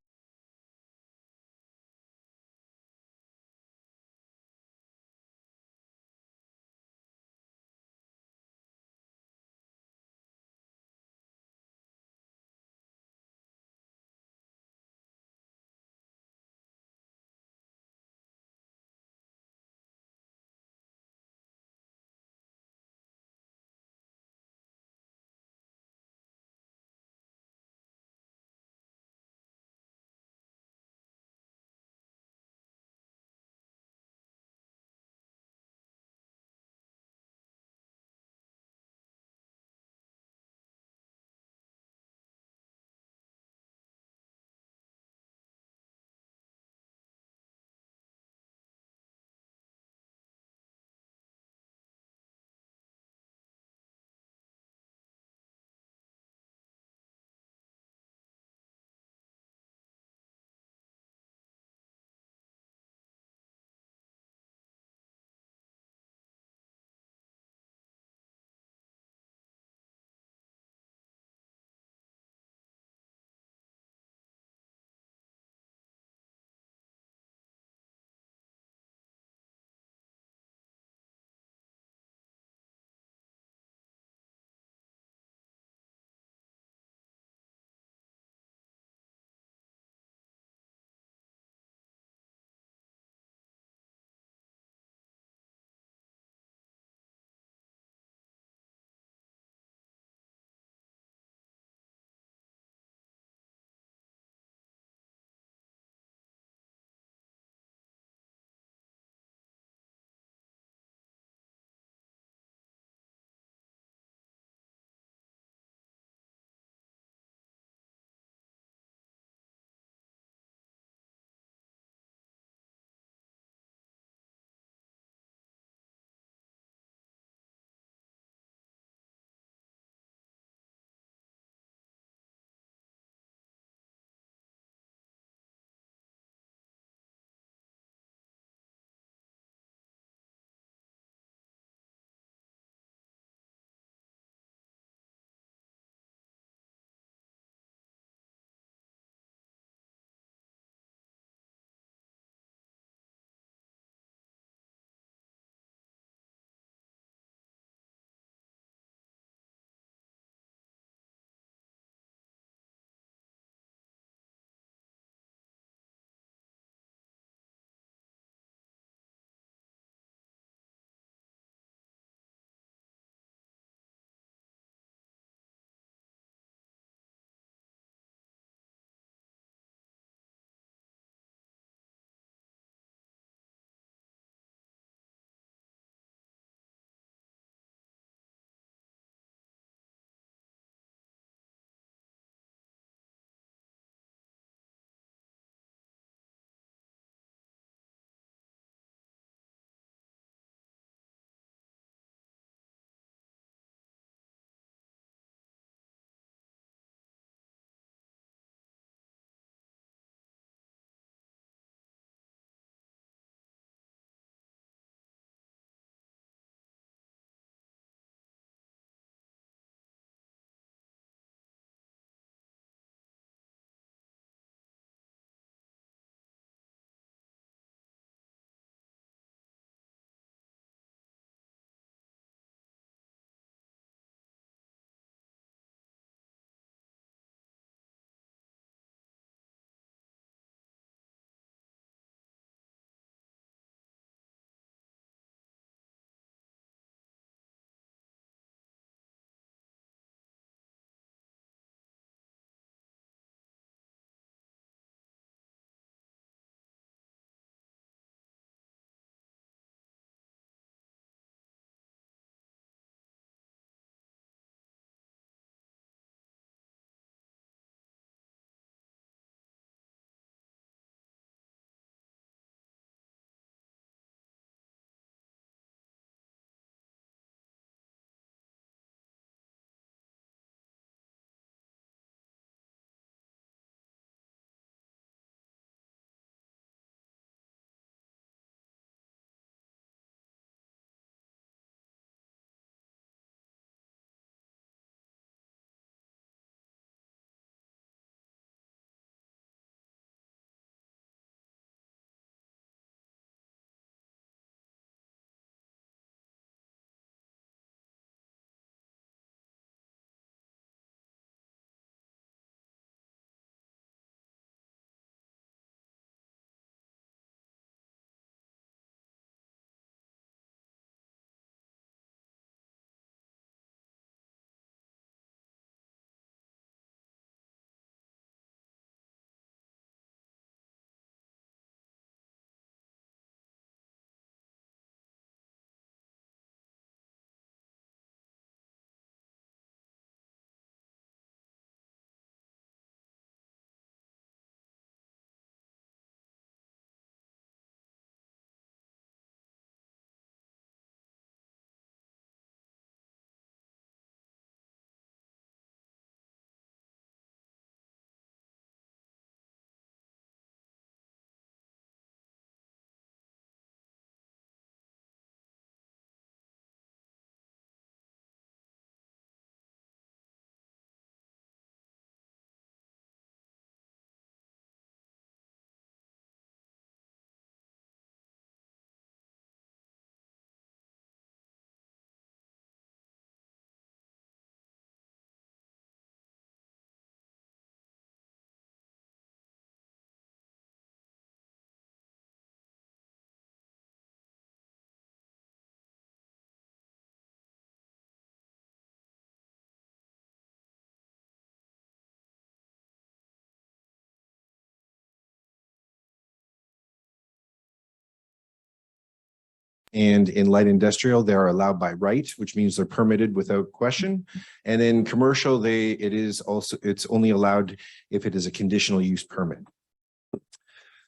And in light industrial, they are allowed by right, which means they're permitted without question. And in commercial, it's only allowed if it is a conditional use permit.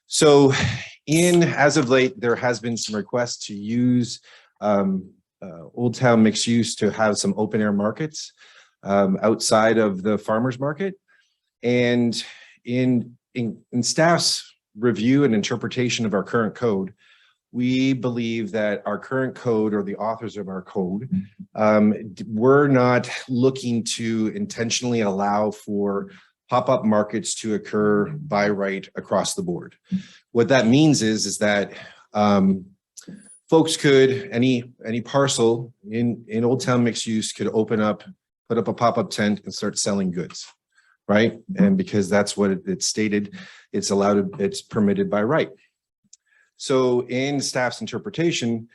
So as of late, there has been some requests to use Old Town mixed use to have some open air markets outside of the farmer's market. And in staff's review and interpretation of our current code, we believe that our current code, or the authors of our code, we're not looking to intentionally allow for pop-up markets to occur by right across the board. What that means is that folks could, any parcel in Old Town mixed use could put up a pop-up tent and start selling goods, right? And because that's what it's stated, it's allowed, it's permitted by right. So in staff's interpretation,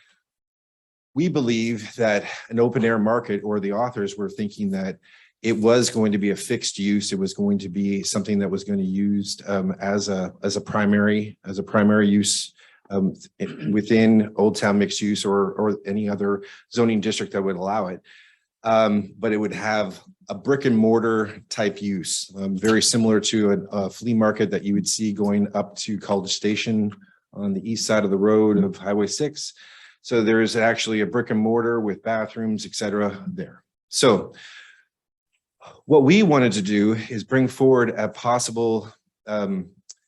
we believe that an open air market, or the authors were thinking that it was going to be a fixed use. It was going to be something that was going to be used as a primary use within Old Town mixed use or any other zoning district that would allow it. But it would have a brick and mortar type use, very similar to a flea market that you would see going up to College Station on the east side of the road of Highway 6. So there is actually a brick and mortar with bathrooms, et cetera, there. So what we wanted to do is bring forward a possible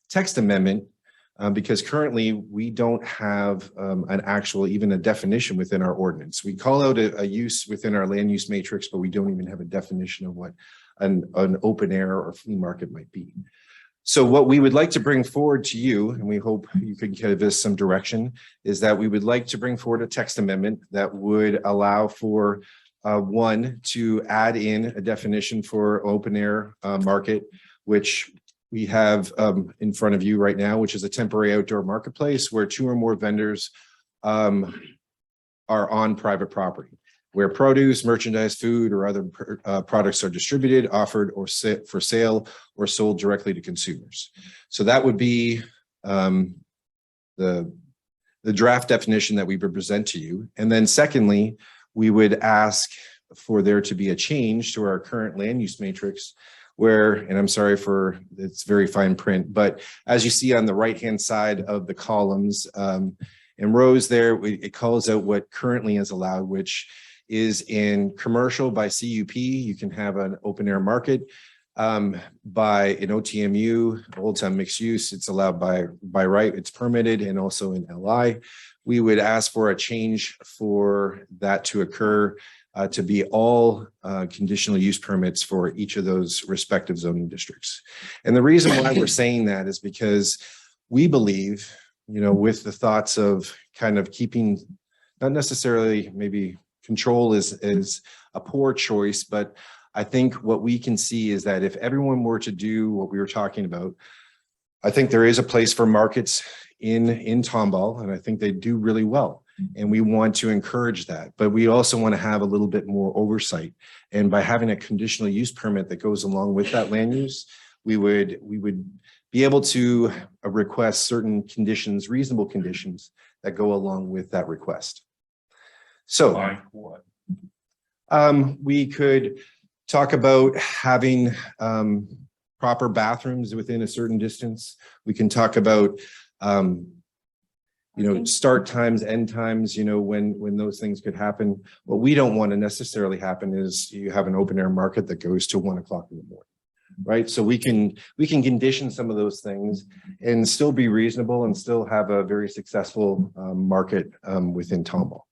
text amendment because currently we don't have an actual, even a definition within our ordinance. We call out a use within our land use matrix, but we don't even have a definition of what an open air or flea market might be. So what we would like to bring forward to you, and we hope you can give us some direction, is that we would like to bring forward a text amendment that would allow for one, to add in a definition for open air market, which we have in front of you right now, which is a temporary outdoor marketplace where 2 or more vendors are on private property, where produce, merchandise, food, or other products are distributed, offered, or set for sale, or sold directly to consumers. So that would be the draft definition that we would present to you. And then secondly, we would ask for there to be a change to our current land use matrix where, and I'm sorry for, it's very fine print, but as you see on the right-hand side of the columns in rows there, it calls out what currently is allowed, which is in commercial by CUP, you can have an open air market. By an OTMU, Old Town mixed use, it's allowed by right, it's permitted, and also in LI. We would ask for a change for that to occur to be all conditional use permits for each of those respective zoning districts. And the reason why we're saying that is because we believe, with the thoughts of kind of keeping, not necessarily maybe control is a poor choice, but I think what we can see is that if everyone were to do what we were talking about, I think there is a place for markets in Tomball, and I think they do really well. And we want to encourage that, but we also want to have a little bit more oversight. And by having a conditional use permit that goes along with that land use, we would be able to request certain conditions, reasonable conditions that go along with that request. So Like what? we could talk about having proper bathrooms within a certain distance. We can talk about start times, end times, when those things could happen. What we don't want to necessarily happen is you have an open air market that goes to 1 o'clock in the morning, right? So we can condition some of those things and still be reasonable and still have a very successful market within Tomball.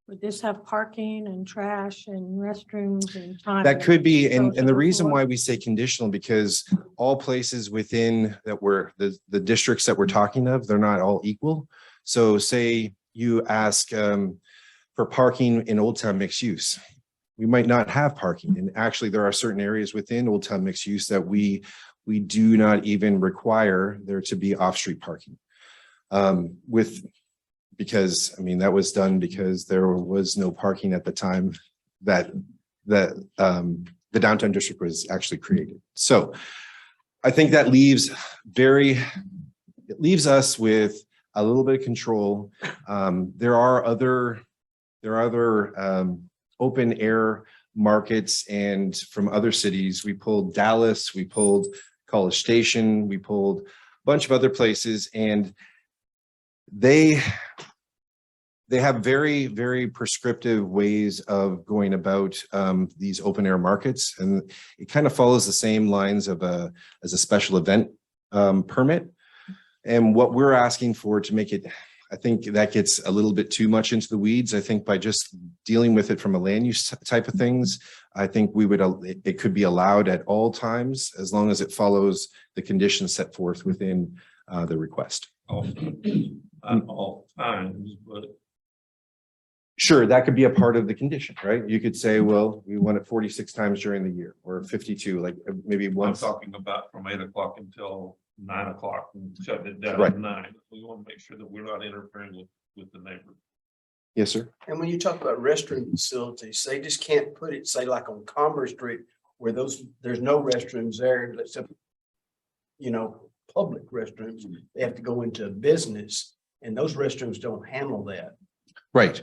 Would this have parking and trash and restrooms and time? That could be, and the social reason support? why we say conditional, because all places within that we're the districts that we're talking of, they're not all equal. So say you ask for parking in Old Town mixed use, we might not have parking, and actually there are certain areas within Old Town mixed use that we do not even require there to be off-street parking. Because that was done because there was no parking at the time that the downtown district was actually created. So I think that leaves us with a little bit of control. There are other open air markets, and from other cities, we pulled Dallas, we pulled College Station, we pulled a bunch of other places, and they have very, very prescriptive ways of going about these open air markets. And it kind of follows the same lines of as a special event permit. And what we're asking for to make it, I think that gets a little bit too much into the weeds. I think by just dealing with it from a land use type of things, I think it could be allowed at all times, as long as it follows the conditions set forth within the request. Not all times, but. Sure, that could be a part of the condition, right? You could say, well, we want it 46 times during the year, or 52, like maybe I'm once. talking about from 8 o'clock until 9 o'clock and shutting it down Right. at 9. We want to make sure that we're not interfering with the neighbor. Yes, sir. And when you talk about restroom facilities, they just can't put it, say like on Commerce Street, where there's no restrooms there, except, public restrooms. They have to go into a business, and those restrooms don't handle that. Right.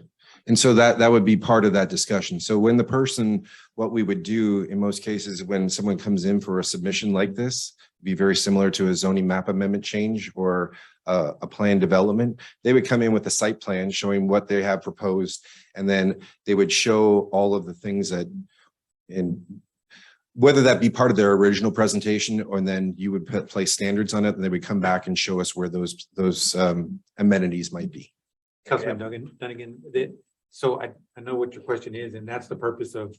And so that would be part of that discussion. So when what we would do in most cases, when someone comes in for a submission like this, be very similar to a zoning map amendment change or a plan development, they would come in with a site plan showing what they have proposed. And then they would show all of the things that, and whether that be part of their original presentation, or then you would place standards on it, and they would come back and show us where those amenities might be. Councilman Dunnigan, so I know what your question is, and that's the purpose of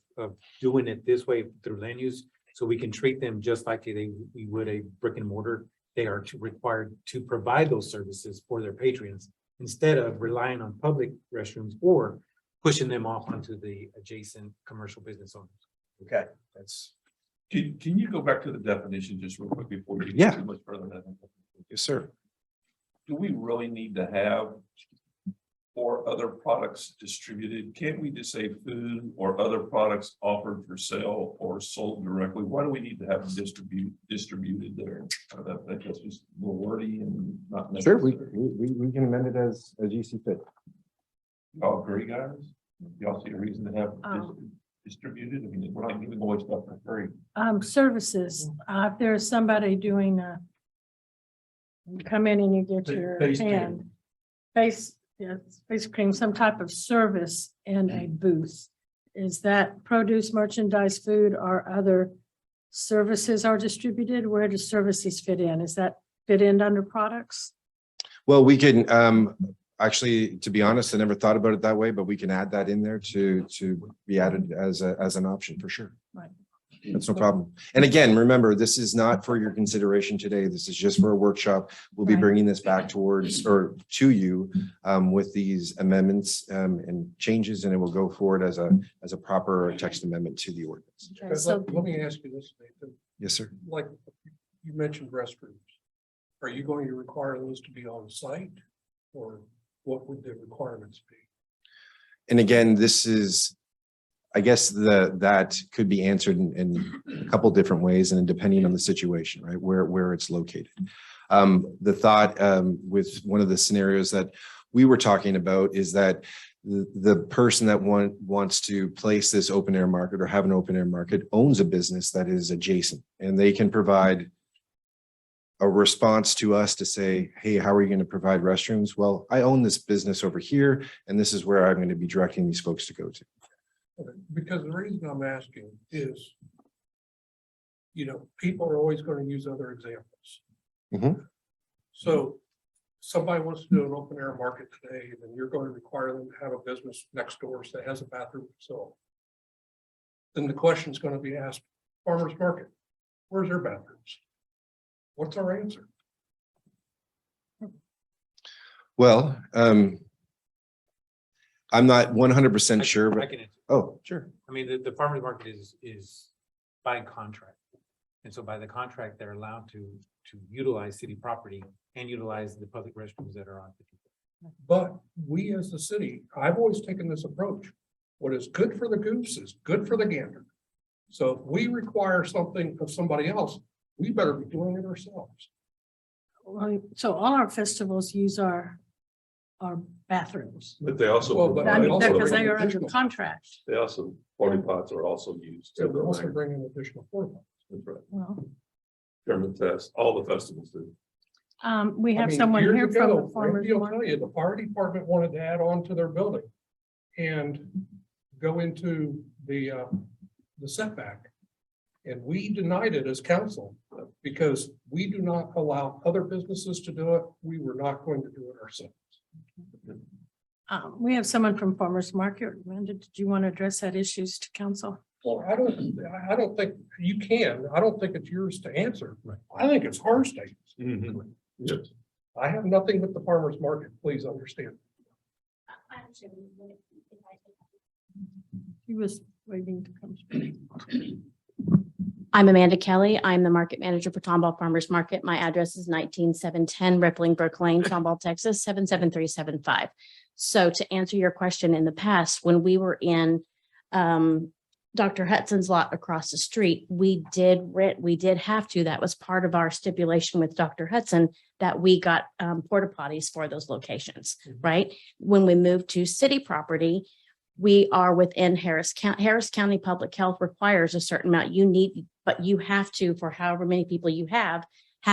doing it this way through land use. So we can treat them just like we would a brick and mortar. They are required to provide those services for their patrons instead of relying on public restrooms or pushing them off onto the adjacent commercial business owners. Okay. Can you go back to the definition just real quick before you Yeah. get too much further? Yes, sir. Do we really need to have or other products distributed? Can't we just say food or other products offered for sale or sold directly? Why do we need to have distributed there? I think that's just a little wordy and not Sure, necessary. we can amend it as you see fit. Y'all agree, guys? Y'all see a reason to have distributed? I mean, we're not giving away stuff for free. Services, if there's somebody doing you come in and you get your Face cream. hand, face cream, some type of service in a booth. Is that produce, merchandise, food, or other services are distributed? Where do services fit in? Is that fit in under products? Well, we can, actually, to be honest, I never thought about it that way, but we can add that in there to be added as an option for sure. Right. That's no problem. And again, remember, this is not for your consideration today. This is just for a workshop. We'll be Right. bringing this back to you with these amendments and changes, and it will go forward as a proper text amendment to the ordinance. Okay, so Let me ask you this, Nathan. Yes, sir. Like you mentioned restrooms. Are you going to require those to be on site, or what would the requirements be? And again, this is, I guess that could be answered in a couple different ways, and depending on the situation, right, where it's located. The thought with one of the scenarios that we were talking about is that the person that wants to place this open air market or have an open air market owns a business that is adjacent, and they can provide a response to us to say, hey, how are you going to provide restrooms? Well, I own this business over here, and this is where I'm going to be directing these folks to go to. Okay, because the reason I'm asking is, people are always going to use other examples. Mhm. So somebody wants to do an open air market today, then you're going to require them to have a business next door that has a bathroom facility. Then the question is going to be asked, farmer's market, where's their bathrooms? What's our answer? Well, I'm not 100% sure, I but, can answer. oh, sure. I mean, the farmer's market is by contract. And so by the contract, they're allowed to utilize city property and utilize the public restrooms that are on. But we as the city, I've always taken this approach. What is good for the goose is good for the gander. So if we require something of somebody else, we better be doing it ourselves. So all our festivals use our bathrooms. But they also. Well, but I mean, also because they bring are under additional- contract. They also, porta pots are also used. Yeah, they're also bringing additional porta potties. That's right. Well, German Fest, all the festivals do. we I have mean, someone years here from ago, the farmer's Randy will market. tell you, the fire department wanted to add on to their building and go into the setback. And we denied it as council because we do not allow other businesses to do it. We were not going to do it ourselves. We have someone from farmer's market. Amanda, did you want to address that issues to council? Well, I don't think you can. I don't think it's yours to answer. I think it's our statements. Yes. I have nothing with the farmer's market, please understand. He was waiting to come. I'm Amanda Kelly. I'm the market manager for Tomball Farmers Market. My address is 19710 Rippling Brook Lane, Tomball, Texas, 77375. So to answer your question, in the past, when we were in Dr. Hudson's lot across the street, we did have to, that was part of our stipulation with Dr. Hudson, that we got porta potties for those locations, right? When we moved to city property, we are within Harris County. Harris County Public Health requires a certain amount you need, but you have to, for however many people you have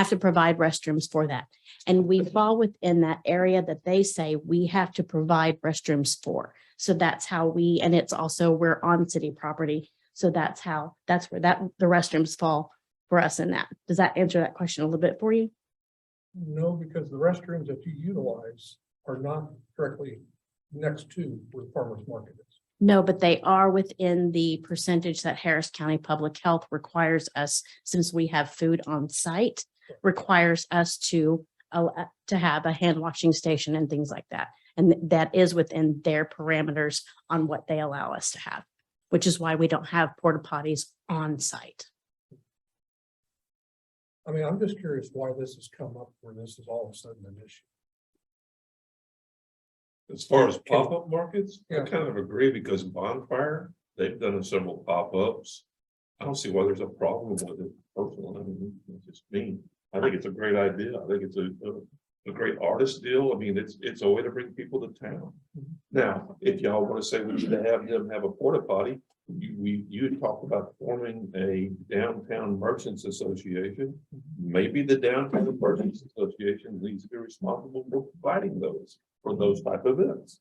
to provide restrooms for that. And we fall within that area that they say we have to provide restrooms for. So that's how and it's also, we're on city property. So that's where the restrooms fall for us in that. Does that answer that question a little bit for you? No, because the restrooms that you utilize are not directly next to where the farmer's market is. No, but they are within the percentage that Harris County Public Health requires us, since we have food on site, requires us to have a hand washing station and things like that. And that is within their parameters on what they allow us to have, which is why we don't have porta potties on site. I mean, I'm just curious why this has come up where this is all of a sudden an issue. As far as pop-up markets, I Yeah. kind of agree because Bonfire, they've done several pop-ups. I don't see why there's a problem with it personally. I mean, it's just me. I think it's a great idea. I think it's a great artist deal. I mean, it's a way to bring people to town. Now, if y'all want to say we need to have them have a porta potty, you had talked about forming a downtown merchants association. Maybe the downtown merchants association needs to be responsible for providing those for those type of events.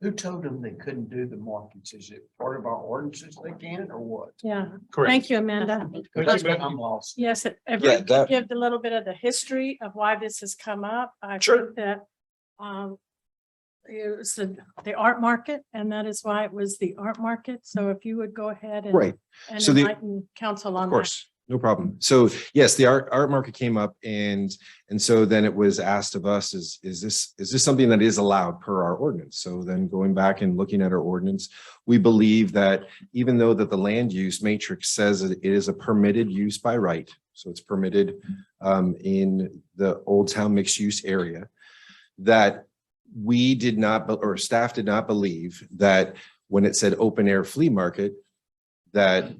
Who told them they couldn't do the markets? Is it part of our ordinances they can or what? Yeah, Correct. thank you, Amanda. Because I'm lost. Yes, if Yeah, you could that- give a little bit of the history of why this has come up. I Sure. think that it was the art market, and that is why it was the art market. So if you would go ahead and Right. and So the- enlighten council on Of that. course, no problem. So yes, the art market came up and so then it was asked of us, is this something that is allowed per our ordinance? So then going back and looking at our ordinance, we believe that even though that the land use matrix says that it is a permitted use by right, so it's permitted in the Old Town mixed use area, that we did not, or staff did not believe that when it said open air flea market, that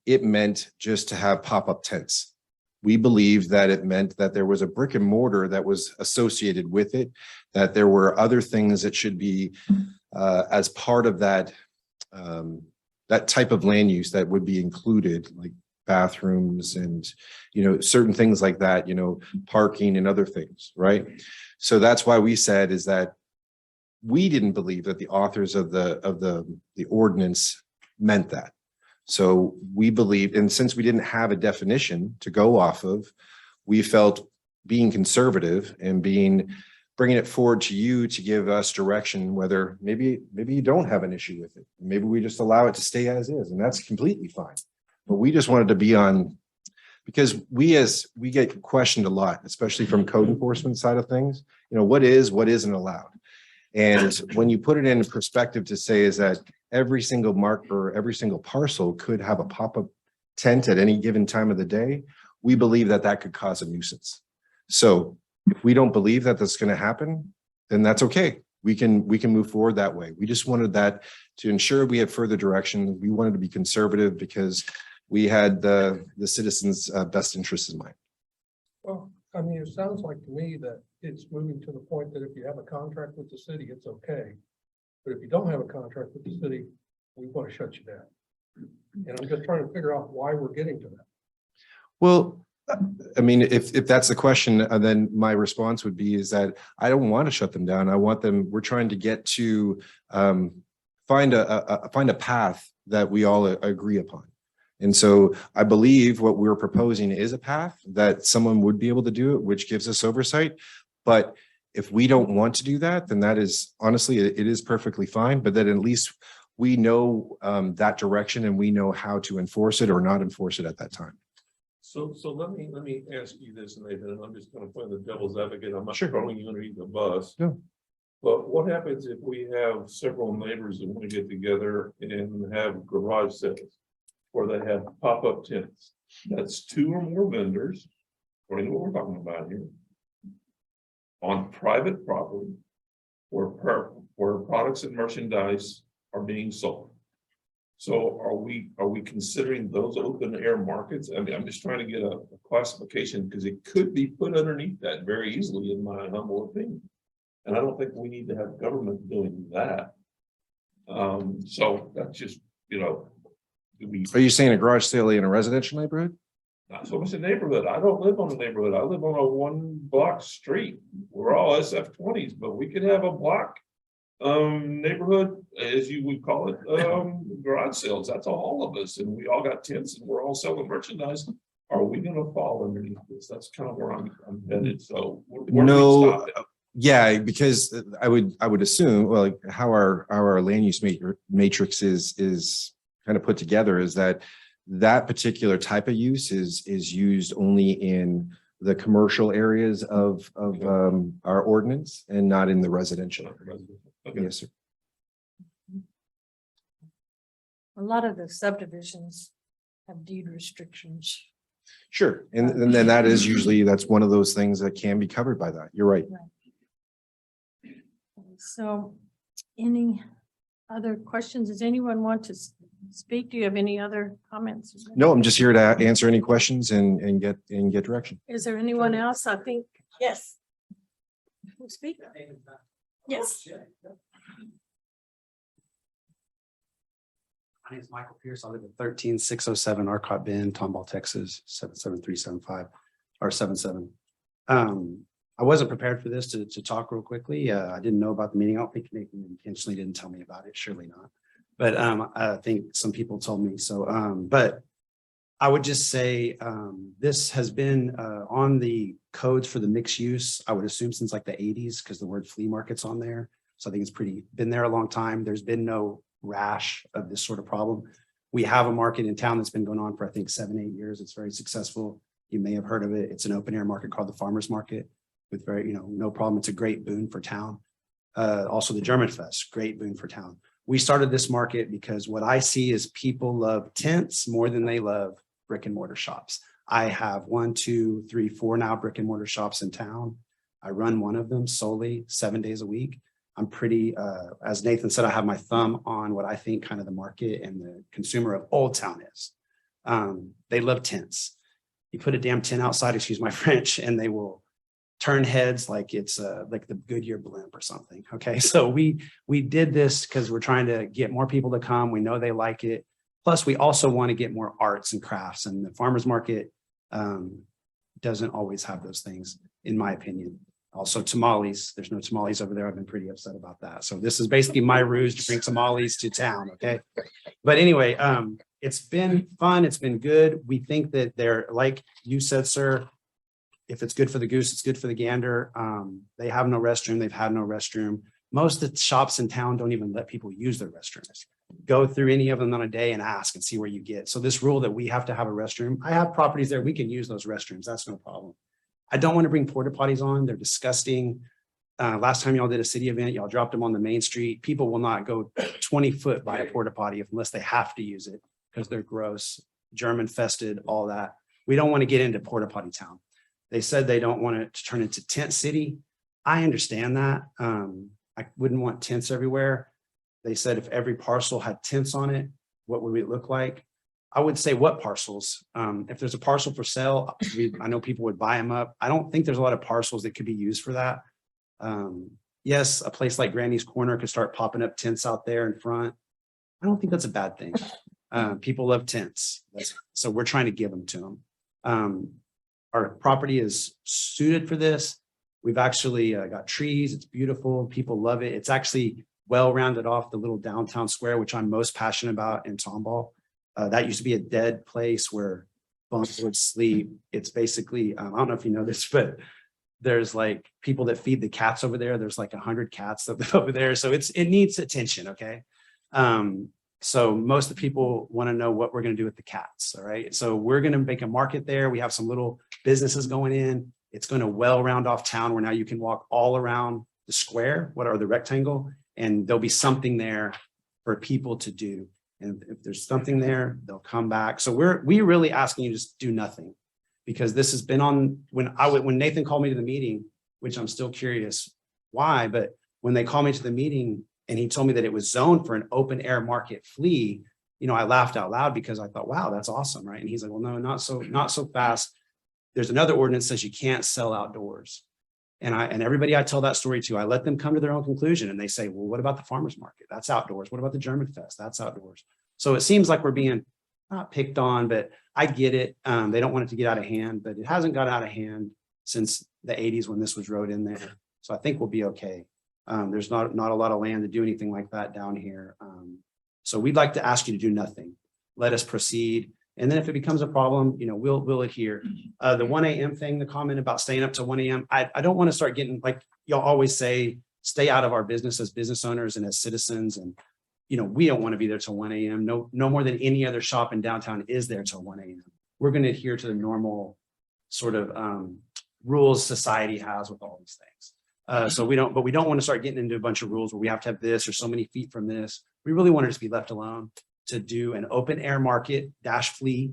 it meant just to have pop-up tents. We believe that it meant that there was a brick and mortar that was associated with it, that there were other things that should be as part of that that type of land use that would be included, like bathrooms and, certain things like that, parking and other things, right? So that's why we said is that we didn't believe that the authors of the ordinance meant that. So we believed, and since we didn't have a definition to go off of, we felt being conservative and bringing it forward to you to give us direction, whether maybe you don't have an issue with it. Maybe we just allow it to stay as is, and that's completely fine. But we just wanted to be on, because we get questioned a lot, especially from code enforcement side of things, what isn't allowed. And when you put it in perspective to say is that every single mark or every single parcel could have a pop-up tent at any given time of the day, we believe that that could cause a nuisance. So if we don't believe that that's going to happen, then that's okay. We can move forward that way. We just wanted that to ensure we had further direction. We wanted to be conservative because we had the citizens' best interests in mind. Well, I mean, it sounds like to me that it's moving to the point that if you have a contract with the city, it's okay. But if you don't have a contract with the city, we want to shut you down. And I'm just trying to figure out why we're getting to that. Well, I mean, if that's the question, then my response would be is that I don't want to shut them down. I want them, we're trying to get to find a path that we all agree upon. And so I believe what we're proposing is a path that someone would be able to do it, which gives us oversight. But if we don't want to do that, then that is honestly, it is perfectly fine. But then at least we know that direction and we know how to enforce it or not enforce it at that time. So let me ask you this, Nathan, and I'm just gonna play the devil's advocate. I'm not Sure. throwing you underneath the bus. No. But what happens if we have several neighbors that want to get together and have garage sales? Or they have pop-up tents? That's 2 or more vendors, according to what we're talking about here. On private property. Where products and merchandise are being sold. So are we considering those open air markets? I mean, I'm just trying to get a classification because it could be put underneath that very easily, in my humble opinion. And I don't think we need to have government doing that. So that's just, Are you saying a garage sale in a residential neighborhood? not so much a neighborhood. I don't live on a neighborhood. I live on a 1-block street. We're all SF20s, but we could have a block neighborhood, as you would call it, garage sales. That's all of us, and we all got tents and we're all selling merchandise. Are we gonna fall underneath this? That's kind of where I'm headed. So where do we No, stop it? yeah, because I would assume, well, like how our land use matrix is kind of put together is that particular type of use is used only in the commercial areas of our ordinance and not in the residential. Okay. Yes, sir. A lot of the subdivisions have deed restrictions. Sure. And then that is usually, that's one of those things that can be covered by that. You're right. So any other questions? Does anyone want to speak? Do you have any other comments? No, I'm just here to answer any questions and get direction. Is there anyone else? I think, yes. Who speak? Yes. My name is Michael Pierce. I live at 13607 Arcot Bend, Tomball, Texas, 77375 or 77. I wasn't prepared for this to talk real quickly. I didn't know about the meeting. I don't think Nathan intentionally didn't tell me about it. Surely not. But I think some people told me so. But I would just say this has been on the codes for the mixed use, I would assume since like the 80s, because the word flea market's on there. So I think it's been there a long time. There's been no rash of this sort of problem. We have a market in town that's been going on for I think 7-8 years. It's very successful. You may have heard of it. It's an open air market called the Farmers Market with very, no problem. It's a great boon for town. Also the German Fest, great boon for town. We started this market because what I see is people love tents more than they love brick and mortar shops. I have 1, 2, 3, 4 now brick and mortar shops in town. I run one of them solely 7 days a week. I'm pretty, as Nathan said, I have my thumb on what I think kind of the market and the consumer of Old Town is. They love tents. You put a damn tent outside, excuse my French, and they will turn heads like it's like the Goodyear blimp or something. Okay, so we did this because we're trying to get more people to come. We know they like it. Plus, we also want to get more arts and crafts, and the farmers market doesn't always have those things, in my opinion. Also, tamales. There's no tamales over there. I've been pretty upset about that. So this is basically my ruse to bring tamales to town. Okay, but anyway, it's been fun. It's been good. We think that they're, like you said, sir, if it's good for the goose, it's good for the gander. They have no restroom. They've had no restroom. Most of the shops in town don't even let people use their restrooms. Go through any of them on a day and ask and see where you get. So this rule that we have to have a restroom, I have properties there. We can use those restrooms. That's no problem. I don't want to bring porta potties on. They're disgusting. Last time y'all did a city event, y'all dropped them on the main street. People will not go 20 foot by a porta potty unless they have to use it because they're gross, germ infested, all that. We don't want to get into porta potty town. They said they don't want it to turn into tent city. I understand that. I wouldn't want tents everywhere. They said if every parcel had tents on it, what would it look like? I would say what parcels? If there's a parcel for sale, I know people would buy them up. I don't think there's a lot of parcels that could be used for that. Yes, a place like Granny's Corner could start popping up tents out there in front. I don't think that's a bad thing. People love tents. So we're trying to give them to them. Our property is suited for this. We've actually got trees. It's beautiful. People love it. It's actually well rounded off the little downtown square, which I'm most passionate about in Tomball. That used to be a dead place where bums would sleep. It's basically, I don't know if you know this, but there's like people that feed the cats over there. There's like 100 cats that live over there. So it needs attention. Okay. So most of the people want to know what we're going to do with the cats. All right. So we're going to make a market there. We have some little businesses going in. It's going to well round off town where now you can walk all around the square, the rectangle, and there'll be something there for people to do. And if there's something there, they'll come back. So we're really asking you to just do nothing, because this has been on when Nathan called me to the meeting, which I'm still curious why, but when they called me to the meeting and he told me that it was zoned for an open air market flea, I laughed out loud because I thought, wow, that's awesome. Right. And he's like, well, no, not so fast. There's another ordinance that says you can't sell outdoors. And everybody I tell that story to, I let them come to their own conclusion, and they say, well, what about the farmer's market? That's outdoors. What about the German Fest? That's outdoors. So it seems like we're being not picked on, but I get it. They don't want it to get out of hand, but it hasn't got out of hand since the 80s when this was wrote in there. So I think we'll be okay. There's not a lot of land to do anything like that down here. So we'd like to ask you to do nothing. Let us proceed. And then if it becomes a problem, we'll adhere. The 1 a.m. thing, the comment about staying up till 1 a.m. I don't want to start getting, like y'all always say, stay out of our business as business owners and as citizens. And, we don't want to be there till 1 a.m. No more than any other shop in downtown is there till 1 a.m. We're going to adhere to the normal sort of rules society has with all these things. So we don't want to start getting into a bunch of rules where we have to have this or so many feet from this. We really want to just be left alone to do an open air market flea.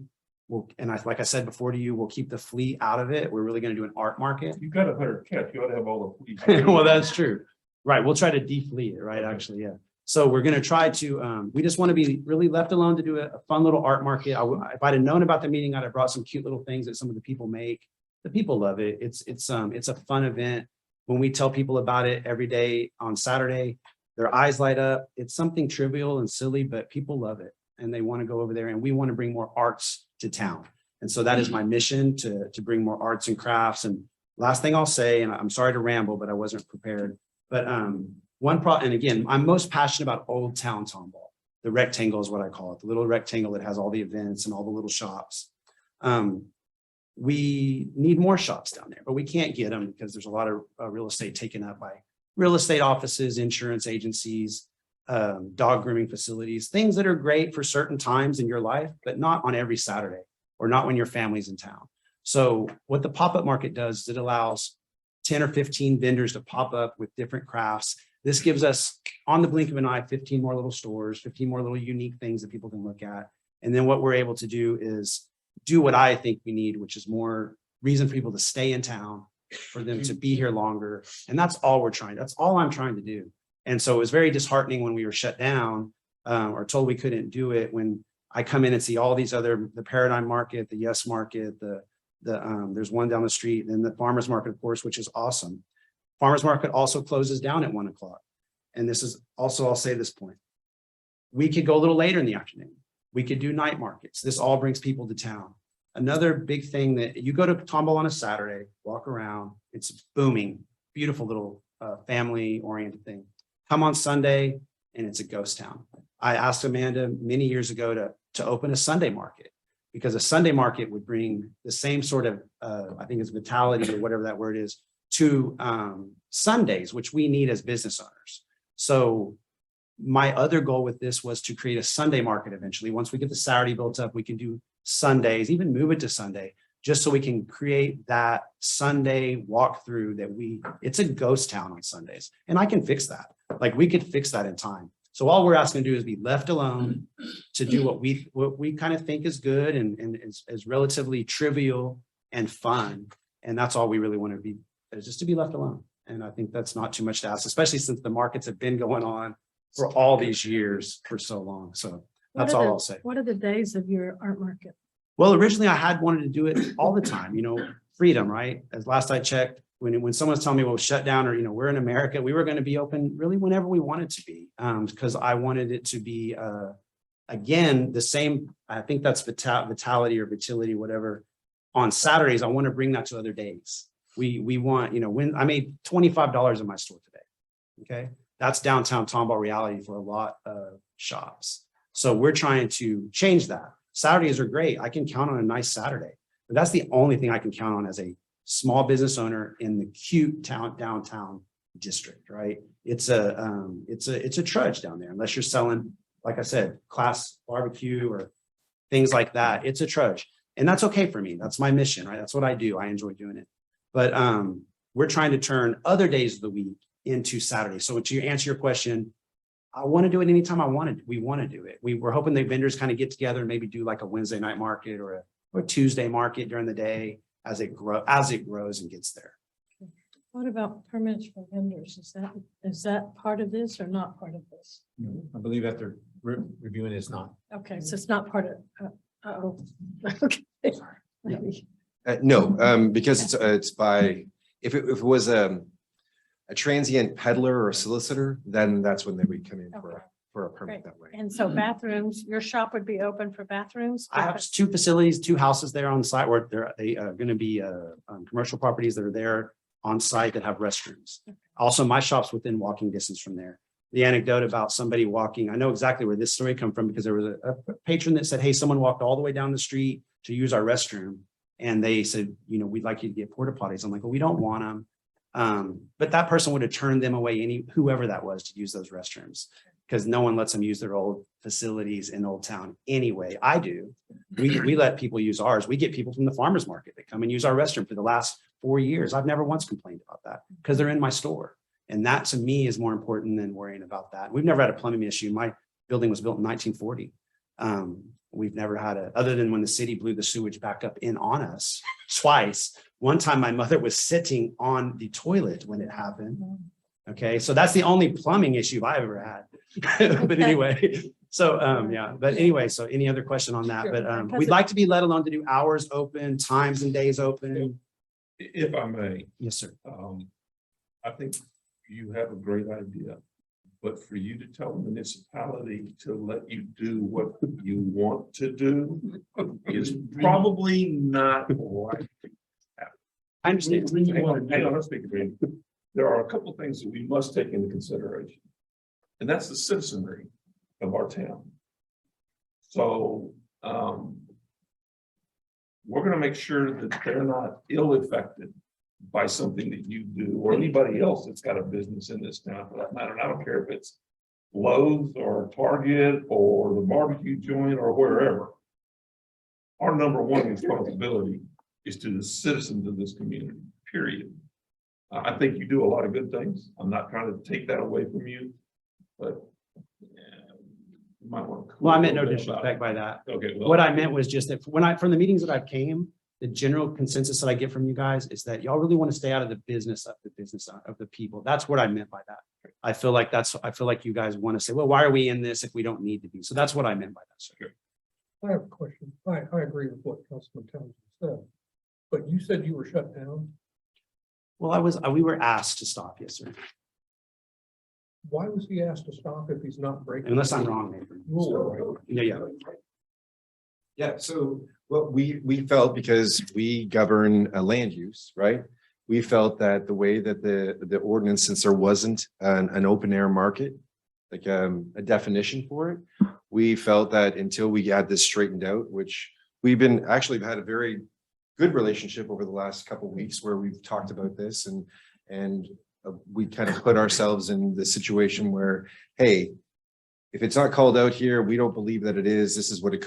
Like I said before to you, we'll keep the flea out of it. We're really going to do an art market. You've got 100 cats. You ought to have all the fleas. Well, that's true. Right. We'll try to deflea it. Right. Actually. Yeah. So we're going to try to, we just want to be really left alone to do a fun little art market. If I'd have known about the meeting, I'd have brought some cute little things that some of the people make. The people love it. It's a fun event. When we tell people about it every day on Saturday, their eyes light up. It's something trivial and silly, but people love it and they want to go over there, and we want to bring more arts to town. And so that is my mission, to bring more arts and crafts. And last thing I'll say, and I'm sorry to ramble, but I wasn't prepared, but and again, I'm most passionate about Old Town Tomball. The rectangle is what I call it, the little rectangle that has all the events and all the little shops. We need more shops down there, but we can't get them because there's a lot of real estate taken up by real estate offices, insurance agencies, dog grooming facilities, things that are great for certain times in your life, but not on every Saturday or not when your family's in town. So what the pop-up market does is it allows 10 or 15 vendors to pop up with different crafts. This gives us, on the blink of an eye, 15 more little stores, 15 more little unique things that people can look at. And then what we're able to do is do what I think we need, which is more reason for people to stay in town, for them to be here longer. And that's all that's all I'm trying to do. And so it was very disheartening when we were shut down or told we couldn't do it, when I come in and see all these other, the Paradigm Market, the Yes Market, there's one down the street, and the Farmers Market, of course, which is awesome. Farmers Market also closes down at 1 o'clock. And this is also, I'll say this point, we could go a little later in the afternoon. We could do night markets. This all brings people to town. Another big thing, that you go to Tomball on a Saturday, walk around, it's booming, beautiful little family oriented thing. Come on Sunday and it's a ghost town. I asked Amanda many years ago to open a Sunday market, because a Sunday market would bring the same sort of, I think it's vitality or whatever that word is, to Sundays, which we need as business owners. So my other goal with this was to create a Sunday market eventually. Once we get the Saturday built up, we can do Sundays, even move it to Sunday, just so we can create that Sunday walkthrough it's a ghost town on Sundays. And I can fix that. Like, we could fix that in time. So all we're asking to do is be left alone to do what we kind of think is good and is relatively trivial and fun. And that's all we really want to be, is just to be left alone. And I think that's not too much to ask, especially since the markets have been going on for all these years for so long. So That's all I'll say. What are the days of your art market? Well, originally I had wanted to do it all the time, freedom, right? As last I checked, when someone's telling me, well, shut down, or, we're in America, we were going to be open really whenever we wanted to be. Because I wanted it to be, again, the same, I think that's vitality or vitality, whatever. On Saturdays, I want to bring that to other days. We want, when I made $25 in my store today. Okay. That's downtown Tomball reality for a lot of shops. So we're trying to change that. Saturdays are great. I can count on a nice Saturday, but that's the only thing I can count on as a small business owner in the cute downtown district, right? It's a trudge down there unless you're selling, like I said, class barbecue or things like that. It's a trudge, and that's okay for me. That's my mission, right? That's what I do. I enjoy doing it. But we're trying to turn other days of the week into Saturdays. So to answer your question, I want to do it anytime we want to do it. We're hoping the vendors kind of get together and maybe do like a Wednesday night market or a Tuesday market during the day as it grows and gets there. What about permits for vendors? Is that part of this or not part of this? I believe after reviewing it's not. Okay, so it's not part of, okay. Maybe. No, because it's by, if it was a transient peddler or solicitor, then that's when they would come in for a permit that way. And so bathrooms, your shop would be open for bathrooms? I have 2 facilities, 2 houses there on site where they are going to be commercial properties that are there on site that have restrooms. Also, my shop's within walking distance from there. The anecdote about somebody walking, I know exactly where this story come from because there was a patron that said, hey, someone walked all the way down the street to use our restroom. And they said, we'd like you to get porta potties. I'm like, well, we don't want them. But that person would have turned them away, whoever that was, to use those restrooms, because no one lets them use their old facilities in Old Town anyway. I do. We let people use ours. We get people from the farmers market that come and use our restroom for the last 4 years. I've never once complained about that because they're in my store. And that to me is more important than worrying about that. We've never had a plumbing issue. My building was built in 1940. We've never had other than when the city blew the sewage back up in on us twice. One time my mother was sitting on the toilet when it happened. Okay, so that's the only plumbing issue I've ever had. But anyway, so yeah, but anyway, so any other question on that? But we'd like to be let alone to do hours open, times and days open. If I may. Yes, sir. I think you have a great idea, but for you to tell the municipality to let you do what you want to do is probably not right. I understand. Hang on, let's speak agreement. There are a couple of things that we must take into consideration, and that's the citizenry of our town. So we're going to make sure that they're not ill-affected by something that you do or anybody else that's got a business in this town for that matter. And I don't care if it's Lowe's or Target or the barbecue joint or wherever. Our number one responsibility is to the citizens of this community, period. I think you do a lot of good things. I'm not trying to take that away from you, but you might want to. Well, I meant no disrespect by that. Okay. Well, What I meant was just that from the meetings that I've came, the general consensus that I get from you guys is that y'all really want to stay out of the business of the people. That's what I meant by that. I feel like you guys want to say, well, why are we in this if we don't need to be? So that's what I meant by that, sir. I have a question. I agree with what Councilman Townsend said, but you said you were shut down. Well, we were asked to stop, yes, sir. Why was he asked to stop if he's not breaking? Unless I'm wrong, Nathan. Yeah. Yeah, so what we felt, because we govern a land use, right? We felt that the way that the ordinance, since there wasn't an open air market, like a definition for it, we felt that until we had this straightened out, which we've actually had a very good relationship over the last couple of weeks where we've talked about this and we kind of put ourselves in the situation where, hey, if it's not called out here, we don't believe that it is. This is what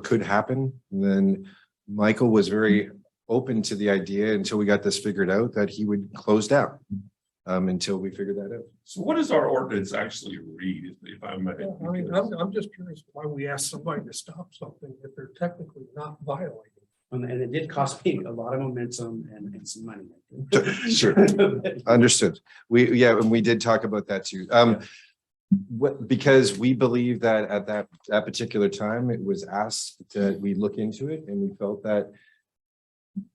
could happen. And then Michael was very open to the idea until we got this figured out that he would close down until we figured that out. So what does our ordinance actually read, if I may? I mean, I'm just curious why we ask somebody to stop something if they're technically not violating. And it did cost me a lot of momentum and some money. Sure. Understood. And we did talk about that too. Because we believe that at that particular time, it was asked that we look into it, and we felt that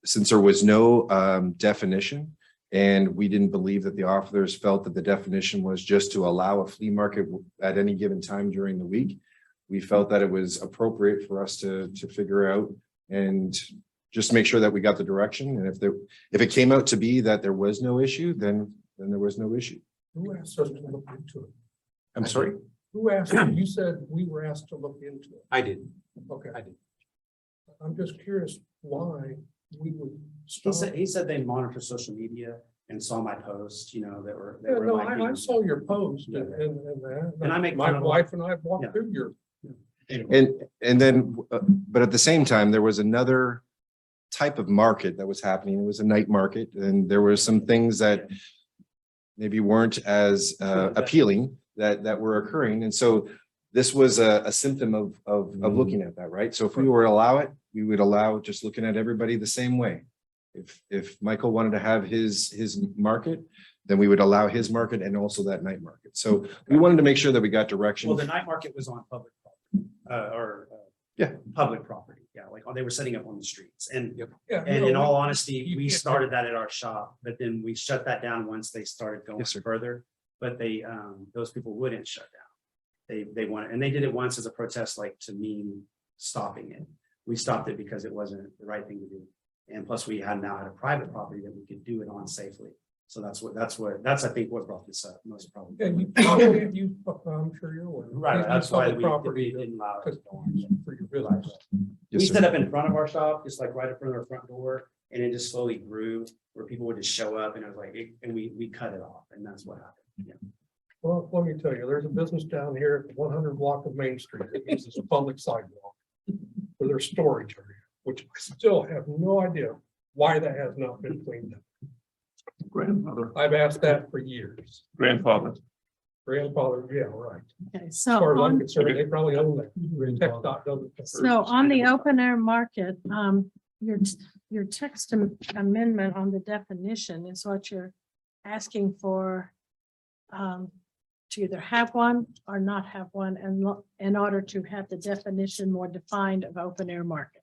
since there was no definition, and we didn't believe that the officers felt that the definition was just to allow a flea market at any given time during the week, we felt that it was appropriate for us to figure out and just make sure that we got the direction. And if it came out to be that there was no issue, then there was no issue. Who asked us to look into it? I'm sorry? Who asked, you said we were asked to look into it. I did. Okay. I did. I'm just curious why we would He stop. said they monitor social media and saw my posts, that were. Yeah, no, I saw your post and that. And I make My fun of- wife and I walked Yeah. through your. And then, but at the same time, there was another type of market that was happening. It was a night market, and there were some things that maybe weren't as appealing that were occurring. And so this was a symptom of looking at that, right? So if we were to allow it, we would allow just looking at everybody the same way. If Michael wanted to have his market, then we would allow his market and also that night market. So we wanted to make sure that we got direction. Well, the night market was on public property, Yeah. public property. Yeah, like they were setting up on the streets. And Yeah, And no, in all we- honesty, you we can't- started that at our shop, but then we shut that down once they started going Yes, sir. further. But those people wouldn't shut down. They wanted, and they did it once as a protest, like to mean stopping it. We stopped it because it wasn't the right thing to do. And plus we had now had a private property that we could do it on safely. So that's I think what brought this up most probably. Yeah, you, I'm sure you're aware. Right, You that's why public we property didn't allow it. for your business. Yes, We sir. set up in front of our shop, just like right in front of our front door, and it just slowly grew where people would just show up and it was like, and we cut it off, and that's what happened. Yeah. Well, let me tell you, there's a business down here at the 100 block of Main Street that uses a public sidewalk for their storage area, which I still have no idea why that has not been cleaned up. Grandmother, I've asked that for years. grandfather. Grandfather, yeah, right. Okay, As so far as I'm on, concerned, they probably own that. TxDOT doesn't. so on the open air market, your text amendment on the definition is what you're asking for. To either have one or not have one, and in order to have the definition more defined of open air market.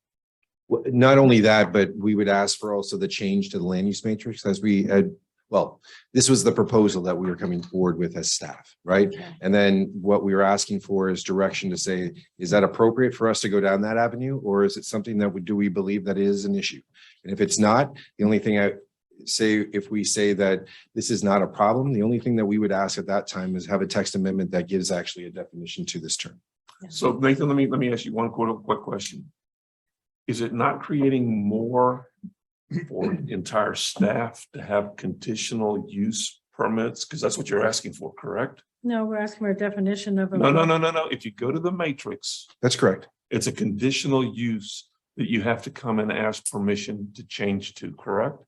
Not only that, but we would ask for also the change to the land use matrix as we had, well, this was the proposal that we were coming forward with as staff, right? Okay. And then what we were asking for is direction to say, is that appropriate for us to go down that avenue? Or is it something that do we believe that is an issue? And if it's not, the only thing I say, if we say that this is not a problem, the only thing that we would ask at that time is have a text amendment that gives actually a definition to this term. So Nathan, let me ask you one quick question. Is it not creating more for entire staff to have conditional use permits? Because that's what you're asking for, correct? No, we're asking for a definition of. No. If you go to the matrix, That's correct. it's a conditional use that you have to come and ask permission to change to, correct?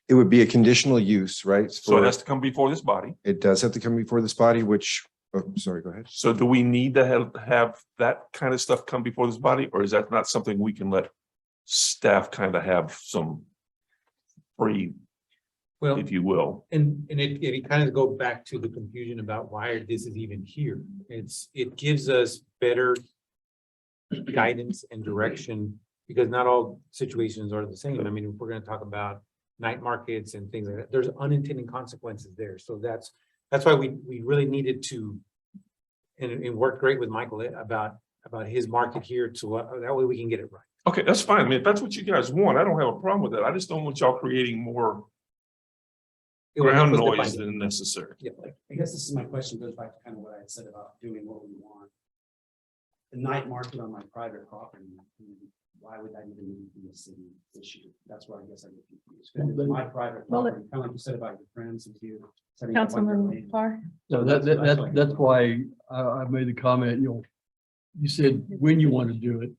It would be a conditional use, right? So it has to come before this body. It does have to come before this body, which, oh, sorry, go ahead. So do we need to have that kind of stuff come before this body, or is that not something we can let staff kind of have some free, Well, if you will? and it kind of go back to the confusion about why this is even here. It gives us better guidance and direction, because not all situations are the same. I mean, if we're gonna talk about night markets and things like that, there's unintended consequences there. So that's why we really needed to, and it worked great with Michael about his market here, to that way we can get it right. Okay, that's fine. I mean, if that's what you guys want, I don't have a problem with that. I just don't want y'all creating more ground noise than necessary. Yeah. I guess this is my question, goes back to kind of what I had said about doing what we want. The night market on my private property, why would that even need to be a city issue? That's where I guess I get confused. 'Cause it's my private Well, property, kind of like you said about your friends and you. setting up like your Councilman lane. Parr? So that's why I made the comment, you said when you want to do it.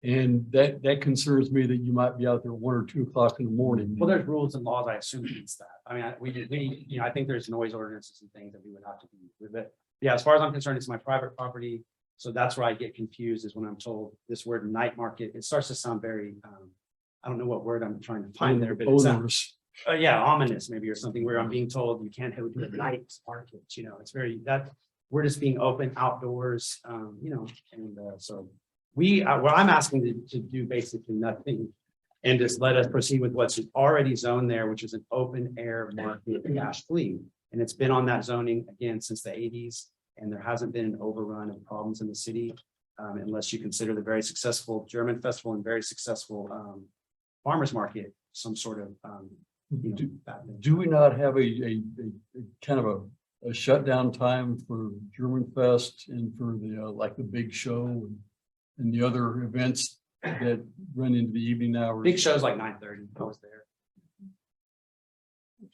And that concerns me that you might be out there 1 or 2 o'clock in the morning. Well, there's rules and laws, I assume against that. I mean, we, I think there's noise ordinances and things that we would have to do with it. Yeah, as far as I'm concerned, it's my private property. So that's where I get confused, is when I'm told this word night market, it starts to sound very, I don't know what word I'm trying to find there, but it sounds, yeah, ominous maybe, or something where I'm being told you can't have a night market, it's very, we're just being open outdoors, and so what I'm asking to do basically nothing. And just let us proceed with what's already zoned there, which is an open air market dash flea. And it's been on that zoning again since the eighties. And there hasn't been an overrun of problems in the city. Unless you consider the very successful German festival and very successful farmers market, some sort of bad thing. Do we not have a kind of a shutdown time for German Fest and for the, like the big show and the other events that run into the evening hours? Big show's like 9:30. I was there.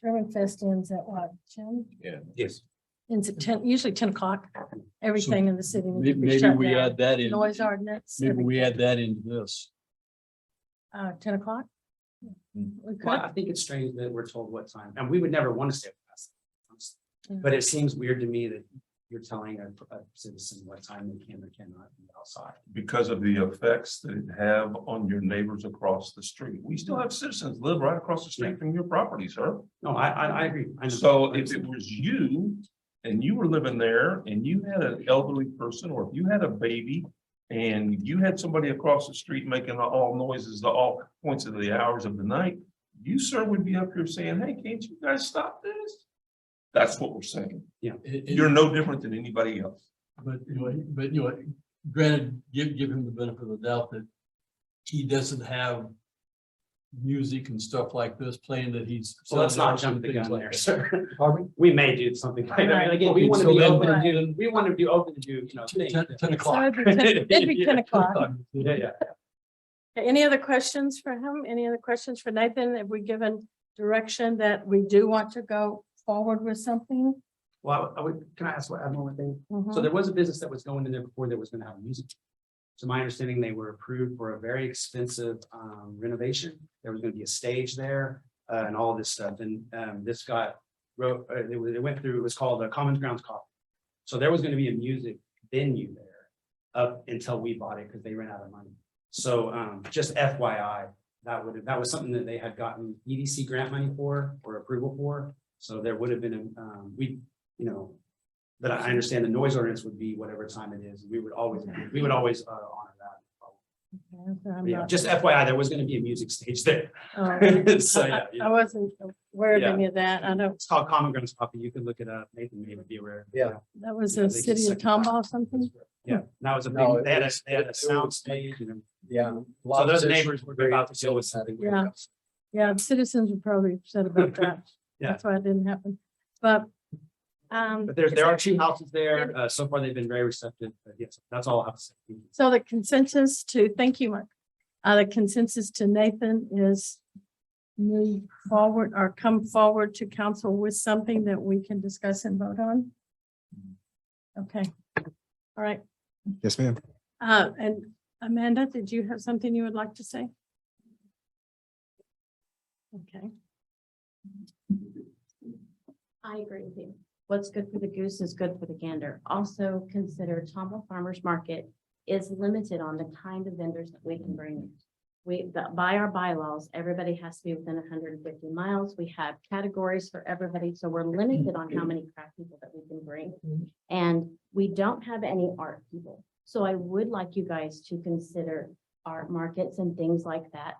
German Fest ends at what, 10? Yeah. Yes. Ends at 10, usually 10 o'clock. Everything in the city. needs to be Maybe shut we down. add that in. Noise ordinance. Maybe we everything. add that into this. 10 o'clock? We Well, could. I think it's strange that we're told what time, and we would never want to stay past that. Mm. But it seems weird to me that you're telling a citizen what time they can or cannot be outside. Because of the effects that it have on your neighbors across the street. We still have citizens live right across the street from your property, sir. No, I agree. I know. So if it was you and you were living there and you had an elderly person, or if you had a baby and you had somebody across the street making all noises at all points of the hours of the night, you, sir, would be up here saying, hey, can't you guys stop this? That's what we're saying. Yeah. You're no different than anybody else. But granted, give him the benefit of the doubt that he doesn't have music and stuff like this playing that he's. So let's not jump the gun there, sir. We may do something like that. Right. Again, we want to So be then- open to do, we want to be open to do, things. 10 o'clock. So it'd be 10 o'clock. Yeah, yeah. Okay, any other questions for him? Any other questions for Nathan? Have we given direction that we do want to go forward with something? Well, can I ask add one more thing? So Mhm. there was a business that was going in there before that was going to have music. So my understanding, they were approved for a very expensive renovation. There was going to be a stage there and all this stuff. And this got they went through, it was called a Commons Grounds Coffee. So there was going to be a music venue there up until we bought it because they ran out of money. So just FYI, that was something that they had gotten EDC grant money for or approval for. So there would have been but I understand the noise ordinance would be whatever time it is. We would always honor that. Okay, so I'm But yeah, not- just FYI, there was going to be a music stage there. Oh, So, yeah, yeah. I wasn't aware of Yeah. any of that. I know It's called Common Grounds Coffee. You can look it up. Nathan may be aware. Yeah. that was Yeah, the they just city of second- Tomball or something. Yeah, that was a No, big, they had it a was- sound stage. And Yeah. so those neighbors were about to deal with something. Yeah. Yeah, the citizens were probably upset about that. Yeah. That's why it didn't happen. But But there are two houses there. So far, they've been very receptive. But yes, that's all I have to say. Thank you. so the consensus to, thank you, Mark. The consensus to Nathan is move forward or come forward to council with something that we can discuss and vote on. Okay, all right. Yes, ma'am. And Amanda, did you have something you would like to say? Okay, I agree with you. What's good for the goose is good for the gander. Also consider Tomball Farmers Market is limited on the kind of vendors that we can bring. By our bylaws, everybody has to be within 150 miles. We have categories for everybody, so we're limited on how many craft people that we can bring. And we don't have any art people. So I would like you guys to consider art markets and things like that.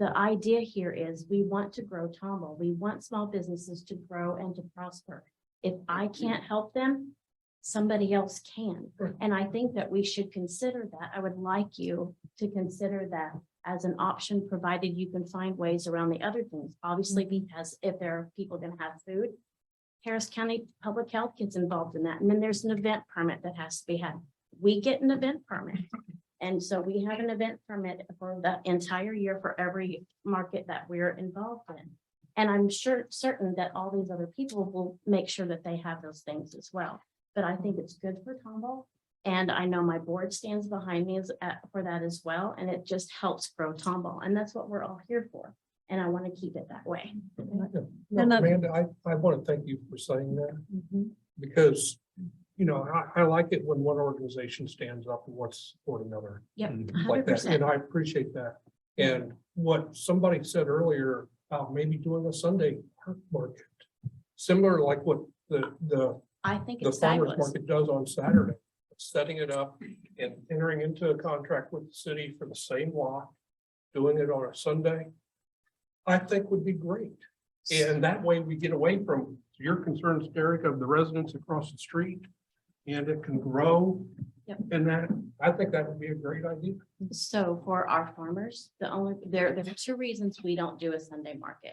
The idea here is we want to grow Tomball. We want small businesses to grow and to prosper. If I can't help them, somebody else can. And I think that we should consider that. I would like you to consider that as an option, provided you can find ways around the other things. Obviously, because if there are people going to have food, Harris County Public Health gets involved in that. And then there's an event permit that has to be had. We get an event permit. And so we have an event permit for the entire year for every market that we're involved in. And I'm certain that all these other people will make sure that they have those things as well. But I think it's good for Tomball. And I know my board stands behind me for that as well. And it just helps grow Tomball. And that's what we're all here for. And I want to keep it that way. No, And I- Amanda, I want to thank you for saying that Mhm. because, I like it when one organization stands up and wants to support another. Yep, Like that, 100%. and I appreciate that. And what somebody said earlier about maybe doing a Sunday art market, similar like what the I think the it's farmer's fabulous. market does on Saturday, setting it up and entering into a contract with the city for the same lot, doing it on a Sunday, I think would be great. And that way we get away from your concerns, Derek, of the residents across the street, and it can grow. Yep. And that, I think that would be a great idea. So for our farmers, there are two reasons we don't do a Sunday market.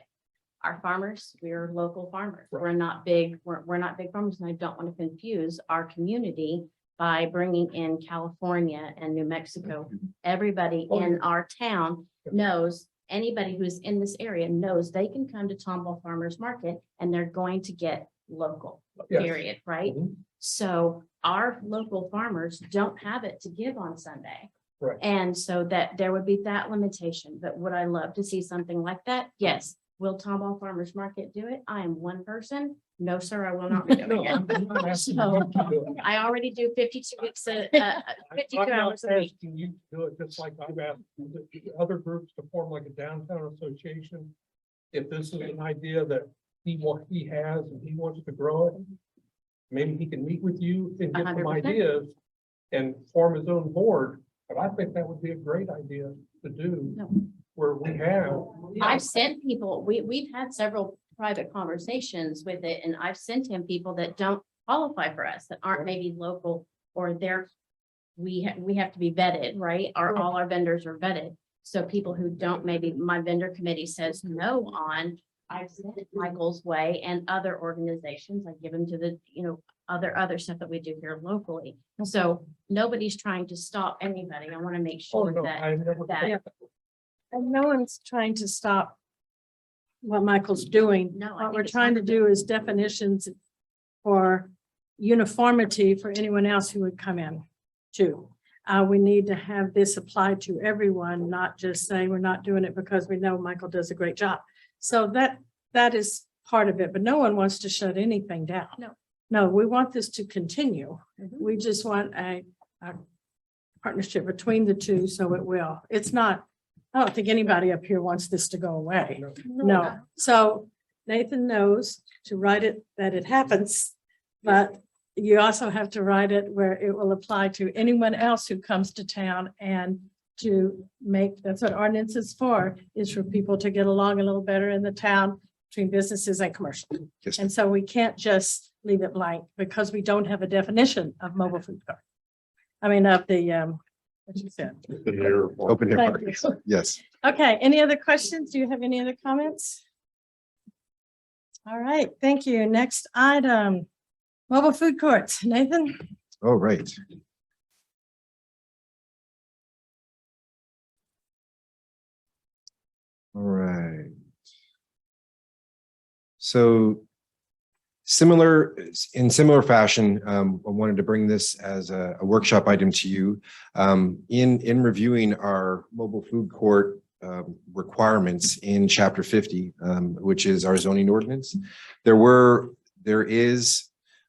Our farmers, we're local farmers. We're not big, we're not big farmers, and I don't want to confuse our community by bringing in California and New Mexico. Everybody in our town knows, anybody who's in this area knows they can come to Tomball Farmers Market and they're going to get local, Yes. period, right? Mhm. So our local farmers don't have it to give on Sunday. Right. And so that there would be that limitation, but would I love to see something like that? Yes. Will Tomball Farmers Market do it? I am one person. No, sir, I will not be doing No, I'm it. not asking you So to do it. I already do 52 weeks, 52 I'm not hours a week. asking you to do it, just like I've asked the other groups to form like a downtown association. If this is an idea that he has and he wants to grow it, maybe he can meet with you and get some 100%. ideas and form his own board. But I think that would be a great idea to do, No. where we have. I've sent people, we've had several private conversations with it, and I've sent him people that don't qualify for us, that aren't maybe local, or we have to be vetted, right? All our vendors are vetted. So people who don't, maybe my vendor committee says no on, I've sent it Michael's way and other organizations, I give them to the, other stuff that we do here locally. So nobody's trying to stop anybody. I want to make Oh, sure no, that, I never. that And no one's trying to stop what Michael's doing. No, I What think we're it's trying to do is definitions for uniformity for anyone else who would come in too. We need to have this applied to everyone, not just say we're not doing it because we know Michael does a great job. So that is part of it, but no one wants to shut anything down. No. No, we want this to continue. Mhm. We just want a partnership between the two, so it will. It's not, I don't think anybody up here wants this to go away. No, so Nathan knows to write it that it happens, but you also have to write it where it will apply to anyone else who comes to town, and to make, that's what ordinance is for, is for people to get along a little better in the town between businesses and commercial. Yes, And so we can't just leave it blank because we don't have a definition of mobile food cart. I mean, of the, what you said. Open air Thank markets. you. Yes. Okay, any other questions? Do you have any other comments? All right, thank you. Next item, mobile food courts. Nathan? All right. All right. So in similar fashion, I wanted to bring this as a workshop item to you. In reviewing our mobile food court requirements in chapter 50, which is our zoning ordinance, there is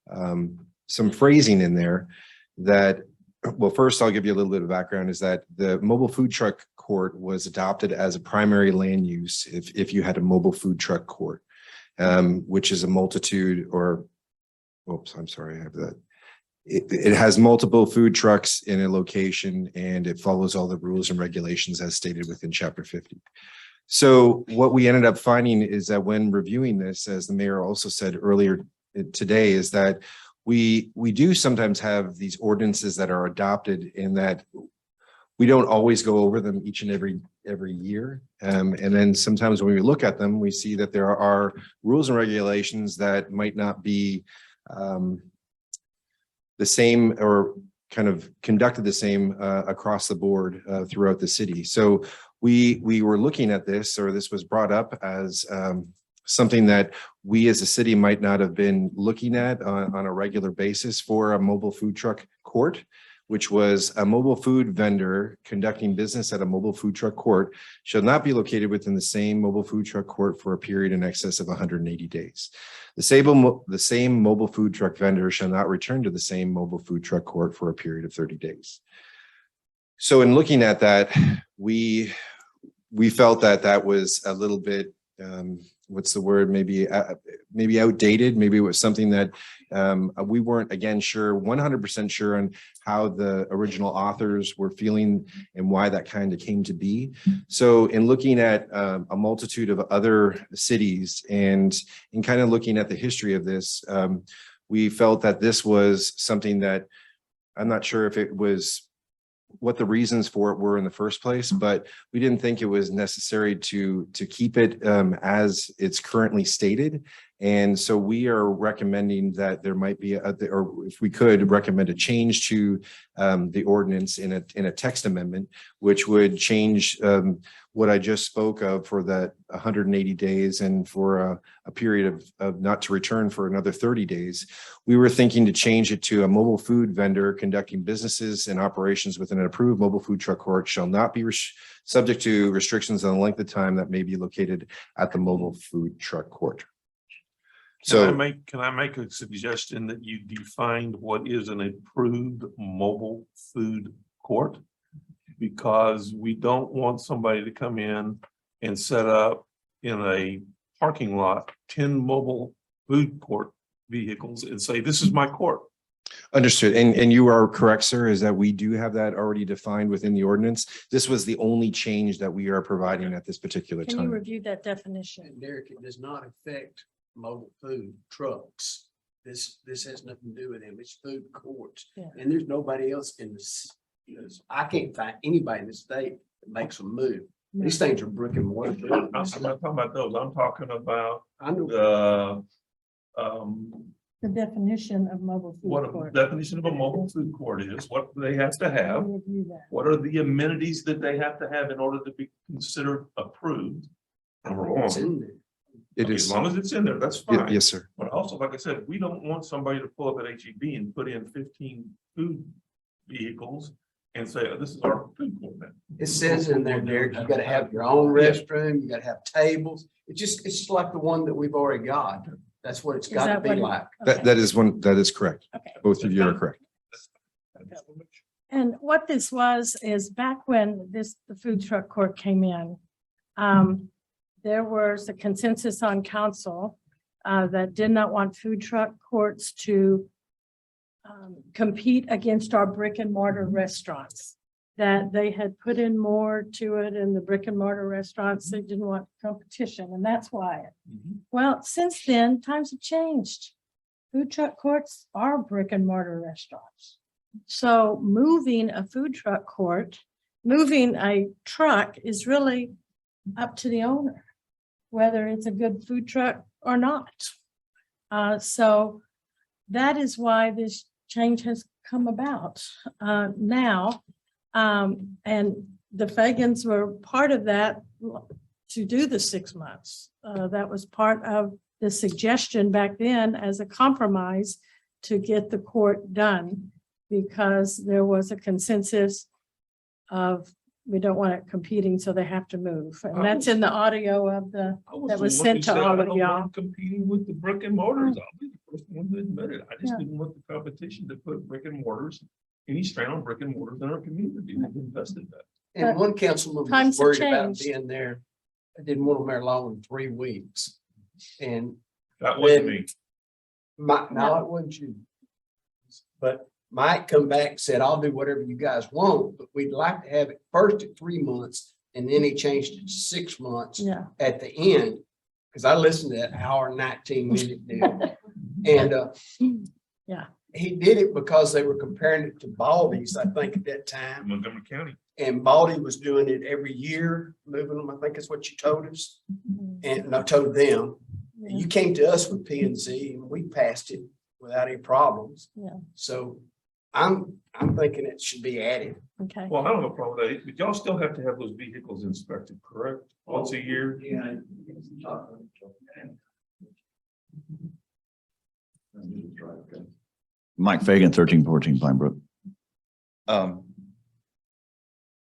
some phrasing in there that, well, first I'll give you a little bit of background, is that the mobile food truck court was adopted as a primary land use if you had a mobile food truck court, which is a multitude, or, oops, I'm sorry, I have that. It has multiple food trucks in a location, and it follows all the rules and regulations as stated within chapter 50. So what we ended up finding is that when reviewing this, as the mayor also said earlier today, is that we do sometimes have these ordinances that are adopted, in that we don't always go over them each and every year. And then sometimes when we look at them, we see that there are rules and regulations that might not be the same, or kind of conducted the same across the board throughout the city. So we were looking at this, or this was brought up as something that we as a city might not have been looking at on a regular basis for a mobile food truck court, which was a mobile food vendor conducting business at a mobile food truck court shall not be located within the same mobile food truck court for a period in excess of 180 days. The same mobile food truck vendor shall not return to the same mobile food truck court for a period of 30 days. So in looking at that, we felt that that was a little bit what's the word, maybe outdated, maybe it was something that we weren't, again, 100% sure on how the original authors were feeling and why that kind of came to be. So in looking at a multitude of other cities and in kind of looking at the history of this, we felt that this was something that I'm not sure if it was what the reasons for it were in the first place, but we didn't think it was necessary to keep it as it's currently stated. And so we are recommending that there might be, or if we could recommend a change to the ordinance in a text amendment, which would change what I just spoke of for that 180 days and for a period of not to return for another 30 days. We were thinking to change it to a mobile food vendor conducting businesses and operations within an approved mobile food truck court shall not be subject to restrictions on the length of time that may be located at the mobile food truck court. Can I make a suggestion that you defined what is an approved mobile food court? Because we don't want somebody to come in and set up in a parking lot 10 mobile food court vehicles and say, this is my court. Understood. And you are correct, sir, is that we do have that already defined within the ordinance. This was the only change that we are providing at this particular Can you time. review that definition? And Derek, it does not affect mobile food trucks. This has nothing to do with them. It's food courts. Yeah. And there's nobody else in this. I can't find anybody in the state that makes them move. These things are brick and mortar. I'm not talking about those. I'm talking about I know. The definition of mobile food what a court. definition of a mobile food court is, what they have to have, Review that. what are the amenities that they have to have in order to be considered approved. Number It's one, in there. It Okay, is. as long as it's in there, that's fine. Yes, sir. But also, like I said, we don't want somebody to pull up at HEB and put in 15 food vehicles and say, oh, this is our food court now. It says in there, Derek, you gotta have your own restroom, you gotta have tables. It's just like the one that we've already got. That's what it's Is got to that be what it- like. Okay. That is correct. Okay. Both of you are correct. And what this was is back when the food truck court came in, there was a consensus on council that did not want food truck courts to compete against our brick and mortar restaurants. That they had put in more to it in the brick and mortar restaurants. They didn't want competition, and that's why. Well, since then, times have changed. Food truck courts are brick and mortar restaurants. So moving a food truck court, moving a truck is really up to the owner, whether it's a good food truck or not. So that is why this change has come about now. And the Fagans were part of that to do the 6 months. That was part of the suggestion back then as a compromise to get the court done, because there was a consensus of we don't want it competing, so they have to move. And that's in the audio of that was sent to all of y'all. Competing with the brick and mortars. I'll be the first one to admit it. I just didn't want the competition to put brick and mortars, any strain on brick and mortars in our community. We've invested that. And one councilman Times was have worried about changed. being there. I didn't want them there long than 3 weeks. And That wasn't me. no, it wasn't you. But Mike come back and said, I'll do whatever you guys want, but we'd like to have it first at 3 months. And then he changed it to 6 months Yeah. at the end. Cause I listened to that hour and 19-minute deal. And Yeah. he did it because they were comparing it to Baldy's, I think, at that time. Montgomery County. And Baldy was doing it every year, moving them, I think is what you told us. And I told them, and you came to us with P and Z and we passed it without any problems. Yeah. So I'm thinking it should be added. Okay. Well, I don't have a problem with that, but y'all still have to have those vehicles inspected, correct? Once a year? Yeah. Mike Fagan, 1314 Pine Brook.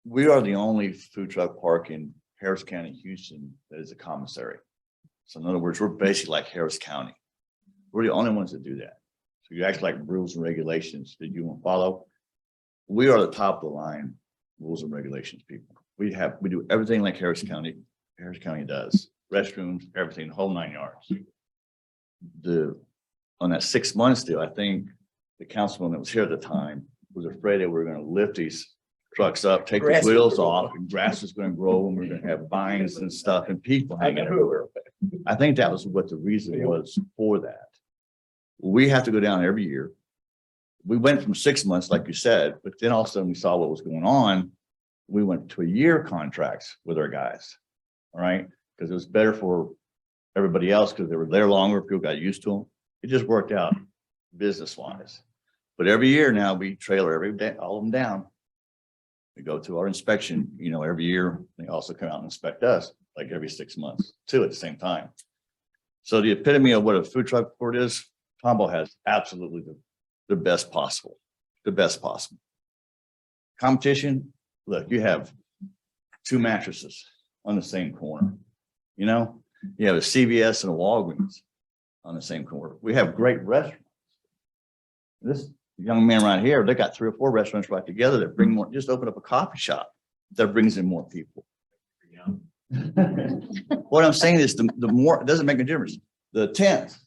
We are the only food truck park in Harris County, Houston, that is a commissary. So in other words, we're basically like Harris County. We're the only ones that do that. So you act like rules and regulations that you won't follow. We are the top of the line rules and regulations people. We do everything like Harris County does. restrooms, everything, the whole 9 yards. On that 6 months deal, I think the councilman that was here at the time was afraid that we were gonna lift these trucks up, take the Grass was wheels gonna off, and grass was gonna grow, and we're gonna have vines and stuff and people hanging everywhere. I think that was what the reason was for that. We have to go down every year. We went from 6 months, like you said, but then all of a sudden we saw what was going on. We went to a year contracts with our guys. All right, because it was better for everybody else because they were there longer, people got used to them. It just worked out business wise. But every year now we trailer every day, all of them down. We go to our inspection, you know, every year. They also come out and inspect us like every 6 months too at the same time. So the epitome of what a food truck court is, Tomball has absolutely the best possible, competition. Look, you have 2 mattresses on the same corner. You know, you have a CVS and a Walgreens on the same corner. We have great restaurants. This young man right here, they got 3 or 4 restaurants right together that bring more, just open up a coffee shop that brings in more people. What I'm saying is the more, it doesn't make a difference. The tents,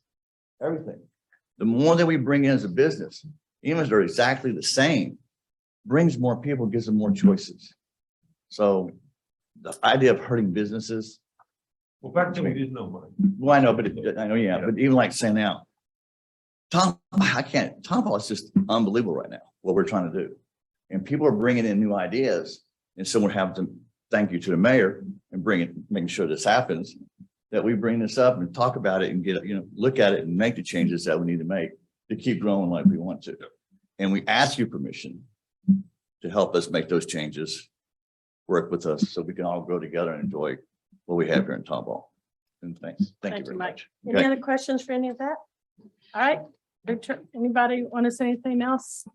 everything. The more that we bring in as a business, even if they're exactly the same, brings more people, gives them more choices. So the idea of hurting businesses. Well, back then we didn't know money. Well, I know, but I know, yeah, but even like saying now, Tomball is just unbelievable right now, what we're trying to do. And people are bringing in new ideas, and someone have to thank you to the mayor and making sure this happens, that we bring this up and talk about it and get, you know, look at it and make the changes that we need to make to keep growing like we want to. And we ask you permission to help us make those changes, work with us so we can all grow together and enjoy what we have here in Tomball. And thanks. Thank you very much. Any Okay. other questions for any of that? All right, anybody want to say anything else?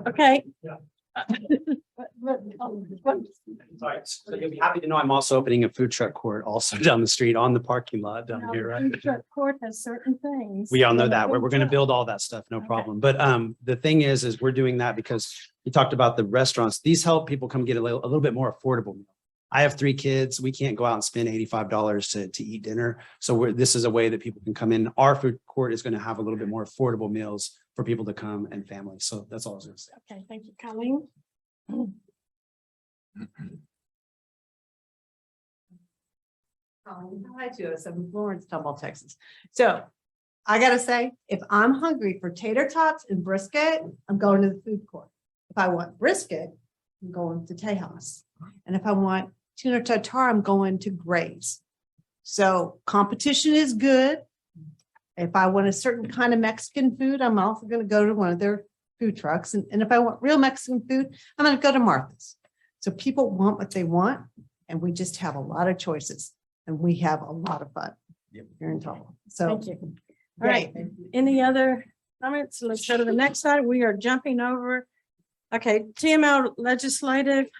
Okay. So you'll be happy to know I'm also opening a food truck court also down the street on the parking lot down here, right? Food truck court has certain things. We all know that. We're going to build all that stuff, no problem. But the thing is we're doing that because you talked about the restaurants. These help people come get a little bit more affordable meal. I have 3 kids. We can't go out and spend $85 to eat dinner. So this is a way that people can come in. Our food court is going to have a little bit more affordable meals for people to come and families. So that's all I was going to say. Okay, thank you, Colleen. Hi, 207 Florence, Tomball, Texas. So I gotta say, if I'm hungry for tater tots and brisket, I'm going to the food court. If I want brisket, I'm going to Tejas. And if I want tuna tartare, I'm going to Gray's. So competition is good. If I want a certain kind of Mexican food, I'm also going to go to one of their food trucks. And if I want real Mexican food, I'm going to go to Martha's. So people want what they want, and we just have a lot of choices, and we have a lot of fun here in Tomball. So Thank you. All right, any other comments? Let's go to the next slide. We are jumping over. Okay, TML legislative.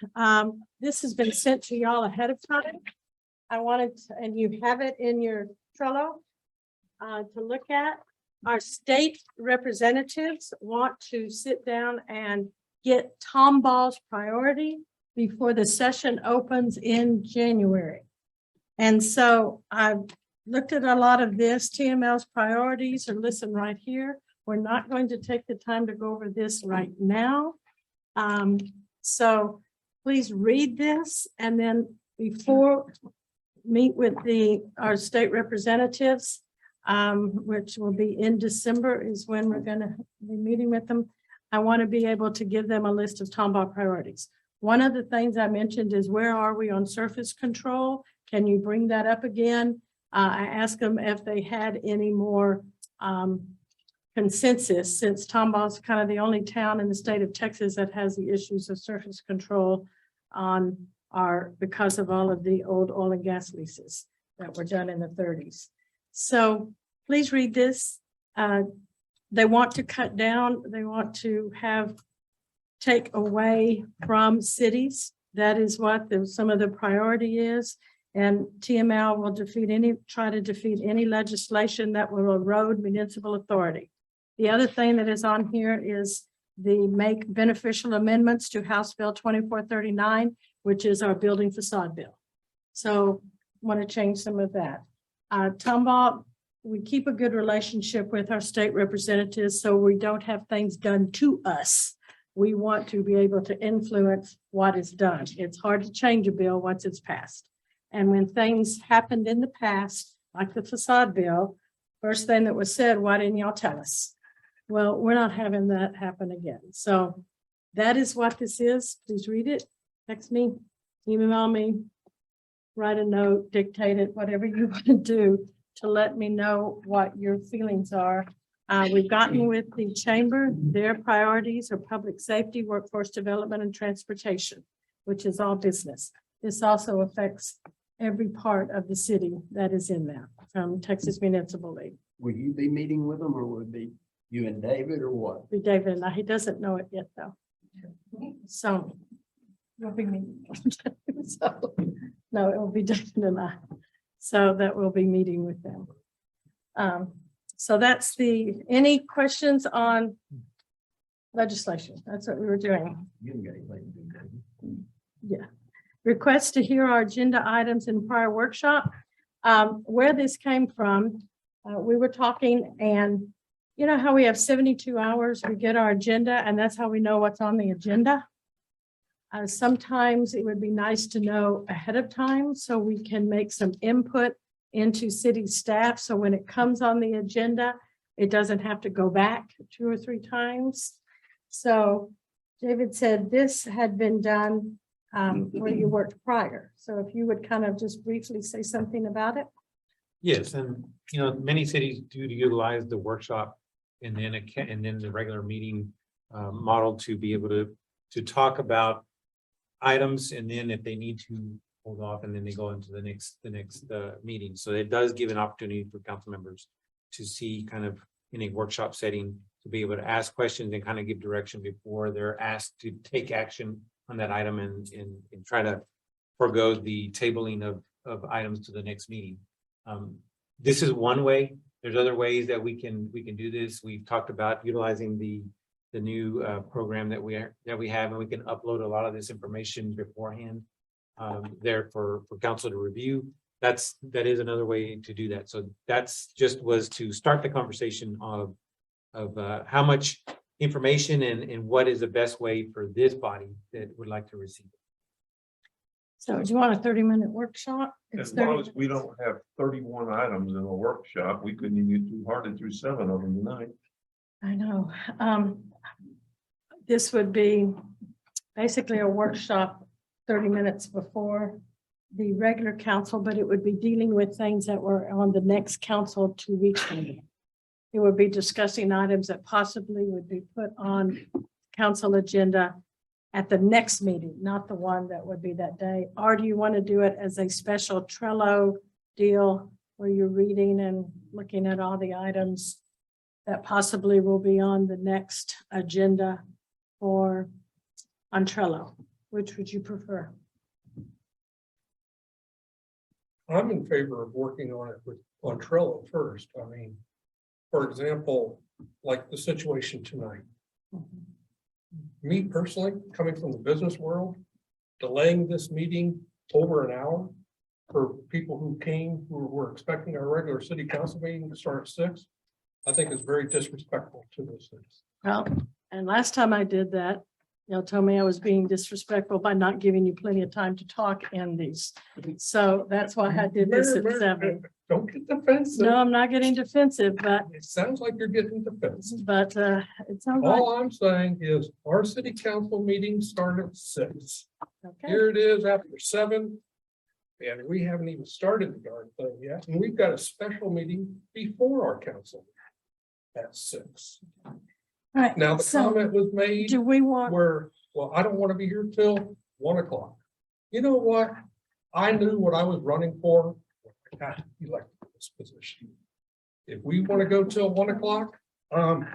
This has been sent to y'all ahead of time. I wanted, and you have it in your Trello to look at. Our state representatives want to sit down and get Tomball's priority before the session opens in January. And so I've looked at a lot of this. TML's priorities are listed right here. We're not going to take the time to go over this right now. So please read this, and then before meet with our state representatives, which will be in December is when we're going to be meeting with them. I want to be able to give them a list of Tomball priorities. One of the things I mentioned is where are we on surface control? Can you bring that up again? I asked them if they had any more consensus, since Tomball's kind of the only town in the state of Texas that has the issues of surface control because of all of the old oil and gas leases that were done in the 30s. So please read this. They want to cut down, they want to take away from cities. That is what some of the priority is. And TML will try to defeat any legislation that will erode municipal authority. The other thing that is on here is the make beneficial amendments to House Bill 2439. which is our building facade bill. So want to change some of that. Tomball, we keep a good relationship with our state representatives, so we don't have things done to us. We want to be able to influence what is done. It's hard to change a bill once it's passed. And when things happened in the past, like the facade bill, first thing that was said, why didn't y'all tell us? Well, we're not having that happen again. So that is what this is. Please read it, text me, email me, write a note, dictate it, whatever you want to do to let me know what your feelings are. We've gotten with the chamber, their priorities are public safety, workforce development, and transportation, which is all business. This also affects every part of the city that is in there from Texas Municipal League. Will you be meeting with them or will it be you and David or what? Be David and I, he doesn't know it yet though. So. We'll be meeting. So, no, it will be David and I. So that we'll be meeting with them. So that's any questions on legislation? That's what we were doing. Yeah. Request to hear our agenda items in prior workshop. Where this came from, we were talking and you know how we have 72 hours, we get our agenda and that's how we know what's on the agenda. Sometimes it would be nice to know ahead of time so we can make some input into city staff. So when it comes on the agenda, it doesn't have to go back 2 or 3 times. So David said this had been done where you worked prior. So if you would kind of just briefly say something about it. Yes, and you know, many cities do utilize the workshop and then the regular meeting model to be able to talk about items, and then if they need to hold off, and then they go into the next meeting. So it does give an opportunity for council members to see kind of in a workshop setting to be able to ask questions and kind of give direction before they're asked to take action on that item and try to forego the tabling of items to the next meeting. This is one way. There's other ways that we can do this. We've talked about utilizing the new program that we have, and we can upload a lot of this information beforehand there for council to review. That is another way to do that. So that's was to start the conversation of how much information and what is the best way for this body that would like to receive it. So do you want a 30-minute workshop? It's As long 30 as we don't have 31 items in a workshop, we couldn't even get hardly through 7 of them tonight. I know. This would be basically a workshop 30 minutes before the regular council, but it would be dealing with things that were on the next council 2 weeks from now. It would be discussing items that possibly would be put on council agenda at the next meeting, not the one that would be that day. Or do you want to do it as a special Trello deal where you're reading and looking at all the items that possibly will be on the next agenda or on Trello? Which would you prefer? I'm in favor of working on it on Trello first. I mean, for example, like the situation tonight. Me personally, coming from the business world, delaying this meeting over an hour for people who were expecting our regular city council meeting to start at 6, I think is very disrespectful to those things. Well, and last time I did that, you told me I was being disrespectful by not giving you plenty of time to talk in these. So that's why I did this at 7. Don't get defensive. No, I'm not getting defensive, but It sounds like you're getting defensive. it sounds like, All I'm saying is our city council meetings start at 6. okay. Here it is after 7. And we haven't even started the darn thing yet. And we've got a special meeting before our council at 6. All right. Now, the So comment was made do we want, where, well, I don't want to be here till 1 o'clock. You know what? I knew what I was running for. I got elected to this position. If we want to go till 1 o'clock, so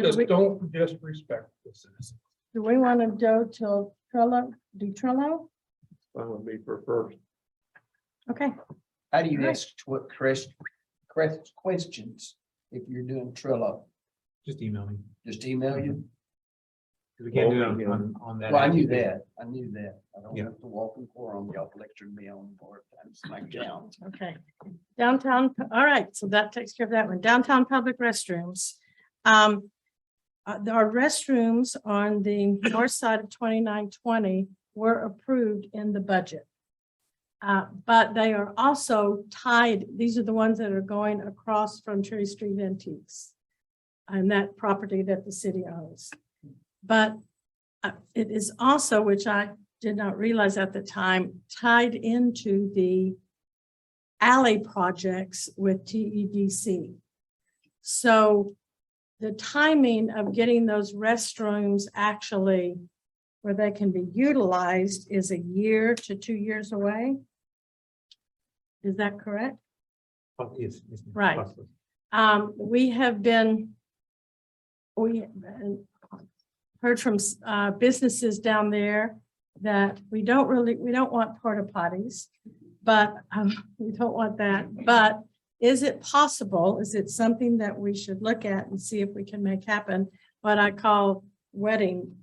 just don't disrespect the citizens. do we want to go till Trello, do Trello? That would be for first. Okay. How do you Right. ask questions if you're doing Trello? Just email me. Just email you? We can't do it on that. Well, I knew that. I knew that. I don't Yeah. have to walk in quorum. Y'all lectured me on board. Times like down. Okay. Downtown, all right, so that takes care of that one. Downtown public restrooms. Our restrooms on the north side of 2920 were approved in the budget. But they are also tied, these are the ones that are going across from Cherry Street Antiques and that property that the city owns. But it is also, which I did not realize at the time, tied into the alley projects with TEDC. So the timing of getting those restrooms actually where they can be utilized is 1 year to 2 years away. Is that correct? Yes. Right. We have heard from businesses down there that we don't want porta potties, but we don't want that. But is it possible, is it something that we should look at and see if we can make happen? What I call wedding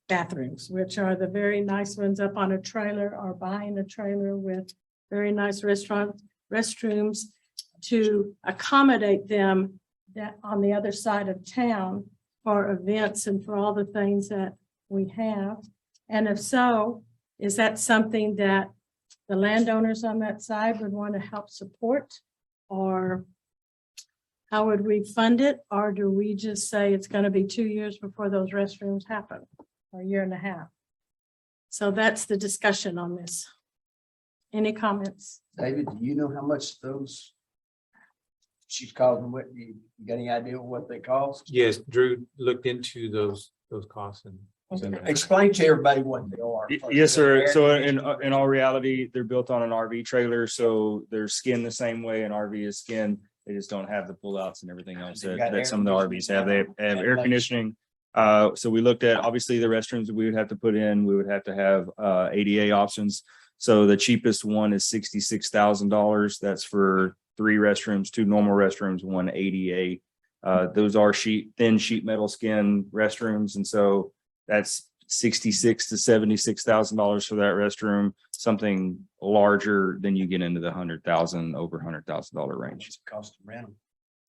bathrooms, which are the very nice ones up on a trailer or behind a trailer with very nice restrooms to accommodate them that on the other side of town for events and for all the things that we have. And if so, is that something that the landowners on that side would want to help support? Or how would we fund it? Or do we just say it's going to be 2 years before those restrooms happen, or 1.5 years? So that's the discussion on this. Any comments? David, do you know how much those? She's calling, what, you got any idea what they cost? Yes, Drew looked into those costs and. Explain to everybody what they are. Yes, sir. So in all reality, they're built on an RV trailer, so they're skinned the same way an RV is skinned. They just don't have the pullouts and everything else that some of the RVs have. They have air conditioning. So we looked at, obviously, the restrooms that we would have to put in. We would have to have ADA options. So the cheapest one is $66,000. That's for 3 restrooms, 2 normal restrooms, 1 ADA. Those are thin sheet metal skin restrooms, and so that's $66,000 to $76,000 for that restroom. Something larger, then you get into the $100,000, over $100,000 range. Cost of rental.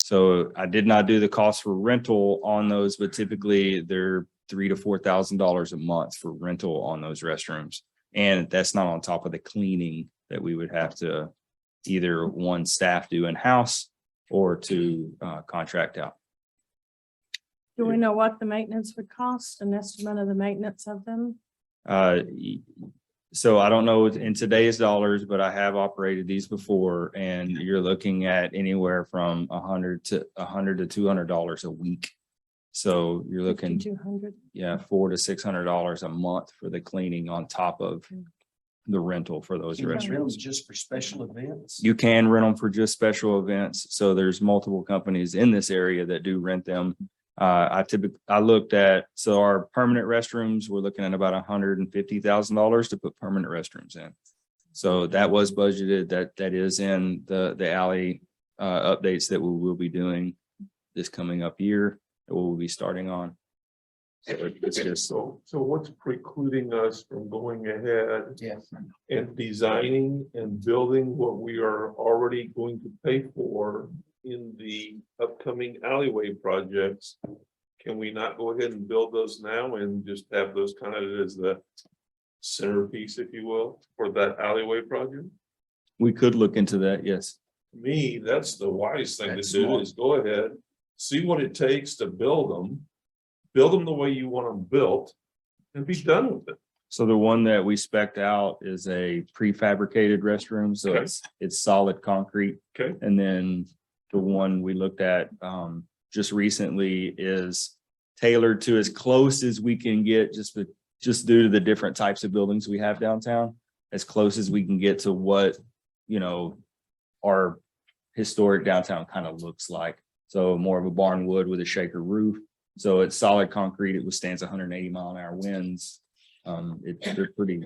So I did not do the cost for rental on those, but typically they're $3,000 to $4,000 a month for rental on those restrooms. And that's not on top of the cleaning that we would have to either one staff do in-house or to contract out. Do we know what the maintenance would cost, an estimate of the maintenance of them? So I don't know in today's dollars, but I have operated these before, and you're looking at anywhere from $100 to $200 a week. So you're looking, 200. yeah, $400 to $600 a month for the cleaning on top of the rental for those restrooms. Rentals just for special events. You can rent them for just special events. So there's multiple companies in this area that do rent them. I looked at, so our permanent restrooms, we're looking at about $150,000 to put permanent restrooms in. So that was budgeted, that is in the alley updates that we will be doing this coming up year that we'll be starting on. So it's just, So what's precluding us from going ahead Yes. and designing and building what we are already going to pay for in the upcoming alleyway projects? Can we not go ahead and build those now and just have those kind of as the centerpiece, if you will, for that alleyway project? we could look into that, yes. To me, that's the wise thing to That's do, smart. is go ahead, see what it takes to build them the way you want them built, and be done with it. So the one that we spec'd out is a prefabricated restroom, so Okay. it's solid concrete. Okay. And then the one we looked at just recently is tailored to as close as we can get, just due to the different types of buildings we have downtown, as close as we can get to what, our historic downtown kind of looks like. So more of a barn wood with a shaker roof. So it's solid concrete. It withstands 180-mile-an-hour winds. They're pretty,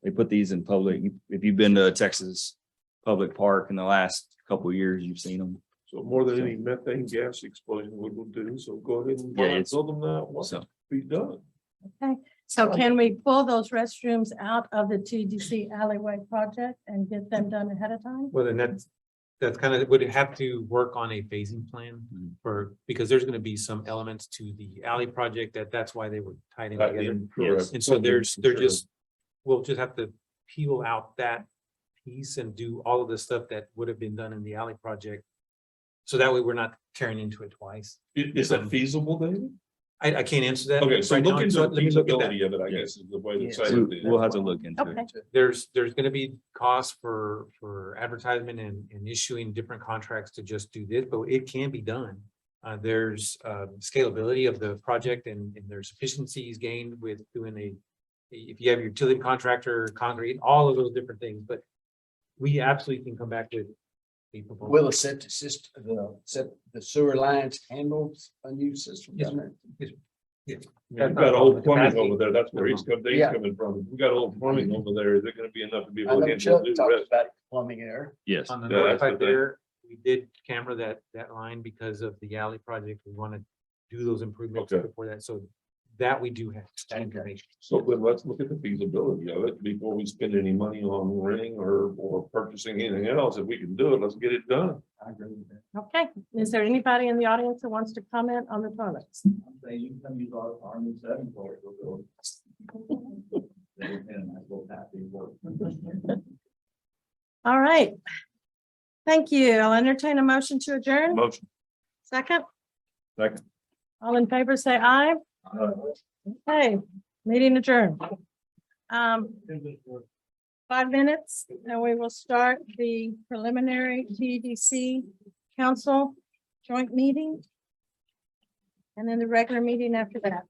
they put these in public. If you've been to a Texas public park in the last couple of years, you've seen them. So more than any methane gas explosion would do, so go ahead and Yeah, it's- build them now, So be done. Okay, so can we pull those restrooms out of the TDC alleyway project and get them done ahead of time? Well, then that's kind of, would have to work on a phasing plan for, because there's gonna be some elements to the alley project that's why they were tied in together. Correct. And so they're Sure. just, we'll just have to peel out that piece and do all of the stuff that would have been done in the alley project. So that way we're not tearing into it twice. Is that feasible, David? I can't answer that. Okay, so right look now, into so the let me look at that. feasibility of it, I guess, is the way to Yes. say it. We'll have to look into Okay, it. There's gonna be costs for advertisement and issuing different contracts to just do this, but it can be done. There's scalability of the project and there's efficiencies gained with doing if you have your utility contractor, concrete, all of those different things, but we absolutely can come back with a proposal. Will the septic system, the sewer lines handles a new system down there? We've got old plumbing over there, that's where he's Yeah. coming from. We got old plumbing over there, is it gonna be enough to be I able to know handle Chuck the talked rest? about plumbing there. Yes. On the Yeah, north that's side what they- there, we did camera that line because of the alley project. We want to do those improvements Okay. before that, so that we do have that information. So then let's look at the feasibility of it before we spend any money on ring or purchasing anything else. If we can do it, let's get it done. I agree with that. okay. Is there anybody in the audience that wants to comment on the toilets? You can come use our new setting for it. All right. Thank you. I'll entertain a motion to adjourn. Motion. Second, Second. all in favor, say aye. Okay, meeting adjourned. 5 minutes, and we will start the preliminary TDC council joint meeting. And then the regular meeting after that.